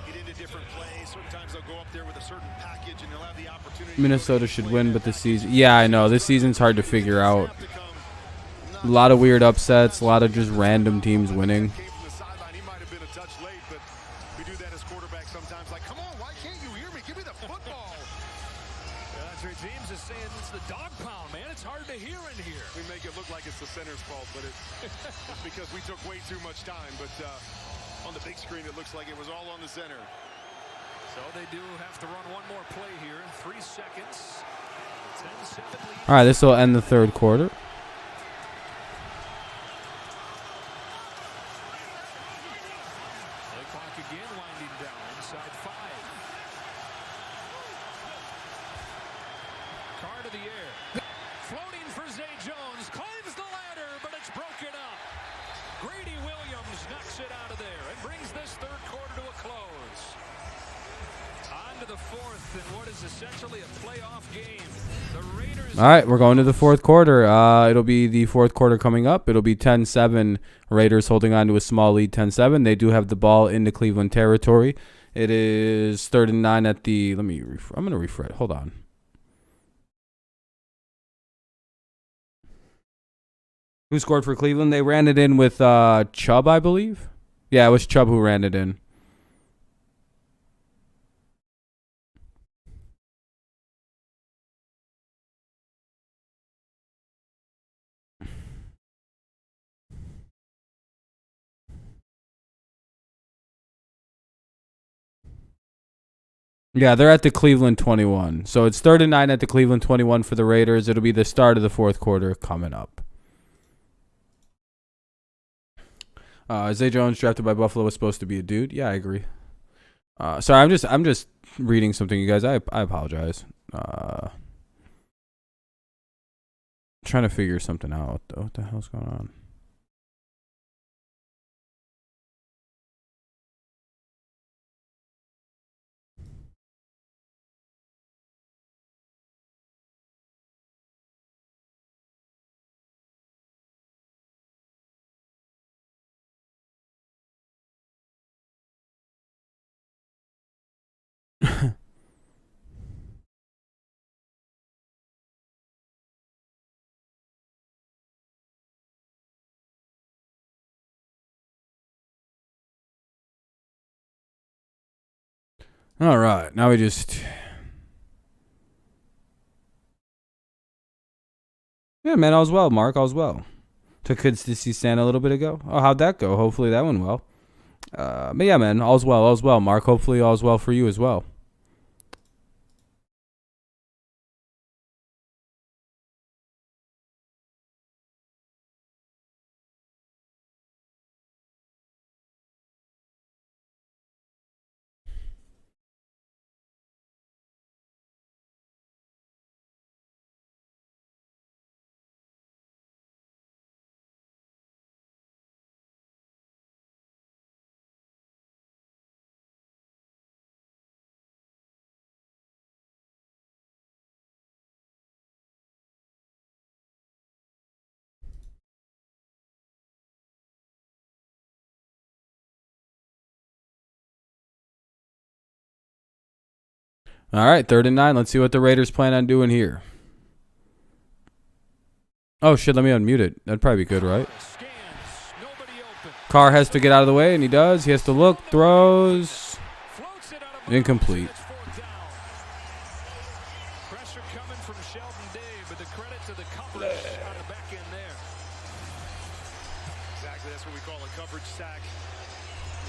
get into different plays. Sometimes they'll go up there with a certain package and they'll have the opportunity. Minnesota should win, but this season, yeah, I know. This season's hard to figure out. A lot of weird upsets, a lot of just random teams winning. Came from the sideline. He might have been a touch late, but we do that as quarterbacks sometimes. Like, come on, why can't you hear me? Give me the football. Yeah, that's right. James is saying it's the dog pound, man. It's hard to hear in here. We make it look like it's the center's fault, but it's because we took way too much time. But on the big screen, it looks like it was all on the center. So they do have to run one more play here. 3 seconds. 10-7 lead. All right, this will end the 3rd quarter. Play clock again winding down. Inside 5. Carr to the air. Floating for Zay Jones. Climbs the ladder, but it's broken up. Grady Williams knocks it out of there and brings this 3rd quarter to a close. On to the 4th in what is essentially a playoff game. The Raiders. All right, we're going to the 4th quarter. It'll be the 4th quarter coming up. It'll be 10-7. Raiders holding on to a small lead, 10-7. They do have the ball into Cleveland territory. It is 3rd and 9 at the. I'm going to refresh. Hold on. Who scored for Cleveland? They ran it in with Chubb, I believe. Yeah, it was Chubb who ran it in. Yeah, they're at the Cleveland 21. So it's 3rd and 9 at the Cleveland 21 for the Raiders. It'll be the start of the fourth quarter coming up. Zay Jones drafted by Buffalo was supposed to be a dude. Yeah, I agree. Sorry, I'm just reading something, you guys. I apologize. Trying to figure something out. What the hell's going on? All right, now we just... Yeah, man, all's well, Mark, all's well. Took kids to see Santa a little bit ago. Oh, how'd that go? Hopefully that went well. But yeah, man, all's well, Mark. Hopefully all's well for you as well. All right, 3rd and 9. Let's see what the Raiders plan on doing here. Oh, shit, let me unmute it. That'd probably be good, right? Carr has to get out of the way, and he does. He has to look, throws. Incomplete. Pressure coming from Sheldon Day, but the credit to the coverage on the back end there. Exactly, that's what we call a coverage sack.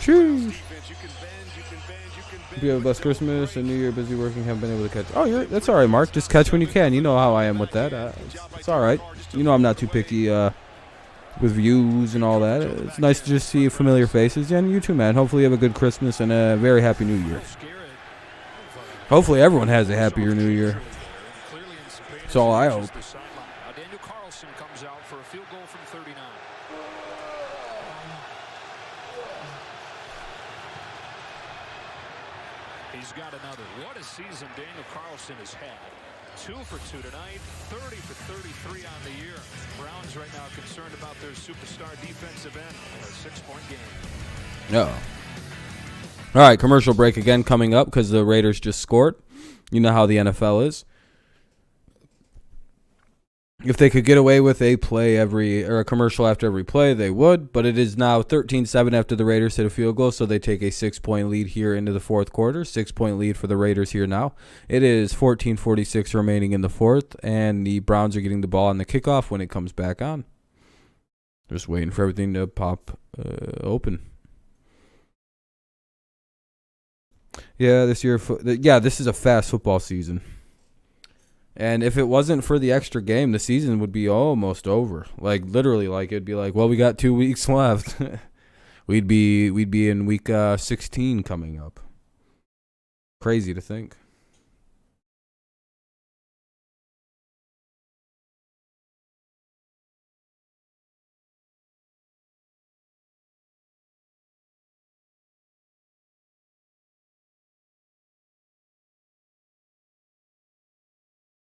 Cheers. Defense, you can bend, you can bend, you can bend. If you have a blessed Christmas and New Year, busy working, haven't been able to catch. Oh, that's all right, Mark. Just catch when you can. You know how I am with that. It's all right. You know I'm not too picky with views and all that. It's nice to just see familiar faces. And you too, man. Hopefully you have a good Christmas and a very happy New Year. Hopefully everyone has a happier New Year. That's all I hope. Daniel Carlson comes out for a field goal from 39. He's got another. What a season Daniel Carlson has had. 2 for 2 tonight, 30 for 33 on the year. Browns right now concerned about their superstar defensive end in a 6-point game. Oh. All right, commercial break again coming up because the Raiders just scored. You know how the NFL is. If they could get away with a play or a commercial after every play, they would. But it is now 13-7 after the Raiders hit a field goal, so they take a 6-point lead here into the fourth quarter. 6-point lead for the Raiders here now. It is 14:46 remaining in the fourth, and the Browns are getting the ball on the kickoff when it comes back on. Just waiting for everything to pop open. Yeah, this is a fast football season. And if it wasn't for the extra game, the season would be almost over. Like literally, like it'd be like, well, we got 2 weeks left. we'd be in week 16 coming up. Crazy to think.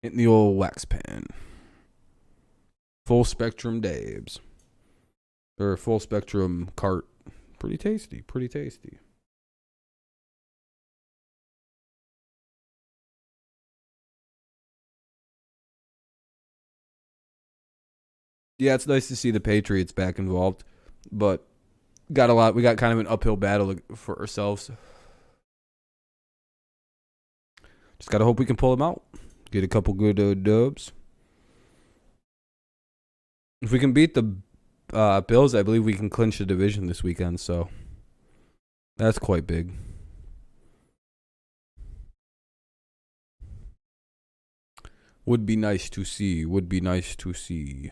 In the old wax pan. Full spectrum dabs. Or full spectrum cart. Pretty tasty. Pretty tasty. Yeah, it's nice to see the Patriots back involved. But we got kind of an uphill battle for ourselves. Just got to hope we can pull them out. Get a couple good dubs. If we can beat the Bills, I believe we can clinch the division this weekend. So that's quite big. Would be nice to see. Would be nice to see.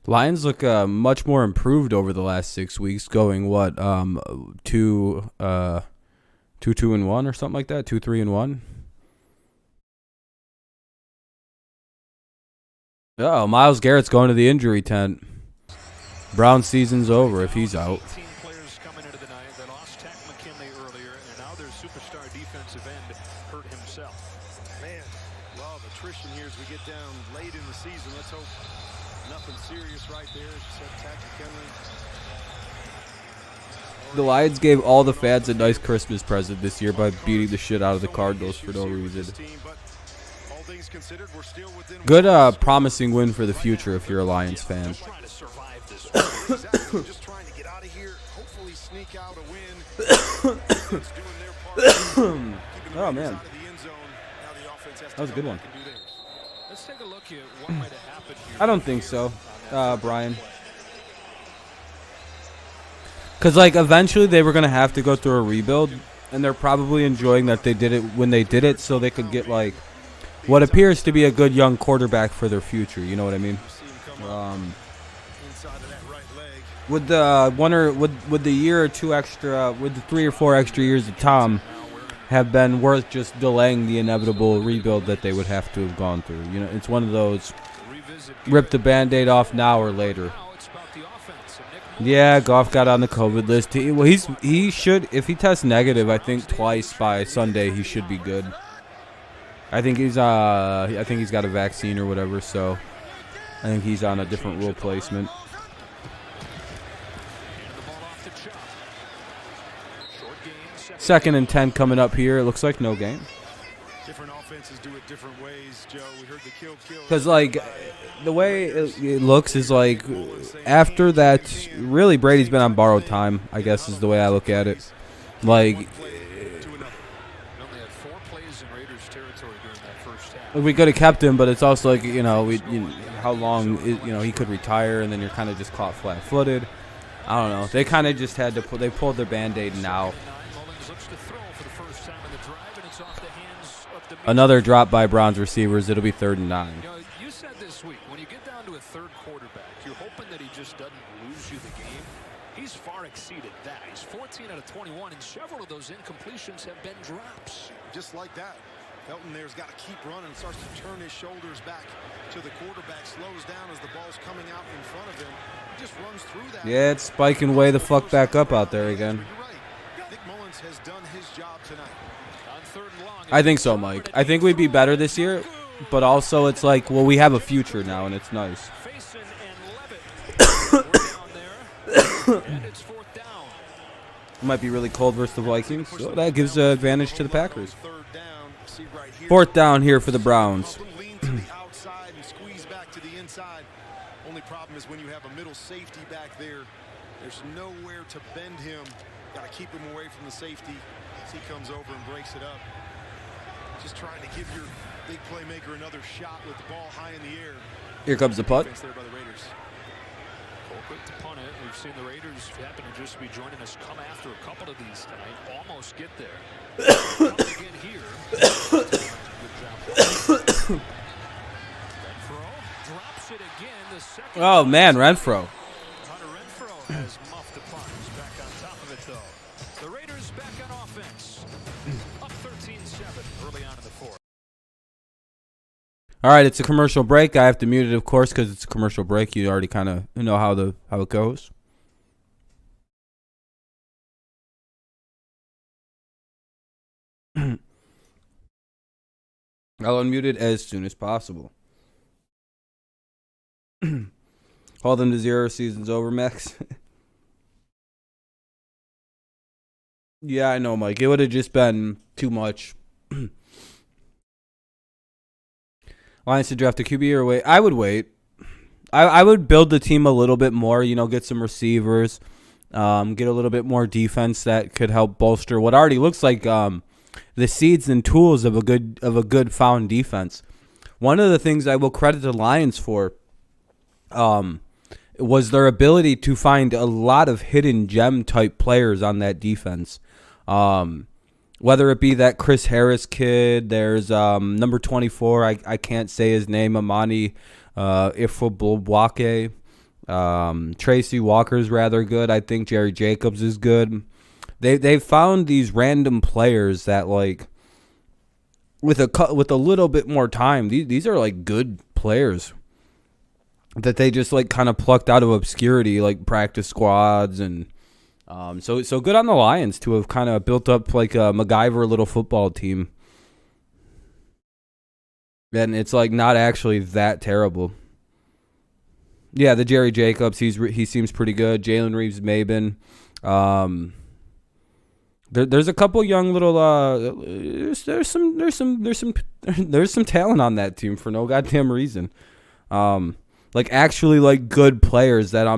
Lions look much more improved over the last 6 weeks, going what 2-1 or something like that, 2-3-1. Oh, Myles Garrett's going to the injury tent. Brown season's over if he's out. 18 players coming into the night. They lost Tack McKinley earlier, and now their superstar defensive end hurt himself. Man, a lot of attrition here as we get down late in the season. Let's hope nothing serious right there. As you said, Tack McKinley. The Lions gave all the fans a nice Christmas present this year by beating the shit out of the Cardinals for no reason. Good promising win for the future if you're a Lions fan. Trying to survive this. Just trying to get out of here, hopefully sneak out a win. Oh, man. That was a good one. Let's take a look at what might have happened here. I don't think so, Brian. Because, like, eventually they were going to have to go through a rebuild, and they're probably enjoying that they did it when they did it so they could get, like, what appears to be a good young quarterback for their future. You know what I mean? With the year or two extra, with the 3 or 4 extra years of Tom, have been worth just delaying the inevitable rebuild that they would have to have gone through. You know, it's one of those rip the Band-Aid off now or later. Yeah, Goff got on the COVID list. He should, if he tests negative, I think twice by Sunday, he should be good. I think he's got a vaccine or whatever, so I think he's on a different rule placement. Second and 10 coming up here. It looks like no gain. Different offenses do it different ways, Joe. We heard the kill. Because, like, the way it looks is like after that, really Brady's been on borrowed time, I guess is the way I look at it. Like, we could have kept him, but it's also like, how long, he could retire, and then you're kind of just caught flat-footed. I don't know. They kind of just had to they pulled their Band-Aid now. Another drop by Browns receivers. It'll be 3rd and 9. You said this week, when you get down to a third quarterback, you're hoping that he just doesn't lose you the game. He's far exceeded that. He's 14 out of 21, and several of those incompletions have been drops. Just like that. Felton there's got to keep running, starts to turn his shoulders back to the quarterback, slows down as the ball's coming out in front of him. He just runs through that. Yeah, it's spiking way the fuck back up out there again. You're right. Nick Mullins has done his job tonight. On 3rd and long, I think so, Mike. I think we'd be better this year, but also it's like, well, we have a future now, and it's nice. Faison and Levitt. Down there. And it's 4th down. It might be really cold versus the Vikings, so that gives an advantage to the Packers. 4th down here for the Browns. Lean to the outside and squeeze back to the inside. Only problem is when you have a middle safety back there, there's nowhere to bend him. Got to keep him away from the safety as he comes over and breaks it up. Just trying to give your big playmaker another shot with the ball high in the air. Here comes the punt. There by the Raiders. Quick to punt it. We've seen the Raiders happen to just be joining us come after a couple of these tonight. Almost get there. Again here. Renfro drops it again. The second. Oh, man, Renfro. Hunter Renfro has muffed the punt. He's back on top of it, though. The Raiders back on offense. Up 13-7 early on in the 4th. All right, it's a commercial break. I have to mute it, of course, because it's a commercial break. You already kind of know how it goes. I'll unmute it as soon as possible. Hold them to 0. Season's over, Max. Yeah, I know, Mike. It would have just been too much. Lions to draft a QB or wait? I would wait. I would build the team a little bit more, get some receivers, get a little bit more defense that could help bolster what already looks like the seeds and tools of a good found defense. one of the things I will credit the Lions for was their ability to find a lot of hidden gem type players on that defense. Whether it be that Chris Harris kid, there's number 24, I can't say his name, Amani Ifeoluwa. Tracy Walker's rather good. I think Jerry Jacobs is good. They found these random players that, like, with a little bit more time, these are like good players that they just like kind of plucked out of obscurity, like practice squads, and so good on the Lions to have kind of built up like a MacGyver little football team, and it's like not actually that terrible. Yeah, the Jerry Jacobs, he seems pretty good. Jalen Reeves-Maybin. There's a couple young little there's some talent on that team for no goddamn reason. Like actually like good players that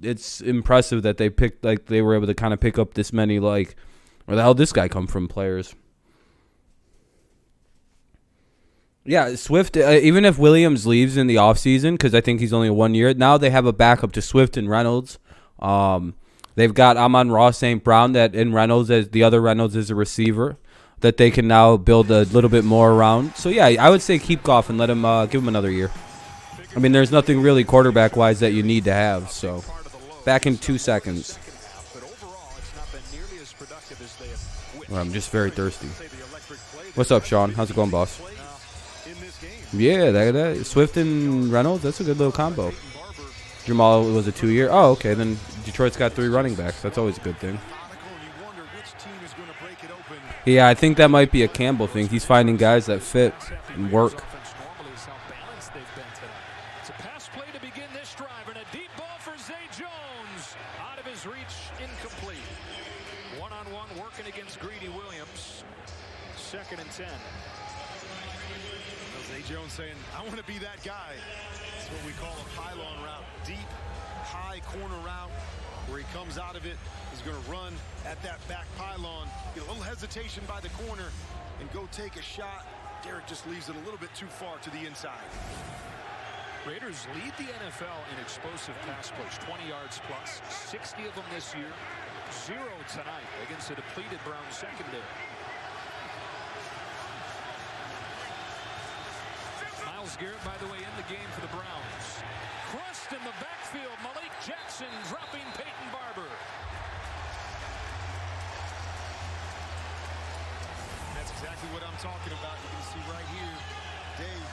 it's impressive that they were able to kind of pick up this many, like, where the hell did this guy come from players. Yeah, Swift, even if Williams leaves in the offseason, because I think he's only 1 year, now they have a backup to Swift and Reynolds. They've got Amon-Ra St. Brown and Reynolds, as the other Reynolds is a receiver that they can now build a little bit more around. So, yeah, I would say keep Goff and let him give him another year. I mean, there's nothing really quarterback-wise that you need to have. So, back in 2 seconds. Well, I'm just very thirsty. What's up, Sean? How's it going, boss? Yeah, that Swift and Reynolds, that's a good little combo. Jamal was a 2 year. Oh, okay. Then Detroit's got 3 running backs. That's always a good thing. Yeah, I think that might be a Campbell thing. He's finding guys that fit and work. It's a pass play to begin this drive, and a deep ball for Zay Jones. Out of his reach, incomplete. One-on-one working against Greedy Williams. 2nd and 10. Zay Jones saying, I want to be that guy. It's what we call a pylon route. Deep, high corner route where he comes out of it. He's going to run at that back pylon. Get a little hesitation by the corner and go take a shot. Derek just leaves it a little bit too far to the inside. Raiders lead the NFL in explosive pass plays, 20 yards plus, 60 of them this year, 0 tonight against a depleted Browns secondary. Myles Garrett, by the way, in the game for the Browns. Crushed in the backfield. Malik Jackson dropping Peyton Barber. That's exactly what I'm talking about. You can see right here, Dave,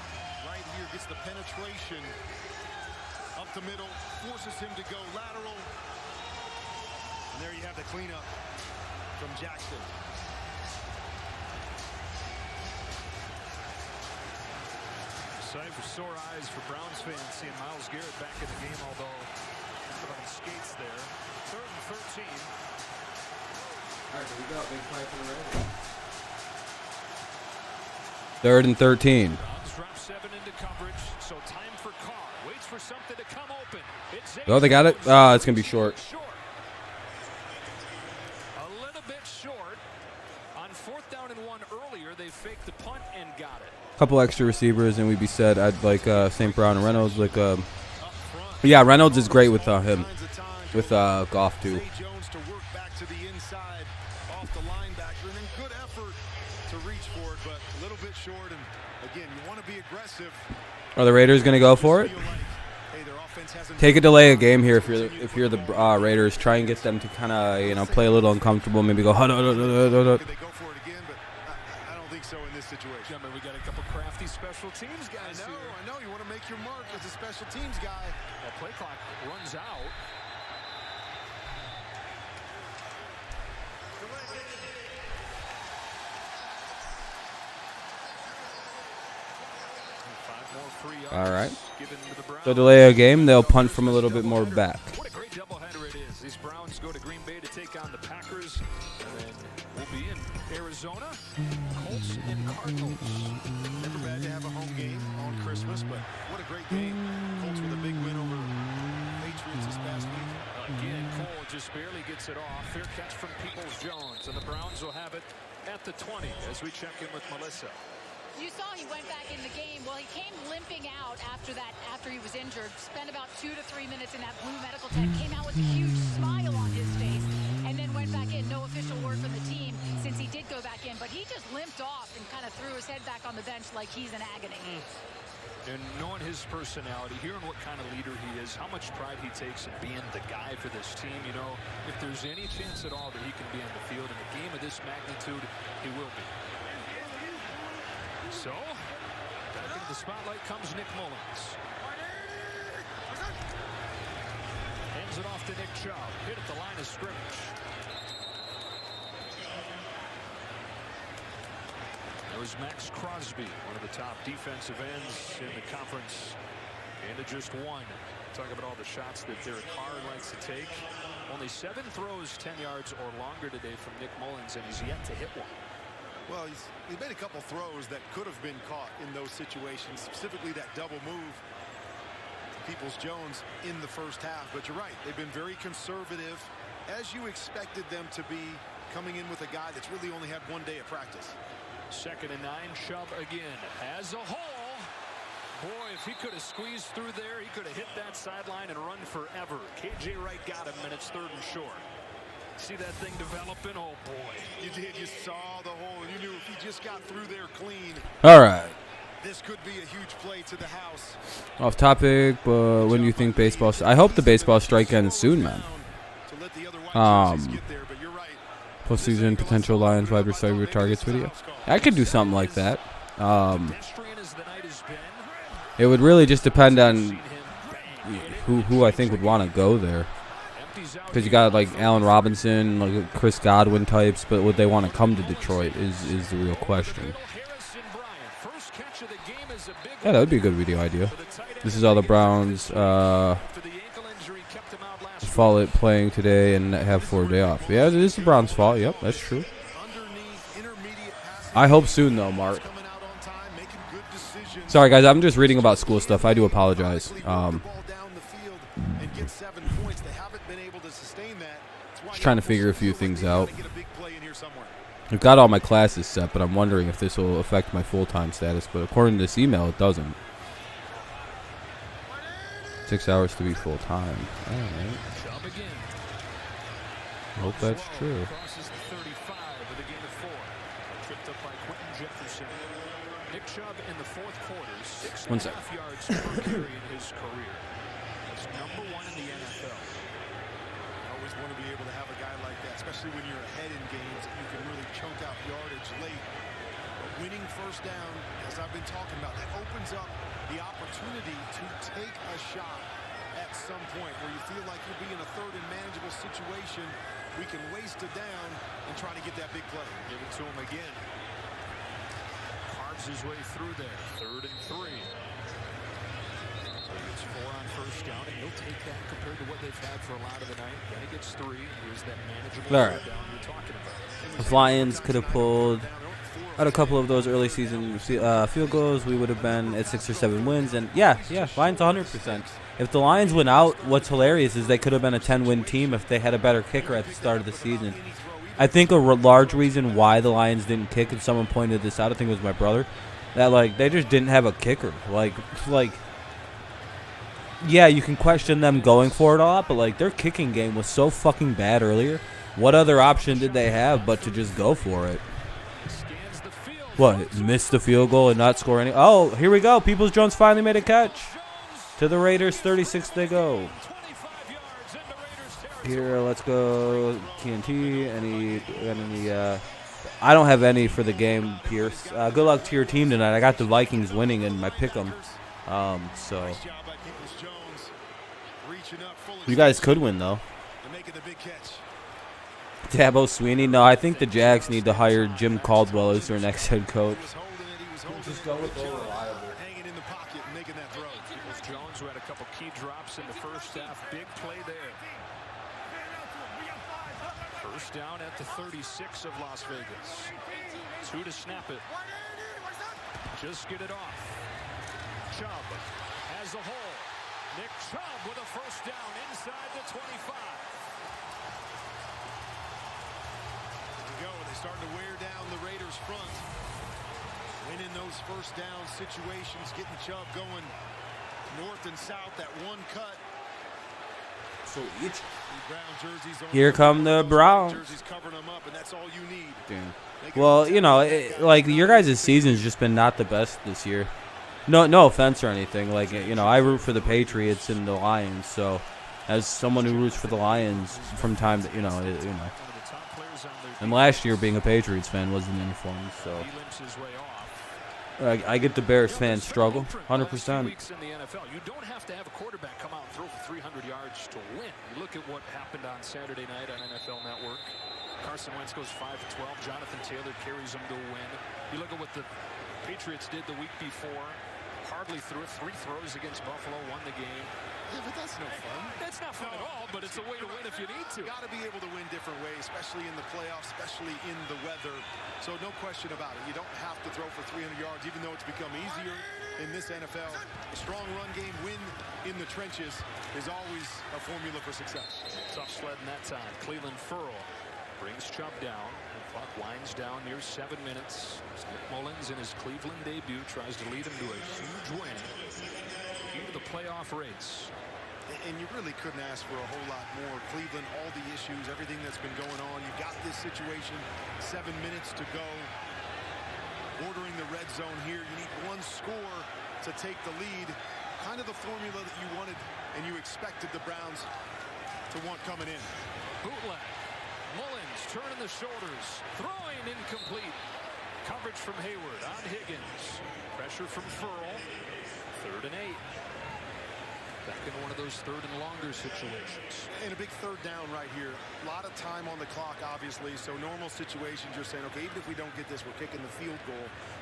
right here gets the penetration up the middle, forces him to go lateral. And there you have the cleanup from Jackson. Sight for sore eyes for Browns fans seeing Myles Garrett back in the game, although on skates there. 3rd and 13. All right, here we go. Big play for the Raiders. 3rd and 13. Browns drop 7 into coverage, so time for Carr. Waits for something to come open. Oh, they got it. It's gonna be short. A little bit short. On 4th down and 1 earlier, they faked the punt and got it. Couple extra receivers, and we'd be set. I'd like St. Brown and Reynolds. Yeah, Reynolds is great with him, with Goff too. Jones to work back to the inside, off the linebacker, and then good effort to reach for it, but a little bit short. And again, you want to be aggressive. Are the Raiders gonna go for it? Take a delay a game here if you're the Raiders. Try and get them to kind of play a little uncomfortable. Maybe go. They go for it again, but I don't think so in this situation. I mean, we got a couple crafty special teams guys here. I know. You want to make your mark as a special teams guy. Well, play clock runs out. All right. So delay a game, they'll punt from a little bit more back. What a great doubleheader it is. These Browns go to Green Bay to take on the Packers, and then we'll be in Arizona. Colts and Cardinals. Never bad to have a home game on Christmas, but what a great game. Colts with a big win over Patriots this past week. Again, Cole just barely gets it off. Fair catch from Peoples-Jones, and the Browns will have it at the 20 as we check in with Melissa. You saw he went back in the game. Well, he came limping out after he was injured. Spent about 2 to 3 minutes in that blue medical tent. Came out with a huge smile on his face, and then went back in. No official word from the team since he did go back in, but he just limped off and kind of threw his head back on the bench like he's in agony. And knowing his personality, hearing what kind of leader he is, how much pride he takes in being the guy for this team, you know, if there's any chance at all that he can be on the field in a game of this magnitude, he will be. So, back into the spotlight comes Nick Mullins. Hands it off to Nick Chubb. Hit at the line of scrimmage. There was Max Crosby, one of the top defensive ends in the conference, into just one. Talk about all the shots that Derek Carr likes to take. Only 7 throws 10 yards or longer today from Nick Mullins, and he's yet to hit one. Well, he's made a couple throws that could have been caught in those situations, specifically that double move to Peoples-Jones in the first half. But you're right, they've been very conservative, as you expected them to be, coming in with a guy that's really only had 1 day of practice. 2nd and 9, Chubb again has a hole. Boy, if he could have squeezed through there, he could have hit that sideline and run forever. KJ Wright got him, and it's 3rd and short. See that thing developing? Oh, boy. You did. You saw the hole, and you knew if he just got through there clean. All right. This could be a huge play to the house. Off topic, but when do you think baseball? I hope the baseball strike ends soon, man. Postseason potential Lions wide receiver targets video. I could do something like that. It would really just depend on who I think would want to go there. Because you got like Allen Robinson, like Chris Godwin types, but would they want to come to Detroit is the real question. Yeah, that would be a good video idea. This is all the Browns fault playing today and have 4 day off. Yeah, it is the Browns' fault. Yep, that's true. I hope soon, though, Mark. Sorry, guys, I'm just reading about school stuff. I do apologize. Just trying to figure a few things out. I've got all my classes set, but I'm wondering if this will affect my full-time status. But according to this email, it doesn't. 6 hours to be full-time. All right. I hope that's true. Nick Chubb in the 4th quarter, 1 sec. 6.5 yards per carry in his career. That's #1 in the NFL. You always want to be able to have a guy like that, especially when you're ahead in games, that you can really chunk out yardage late. But winning first down, as I've been talking about, that opens up the opportunity to take a shot at some point where you feel like you'll be in a 3rd and manageable situation. We can waste it down and try to get that big play. Give it to him again. Carves his way through there. 3rd and 3. So he gets 4 on first down, and he'll take that compared to what they've had for a lot of the night. Then he gets 3. Here's that manageable right. down you're talking about. If Lions could have pulled out a couple of those early season field goals, we would have been at 6 or 7 wins. And yeah, Lions 100%. If the Lions went out, what's hilarious is they could have been a 10-win team if they had a better kicker at the start of the season. I think a large reason why the Lions didn't kick, and someone pointed this out, I think it was my brother, that like they just didn't have a kicker. Like yeah, you can question them going for it a lot, but like their kicking game was so fucking bad earlier. What other option did they have but to just go for it? What, miss the field goal and not score any? Oh, here we go. Peoples-Jones finally made a catch. To the Raiders, 36 they go. Here, let's go. TNT. Any I don't have any for the game, Pierce. Good luck to your team tonight. I got the Vikings winning in my pick'em. So you guys could win though. Dabo Sweeney. No, I think the Jags need to hire Jim Caldwell as their next head coach. Just go with reliable. Jones, who had a couple key drops in the first half. Big play there. First down at the 36 of Las Vegas. 2 to snap it. Just get it off. Chubb has a hole. Nick Chubb with a first down inside the 25. There we go. They're starting to wear down the Raiders' front. winning those first down situations, getting Chubb going north and south, that one cut. So each. Brown jerseys on Here come the Browns. jerseys covering them up, and that's all you need. Damn. Well, you know, like your guys' season's just been not the best this year. No offense or anything. Like, you know, I root for the Patriots and the Lions. So, as someone who roots for the Lions from time to, you know. And last year, being a Patriots fan wasn't any fun. So, I get the Bears fans struggle, 100%. You don't have to have a quarterback come out and throw for 300 yards to win. You look at what happened on Saturday night on NFL Network. Carson Wentz goes 5 for 12. Jonathan Taylor carries them to win. You look at what the Patriots did the week before. Hardly threw it. 3 throws against Buffalo, won the game. Yeah, but that's no fun. That's not fun at all, but it's a way to win if you need to. Got to be able to win different ways, especially in the playoffs, especially in the weather. So no question about it. You don't have to throw for 300 yards, even though it's become easier in this NFL. A strong run game, win in the trenches is always a formula for success. Tough sledding that time. Cleveland Furl brings Chubb down. The clock winds down near 7 minutes. Nick Mullins in his Cleveland debut tries to lead him to a huge win. Into the playoff race. And you really couldn't ask for a whole lot more. Cleveland, all the issues, everything that's been going on. You've got this situation, 7 minutes to go. Bordering the red zone here. You need one score to take the lead. Kind of the formula that you wanted and you expected the Browns to want coming in. Bootleg. Mullins turning the shoulders. Throwing incomplete. Coverage from Hayward on Higgins. Pressure from Furl. 3rd and 8. Back in one of those 3rd and longer situations. And a big 3rd down right here. A lot of time on the clock, obviously. So normal situations, you're saying, okay, even if we don't get this, we're kicking the field goal.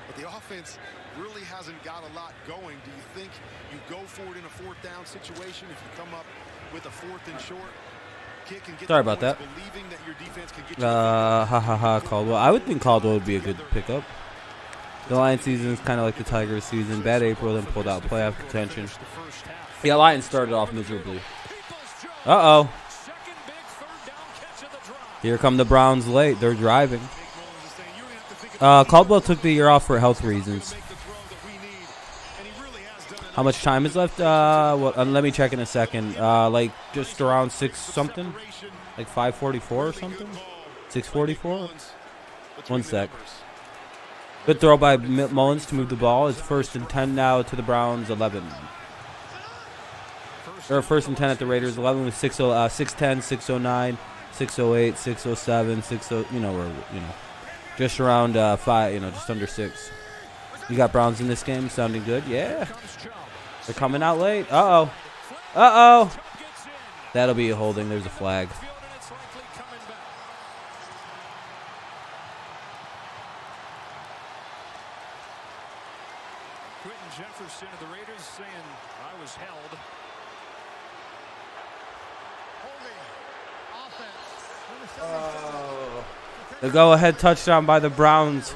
But the offense really hasn't got a lot going. Do you think you go for it in a 4th down situation if you come up with a 4th and short? Kick and get Sorry about that. Believing that your defense can get you Caldwell. I would think Caldwell would be a good pickup. The Lions season is kind of like the Tigers season. Bad April, then pulled out playoff contention. Yeah, Lions started off miserably. Uh-oh. Here come the Browns late. They're driving. Caldwell took the year off for health reasons. How much time is left? Let me check in a second. Like just around 6 something? Like 5:44 or something? 6:44? 1 sec. Good throw by Mullins to move the ball. It's 1st and 10 now to the Browns 11. Or 1st and 10 at the Raiders 11 with 6:10, 6:09, 6:08, 6:07, 6:0. You know, just around 5. You know, just under 6. You got Browns in this game, sounding good. Yeah, they're coming out late. Uh-oh. That'll be a holding. There's a flag. Jefferson of the Raiders saying, I was held. The go-ahead touchdown by the Browns.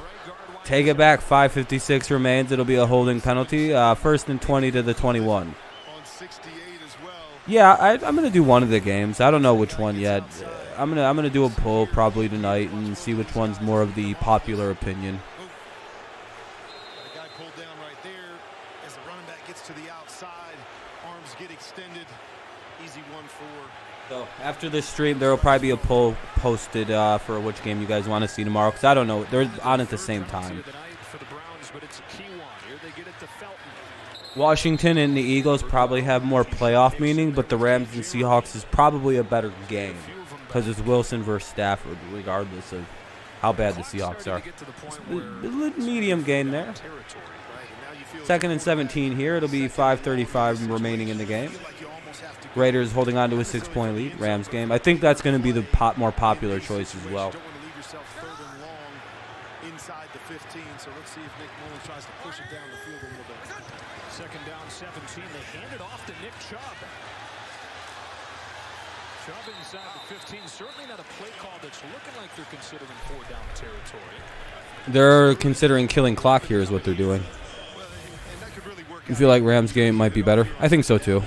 Take it back. 5:56 remains. It'll be a holding penalty. 1st and 20 to the 21. Yeah, I'm gonna do one of the games. I don't know which one yet. I'm gonna do a poll probably tonight and see which one's more of the popular opinion. So after this stream, there will probably be a poll posted for which game you guys want to see tomorrow. Because I don't know, they're on at the same time. Washington and the Eagles probably have more playoff meaning, but the Rams and Seahawks is probably a better game because it's Wilson versus Stafford, regardless of how bad the Seahawks are. Medium game there. 2nd and 17 here. It'll be 5:35 remaining in the game. Raiders holding on to a 6-point lead. Rams game. I think that's going to be the more popular choice as well. Inside the 15, so let's see if Nick Mullins tries to push it down the field a little bit. 2nd down, 17. They hand it off to Nick Chubb. Chubb inside the 15. Certainly not a play call that's looking like they're considering 4-down territory. They're considering killing clock here is what they're doing. You feel like Rams game might be better? I think so too.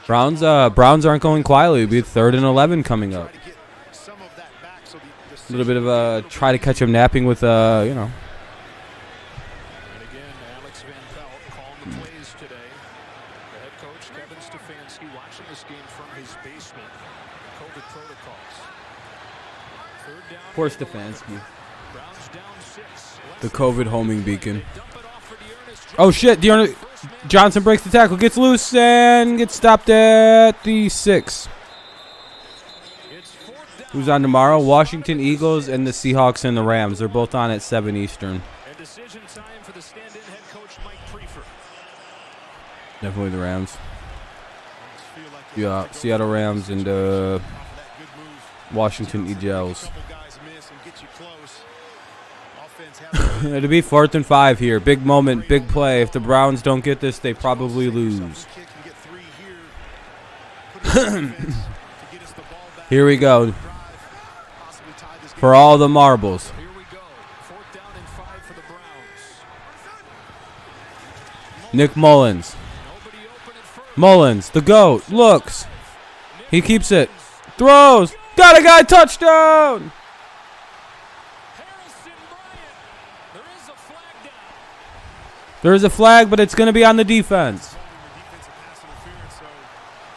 Browns aren't going quietly. It'll be 3rd and 11 coming up. A little bit of a try to catch him napping with, you know. And again, Alex Van Pelt calling the plays today. The head coach, Kevin Stefanski, watching this game from his basement. COVID protocols. Third down. Poor Stefanski. Browns down 6. The COVID homing beacon. Oh, shit. Johnson breaks the tackle, gets loose, and gets stopped at the 6. Who's on tomorrow? Washington Eagles and the Seahawks and the Rams. They're both on at 7 Eastern. And decision time for the stand-in head coach, Mike Prefer. Definitely the Rams. Yeah, Seattle Rams and Washington Eagles. It'll be 4th and 5 here. Big moment, big play. If the Browns don't get this, they probably lose. Here we go. For all the marbles. Here we go. 4th down and 5 for the Browns. Nick Mullins. Nobody open at first. Mullins, the GOAT, looks. He keeps it. Throws. Got a guy, touchdown! Harrison Bryant. There is a flag down. There is a flag, but it's going to be on the defense.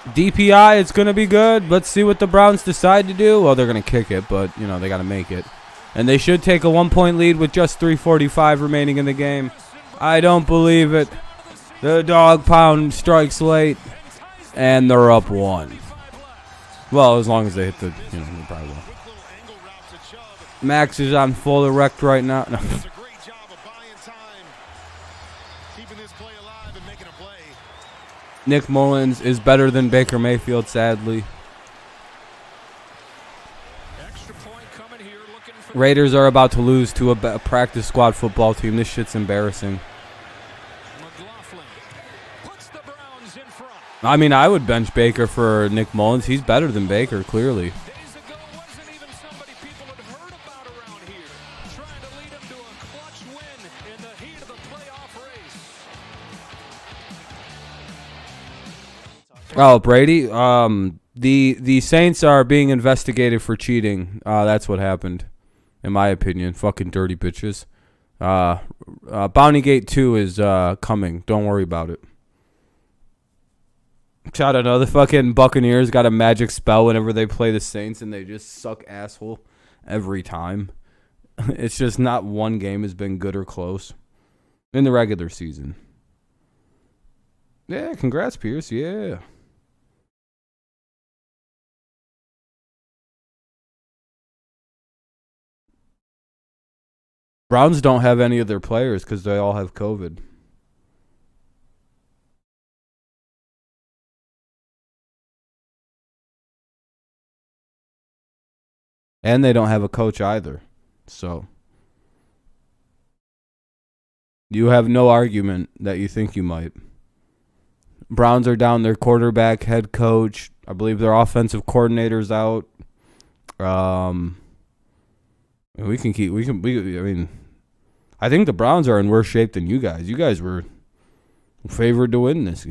DPI, it's going to be good. Let's see what the Browns decide to do. Well, they're going to kick it, but, you know, they got to make it. And they should take a 1-point lead with just 3:45 remaining in the game. I don't believe it. The dog pound strikes late, and they're up 1. Well, as long as they hit the, you know, they probably will. Max is on full erect right now. No. Nick Mullins is better than Baker Mayfield, sadly. Extra point coming here, looking for Raiders are about to lose to a practice squad football team. This shit's embarrassing. McLaughlin. Puts the Browns in front. I mean, I would bench Baker for Nick Mullins. He's better than Baker, clearly. Days ago wasn't even somebody people had heard about around here. Trying to lead them to a clutch win in the heat of the playoff race. Oh, Brady. The Saints are being investigated for cheating. That's what happened, in my opinion. Fucking dirty bitches. Bountygate 2 is coming. Don't worry about it. I don't know. The fucking Buccaneers got a magic spell whenever they play the Saints, and they just suck asshole every time. It's just not one game has been good or close in the regular season. Yeah, congrats, Pierce. Yeah. Browns don't have any of their players because they all have COVID. And they don't have a coach either. So you have no argument that you think you might. Browns are down their quarterback, head coach. I believe their offensive coordinator's out. We I think the Browns are in worse shape than you guys. You guys were favored to win this.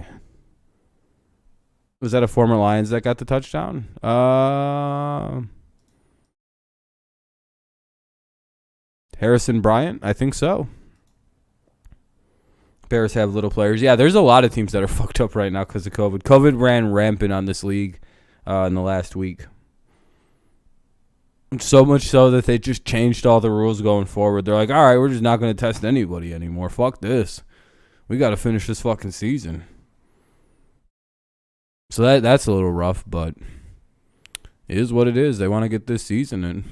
Was that a former Lions that got the touchdown? Harrison Bryant? I think so. Bears have little players. Yeah, there's a lot of teams that are fucked up right now because of COVID. COVID ran rampant on this league in the last week. So much so that they just changed all the rules going forward. They're like, all right, we're just not going to test anybody anymore. Fuck this. We got to finish this fucking season. So that's a little rough, but it is what it is. They want to get this season in.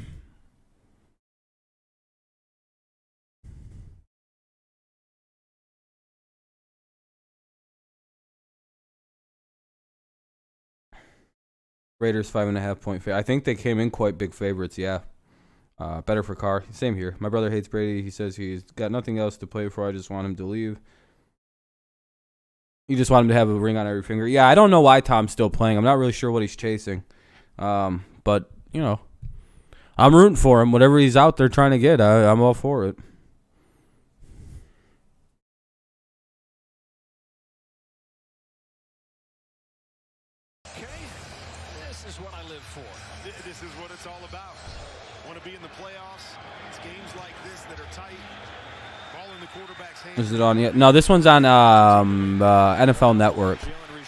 Raiders 5.5-point favorite. I think they came in quite big favorites, yeah. Better for Carr. Same here. My brother hates Brady. He says he's got nothing else to play for. I just want him to leave. You just want him to have a ring on every finger. Yeah, I don't know why Tom's still playing. I'm not really sure what he's chasing. But, you know, I'm rooting for him. Whatever he's out there trying to get, I'm all for it. Okay, this is what I live for. This is what it's all about. Want to be in the playoffs? It's games like this that are tight. Ball in the quarterback's hands. Is it on yet? No, this one's on NFL Network.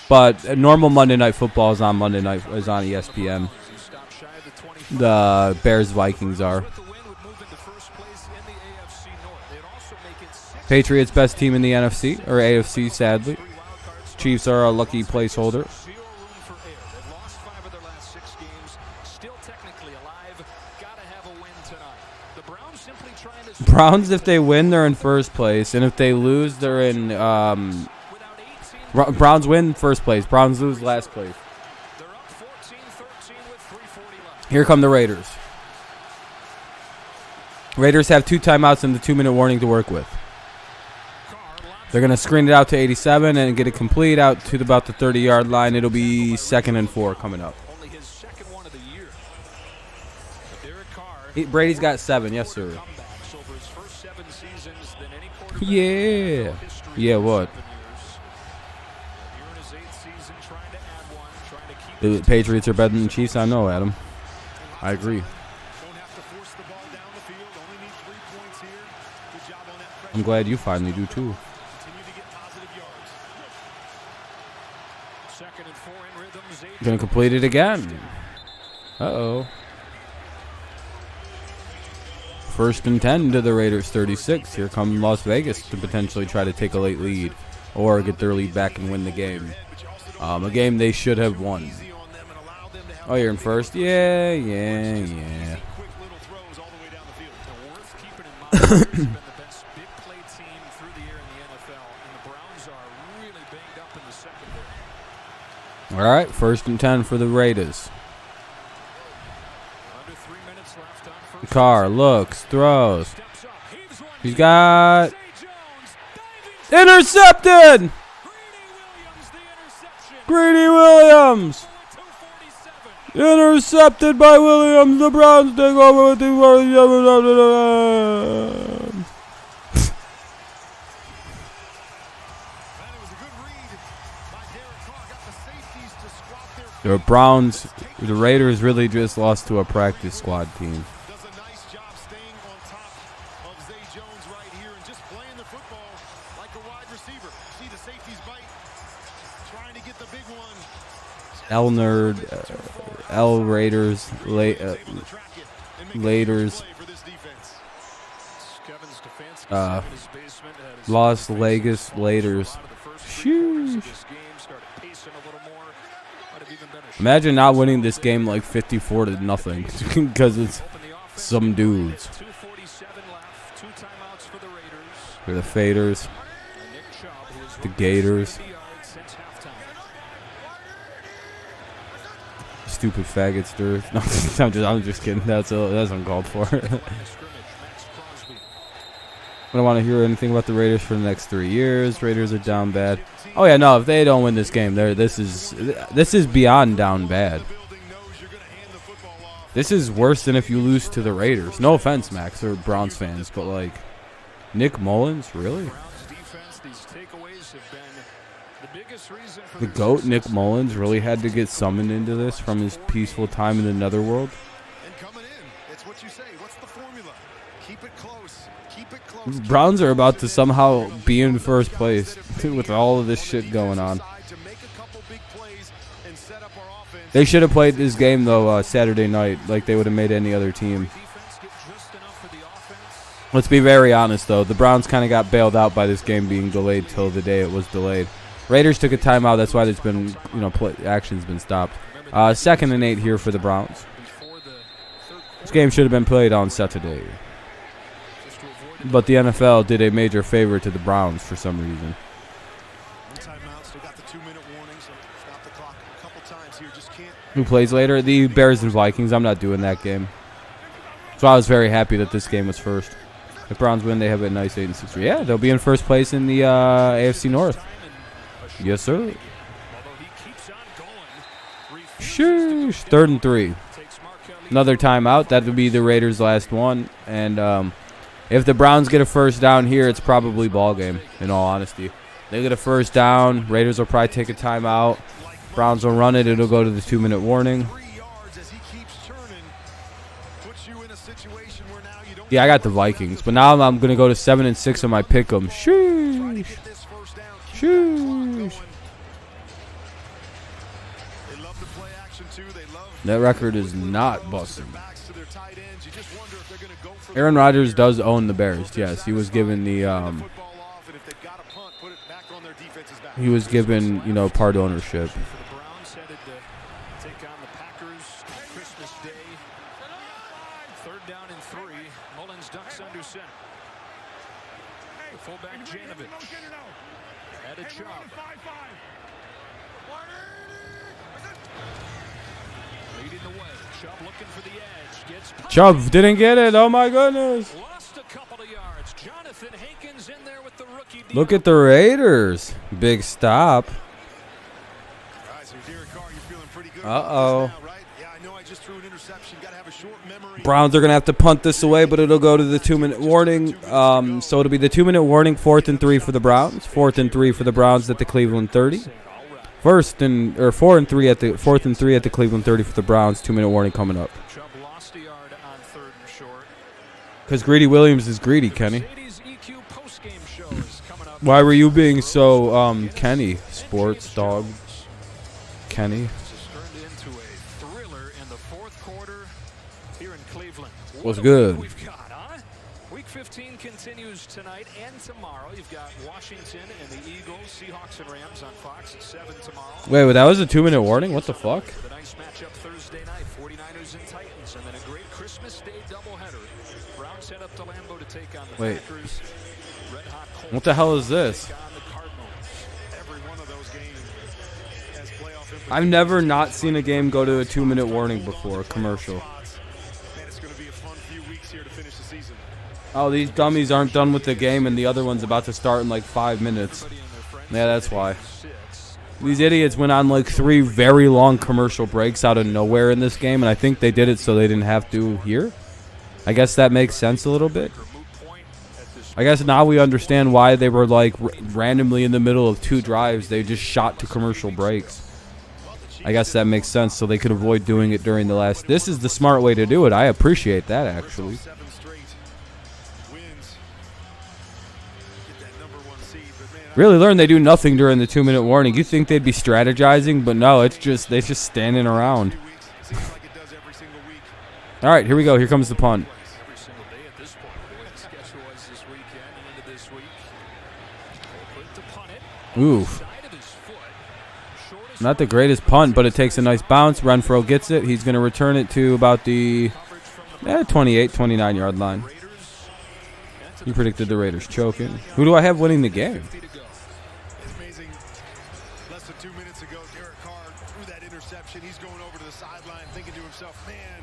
But normal Monday Night Football is on ESPN. The Bears Vikings are. Patriots best team in the NFC or AFC, sadly. Chiefs are a lucky placeholder. Browns, if they win, they're in first place, and if they lose, they're in. Browns win first place. Browns lose last place. Here come the Raiders. Raiders have 2 timeouts and the 2-minute warning to work with. They're going to screen it out to 87 and get it complete out to about the 30-yard line. It'll be 2nd and 4 coming up. Brady's got 7. Yes, sir. Yeah. Yeah, what? The Patriots are better than the Chiefs. I know, Adam. I agree. I'm glad you finally do, too. Gonna complete it again. Uh-oh. 1st and 10 to the Raiders 36. Here come Las Vegas to potentially try to take a late lead or get their lead back and win the game. A game they should have won. Oh, you're in first? Yeah. All right, 1st and 10 for the Raiders. Carr looks, throws. He's got intercepted. Greedy Williams. Intercepted by Williams. The Browns take over with the The Browns, the Raiders really just lost to a practice squad team. Does a nice job staying on top of Zay Jones right here and just playing the football like a wide receiver. See the safeties bite, trying to get the big one. L Raiders, Raiders, Las Vegas Raiders. Sheesh. Imagine not winning this game like 54-0 because it's some dudes. They're the Faders, the Gators. Stupid faggots, dude. No, I'm just kidding. That's uncalled for. I don't want to hear anything about the Raiders for the next 3 years. Raiders are down bad. Oh yeah, no. If they don't win this game, this is beyond down bad. This is worse than if you lose to the Raiders. No offense, Max, or Browns fans, but like Nick Mullins, really? The GOAT, Nick Mullins, really had to get summoned into this from his peaceful time in the netherworld. And coming in, it's what you say. What's the formula? Keep it close. Keep it close. Browns are about to somehow be in first place with all of this shit going on. They should have played this game, though, Saturday night, like they would have made any other team. Let's be very honest, though. The Browns kind of got bailed out by this game being delayed till the day it was delayed. Raiders took a timeout. That's why there's been, action's been stopped. 2nd and 8 here for the Browns. This game should have been played on Saturday. But the NFL did a major favor to the Browns for some reason. Who plays later? The Bears and Vikings. I'm not doing that game. So I was very happy that this game was first. If Browns win, they have a nice 8-6. Yeah, they'll be in first place in the AFC North. Yes, sir. Sheesh. 3rd and 3. Another timeout. That would be the Raiders' last one. And if the Browns get a first down here, it's probably ball game, in all honesty. They get a first down. Raiders will probably take a timeout. Browns will run it. It'll go to the 2-minute warning. Yeah, I got the Vikings, but now I'm gonna go to 7-6 on my pick'em. Sheesh. Sheesh. That record is not busting. Aaron Rodgers does own the Bears. Yes, he was given the part ownership. Fullback Janovich. At a Chubb. Leading the way. Chubb looking for the edge. Gets Chubb didn't get it. Oh my goodness. Lost a couple of yards. Jonathan Hankins in there with the rookie. Look at the Raiders. Big stop. Uh-oh. Browns are going to have to punt this away, but it'll go to the 2-minute warning. So it'll be the 2-minute warning, 4th and 3 for the Browns. 4th and 3 for the Browns at the Cleveland 30. 4th and 3 at the Cleveland 30 for the Browns. 2-minute warning coming up. Because Greedy Williams is greedy, Kenny. Why were you being so Kenny, sports dog? Kenny. What's good? We've got, huh? Week 15 continues tonight and tomorrow. You've got Washington and the Eagles, Seahawks and Rams on Fox at 7 tomorrow. Wait, that was a 2-minute warning? What the fuck? The nice matchup Thursday night, 49ers and Titans, and then a great Christmas Day doubleheader. Browns head up to Lambeau to take on the Packers. Red hot Colts. What the hell is this? Every one of those games has playoff implications. I've never not seen a game go to a 2-minute warning before, a commercial. Oh, these dummies aren't done with the game, and the other one's about to start in like 5 minutes. Yeah, that's why. These idiots went on like 3 very long commercial breaks out of nowhere in this game, and I think they did it so they didn't have to here. I guess that makes sense a little bit. I guess now we understand why they were like randomly in the middle of 2 drives. They just shot to commercial breaks. I guess that makes sense so they could avoid doing it during the last. This is the smart way to do it. I appreciate that, actually. Really learn they do nothing during the 2-minute warning. You think they'd be strategizing, but no, it's just they're just standing around. All right, here we go. Here comes the punt. Oof. Not the greatest punt, but it takes a nice bounce. Renfro gets it. He's going to return it to about the 28, 29-yard line. You predicted the Raiders choking. Who do I have winning the game? It's amazing. Less than 2 minutes ago, Derek Carr threw that interception. He's going over to the sideline thinking to himself, man,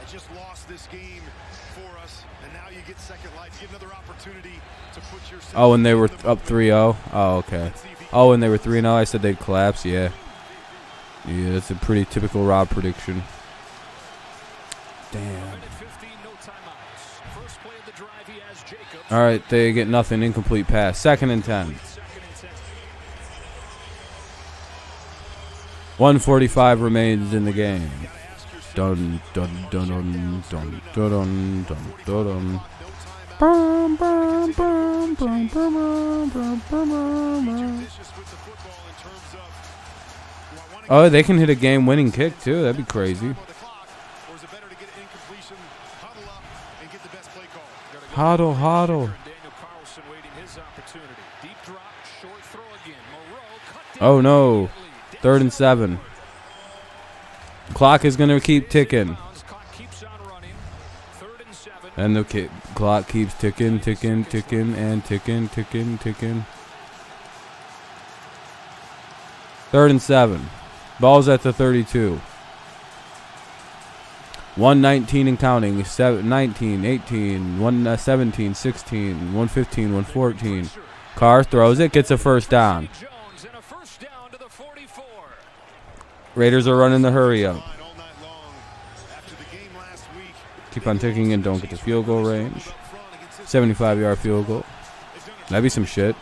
I just lost this game for us, and now you get second life. You get another opportunity to put yourself. Oh, and they were up 3-0. Oh, okay. Oh, and they were 3-0. I said they'd collapse. Yeah. Yeah, that's a pretty typical Rob prediction. Damn. All right, they get nothing. Incomplete pass. 2nd and 10. 1:45 remains in the game. Dun dun dun dun dun dun dun dun dun. Bum, bum, bum, bum, bum, bum, bum. Oh, they can hit a game-winning kick too. That'd be crazy. Huddle, huddle. Oh no. 3rd and 7. Clock is going to keep ticking. And the clock keeps ticking, ticking, ticking, and ticking, ticking, ticking. 3rd and 7. Ball's at the 32. 119 and counting. 19, 18, 117, 16, 115, 114. Carr throws it, gets a first down. Raiders are running the hurry up. Keep on ticking and don't get the field goal range. 75-yard field goal. That'd be some shit.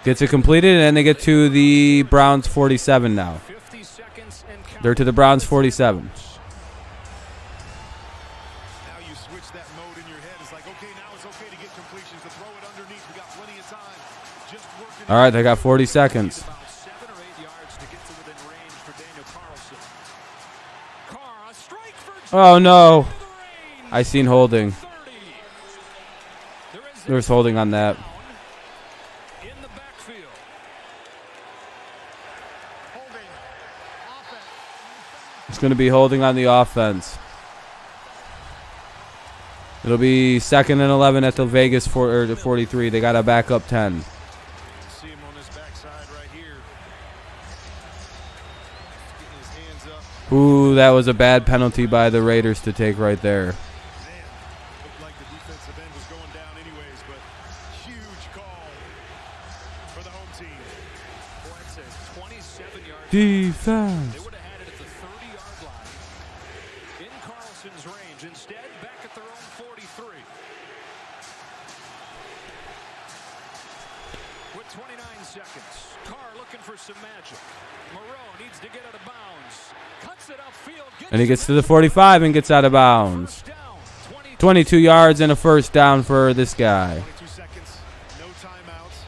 Gets it completed, and they get to the Browns 47 now. They're to the Browns 47. All right, they got 40 seconds. About 7 or 8 yards to get to within range for Daniel Carlson. Carr, a strike for Oh, no. the range. I seen holding. 30. There's holding on that. In the backfield. It's going to be holding on the offense. It'll be 2nd and 11 at the Vegas 43. They got to back up 10. See him on this backside right here. Getting his hands up. Ooh, that was a bad penalty by the Raiders to take right there. Man, looked like the defensive end was going down anyways, but huge call for the home team. Boy, it's a 27-yard. Defense. They would have had it at the 30-yard line. In Carlson's range. Instead, back at their own 43. With 29 seconds. Carr looking for some magic. Moreau needs to get out of bounds. Cuts it upfield. And he gets to the 45 and gets out of bounds. First down. 22 yards and a first down for this guy. 22 seconds, no timeouts.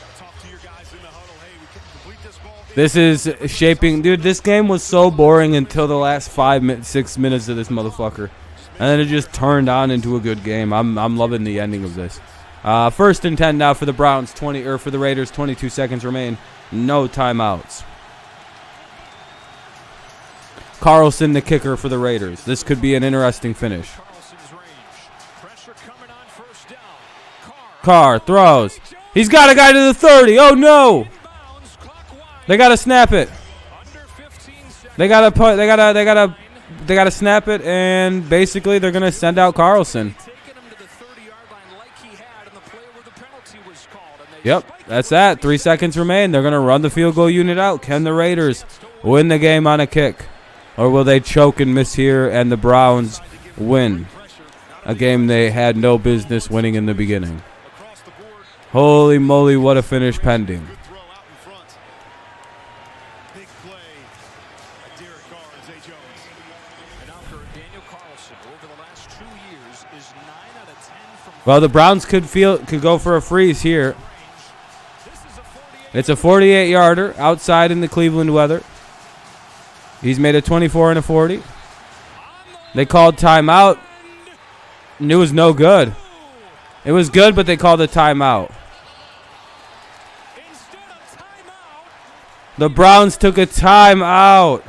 Gotta talk to your guys in the huddle. Hey, we can complete this ball. This is shaping. Dude, this game was so boring until the last 6 minutes of this motherfucker. And then it just turned on into a good game. I'm loving the ending of this. 1st and 10 now for the Browns, for the Raiders, 22 seconds remain. No timeouts. Carlson, the kicker for the Raiders. This could be an interesting finish. Carlson's range. Pressure coming on first down. Carr throws. He's got a guy to the 30. Oh no! Bounds, clock wide. They gotta snap it. Under 15 seconds. They gotta snap it, and basically they're gonna send out Carlson. Taking him to the 30-yard line like he had in the play where the penalty was called. And they Yep, spike that's the that. 3 seconds remain. They're gonna run the field goal unit out. Can the Raiders win the game on a kick? Or will they choke and miss here and the Browns win a game they had no business winning in the beginning? Across the board, Holy moly, what a finish pending. good throw out in front. Big play by Derek Carr and Zay Jones. And now for Daniel Carlson, over the last 2 years, is 9 out of 10 from Well, the Browns could go for a freeze here. range. This is a 48. It's a 48-yarder outside in the Cleveland weather. He's made a 24 and a 40. They called timeout. And it was no good. It was good, but they called a timeout. Instead of timeout, The Browns took a timeout.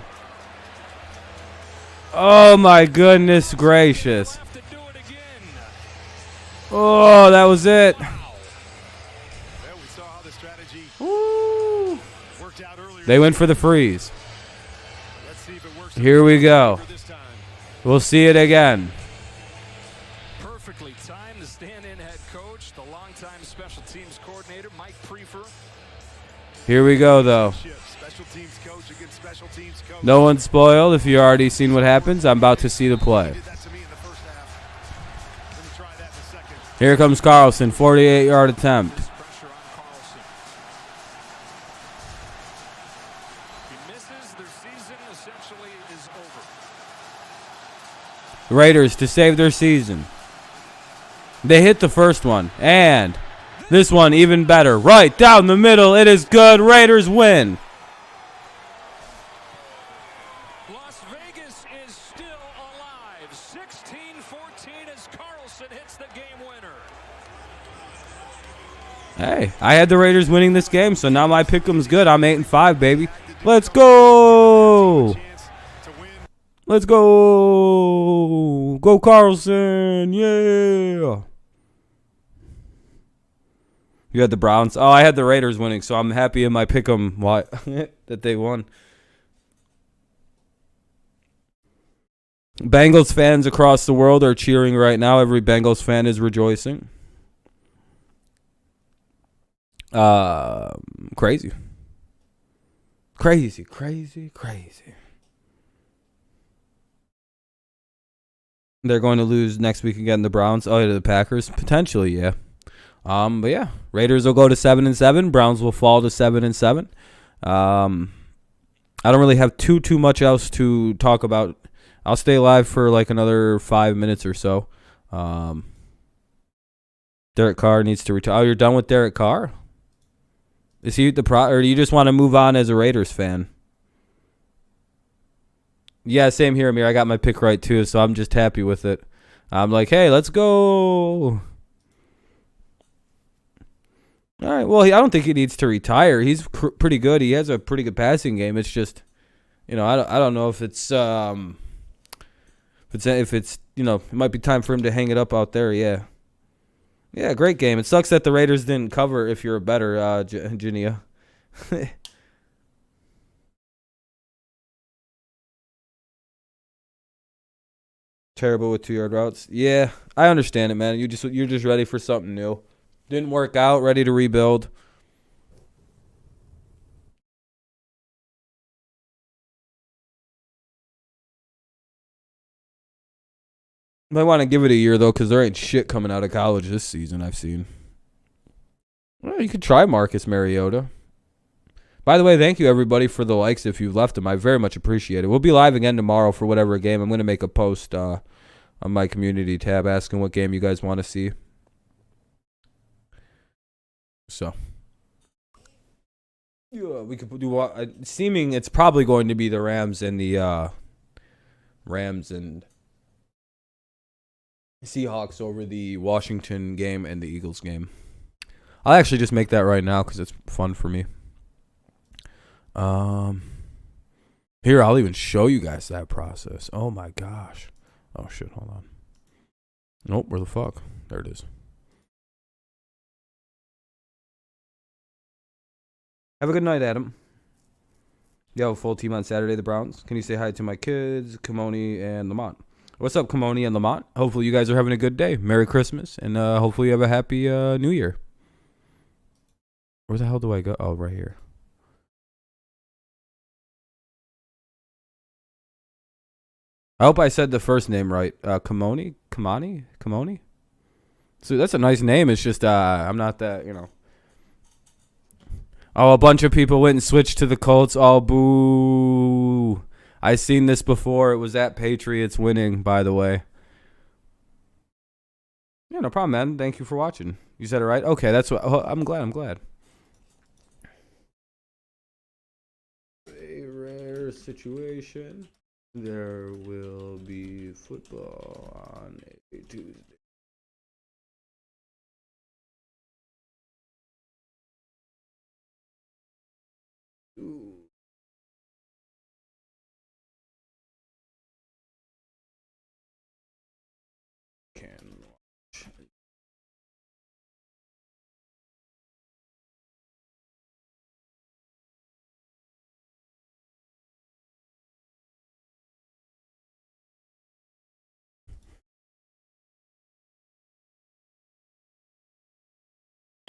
Oh, my goodness gracious. have to do it again. Oh, that was it. Well, we saw how the strategy Woo. worked out earlier. They went for the freeze. Let's see if it works. Here we go. This time. We'll see it again. Perfectly timed. The stand-in head coach, the longtime special teams coordinator, Mike Prefer. Here we go, though. Special teams coach against special teams coach. No one's spoiled. If you already seen what happens, I'm about to see the play. Did that to me in the first half. Let me try that in a second. Here comes Carlson, 48-yard attempt. Pressure on Carlson. He misses. Their season essentially is over. Raiders to save their season. They hit the first one, and this one even better. Right down the middle. It is good. Raiders win. Las Vegas is still alive. 16-14 as Carlson hits the game winner. Hey, I had the Raiders winning this game, so now my pick'em's good. I'm 8-5, baby. Let's go. Chance to win. Let's go. Go Carlson. Yeah. You had the Browns. Oh, I had the Raiders winning, so I'm happy in my pick'em that they won. Bengals fans across the world are cheering right now. Every Bengals fan is rejoicing. Crazy. Crazy, crazy, crazy. They're going to lose next week again, the Browns. Oh, to the Packers? Potentially, yeah. But yeah, Raiders will go to 7-7. Browns will fall to 7-7. I don't really have too much else to talk about. I'll stay live for like another 5 minutes or so. Derek Carr needs to retire. Oh, you're done with Derek Carr? Is he or do you just want to move on as a Raiders fan? Yeah, same here, Amir. I got my pick right too, so I'm just happy with it. I'm like, hey, let's go. All right. Well, I don't think he needs to retire. He's pretty good. He has a pretty good passing game. It's just, I don't know if it's it might be time for him to hang it up out there. Yeah. Yeah, great game. It sucks that the Raiders didn't cover. If you're a better, Ginia. Terrible with 2-yard routes. Yeah, I understand it, man. You're just ready for something new. Didn't work out. Ready to rebuild. Might want to give it a year though, because there ain't shit coming out of college this season. I've seen. Well, you could try Marcus Mariota. By the way, thank you everybody for the likes if you've left them. I very much appreciate it. We'll be live again tomorrow for whatever game. I'm going to make a post on my community tab asking what game you guys want to see. So, yeah, we could do. Seeming it's probably going to be the Rams and Seahawks over the Washington game and the Eagles game. I'll actually just make that right now because it's fun for me. Here, I'll even show you guys that process. Oh my gosh. Oh shit, hold on. Nope, where the fuck? There it is. Have a good night, Adam. Yo, full team on Saturday, the Browns. Can you say hi to my kids, Kimoni and Lamont? What's up, Kimoni and Lamont? Hopefully you guys are having a good day. Merry Christmas, and hopefully you have a happy New Year. Where the hell do I go? Oh, right here. I hope I said the first name right. Kimoni? So that's a nice name. It's just I'm not that, Oh, a bunch of people went and switched to the Colts. Oh, boo. I seen this before. It was at Patriots winning, by the way. Yeah, no problem, man. Thank you for watching. You said it right? Okay, that's what. Oh, I'm glad. A rare situation. There will be football on a Tuesday. Ooh. Can watch.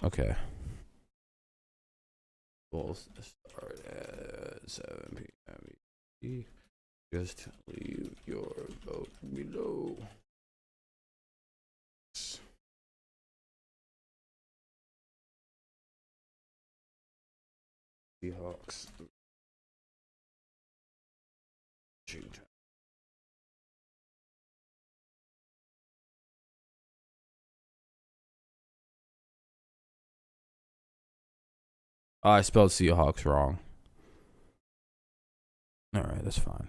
Okay. We'll start at 7 p.m. Just leave your vote below. Seahawks. Shoot. Oh, I spelled Seahawks wrong. All right, that's fine.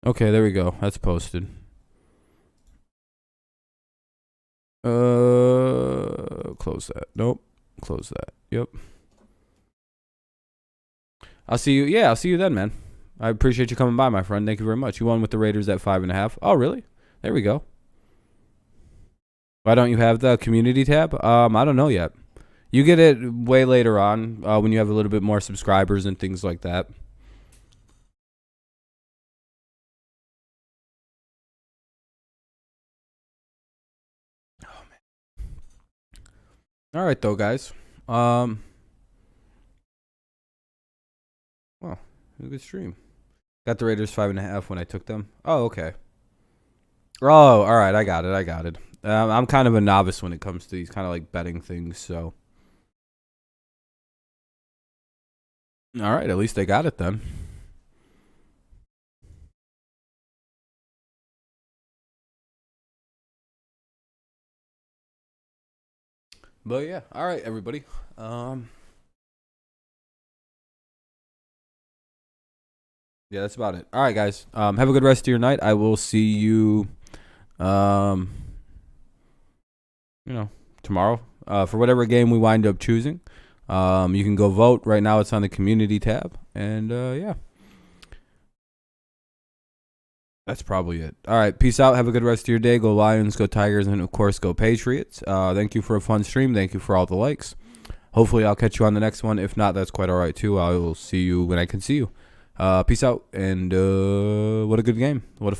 Okay, there we go. That's posted. Close that. Nope. Close that. Yep. I'll see you. Yeah, I'll see you then, man. I appreciate you coming by, my friend. Thank you very much. You won with the Raiders at 5.5. Oh, really? There we go. Why don't you have the community tab? I don't know yet. You get it way later on when you have a little bit more subscribers and things like that. Oh man. All right though, guys. Well, a good stream. Got the Raiders 5.5 when I took them. Oh, okay. Oh, all right. I got it. I'm kind of a novice when it comes to these kind of like betting things, so. All right, at least they got it then. But yeah, all right, everybody. Yeah, that's about it. All right, guys. Have a good rest of your night. I will see you, tomorrow for whatever game we wind up choosing. You can go vote. Right now it's on the community tab. And, yeah. That's probably it. All right, peace out. Have a good rest of your day. Go Lions, go Tigers, and, of course, go Patriots. Thank you for a fun stream. Thank you for all the likes. Hopefully I'll catch you on the next one. If not, that's quite all right, too. I will see you when I can see you. Peace out, and what a good game. What a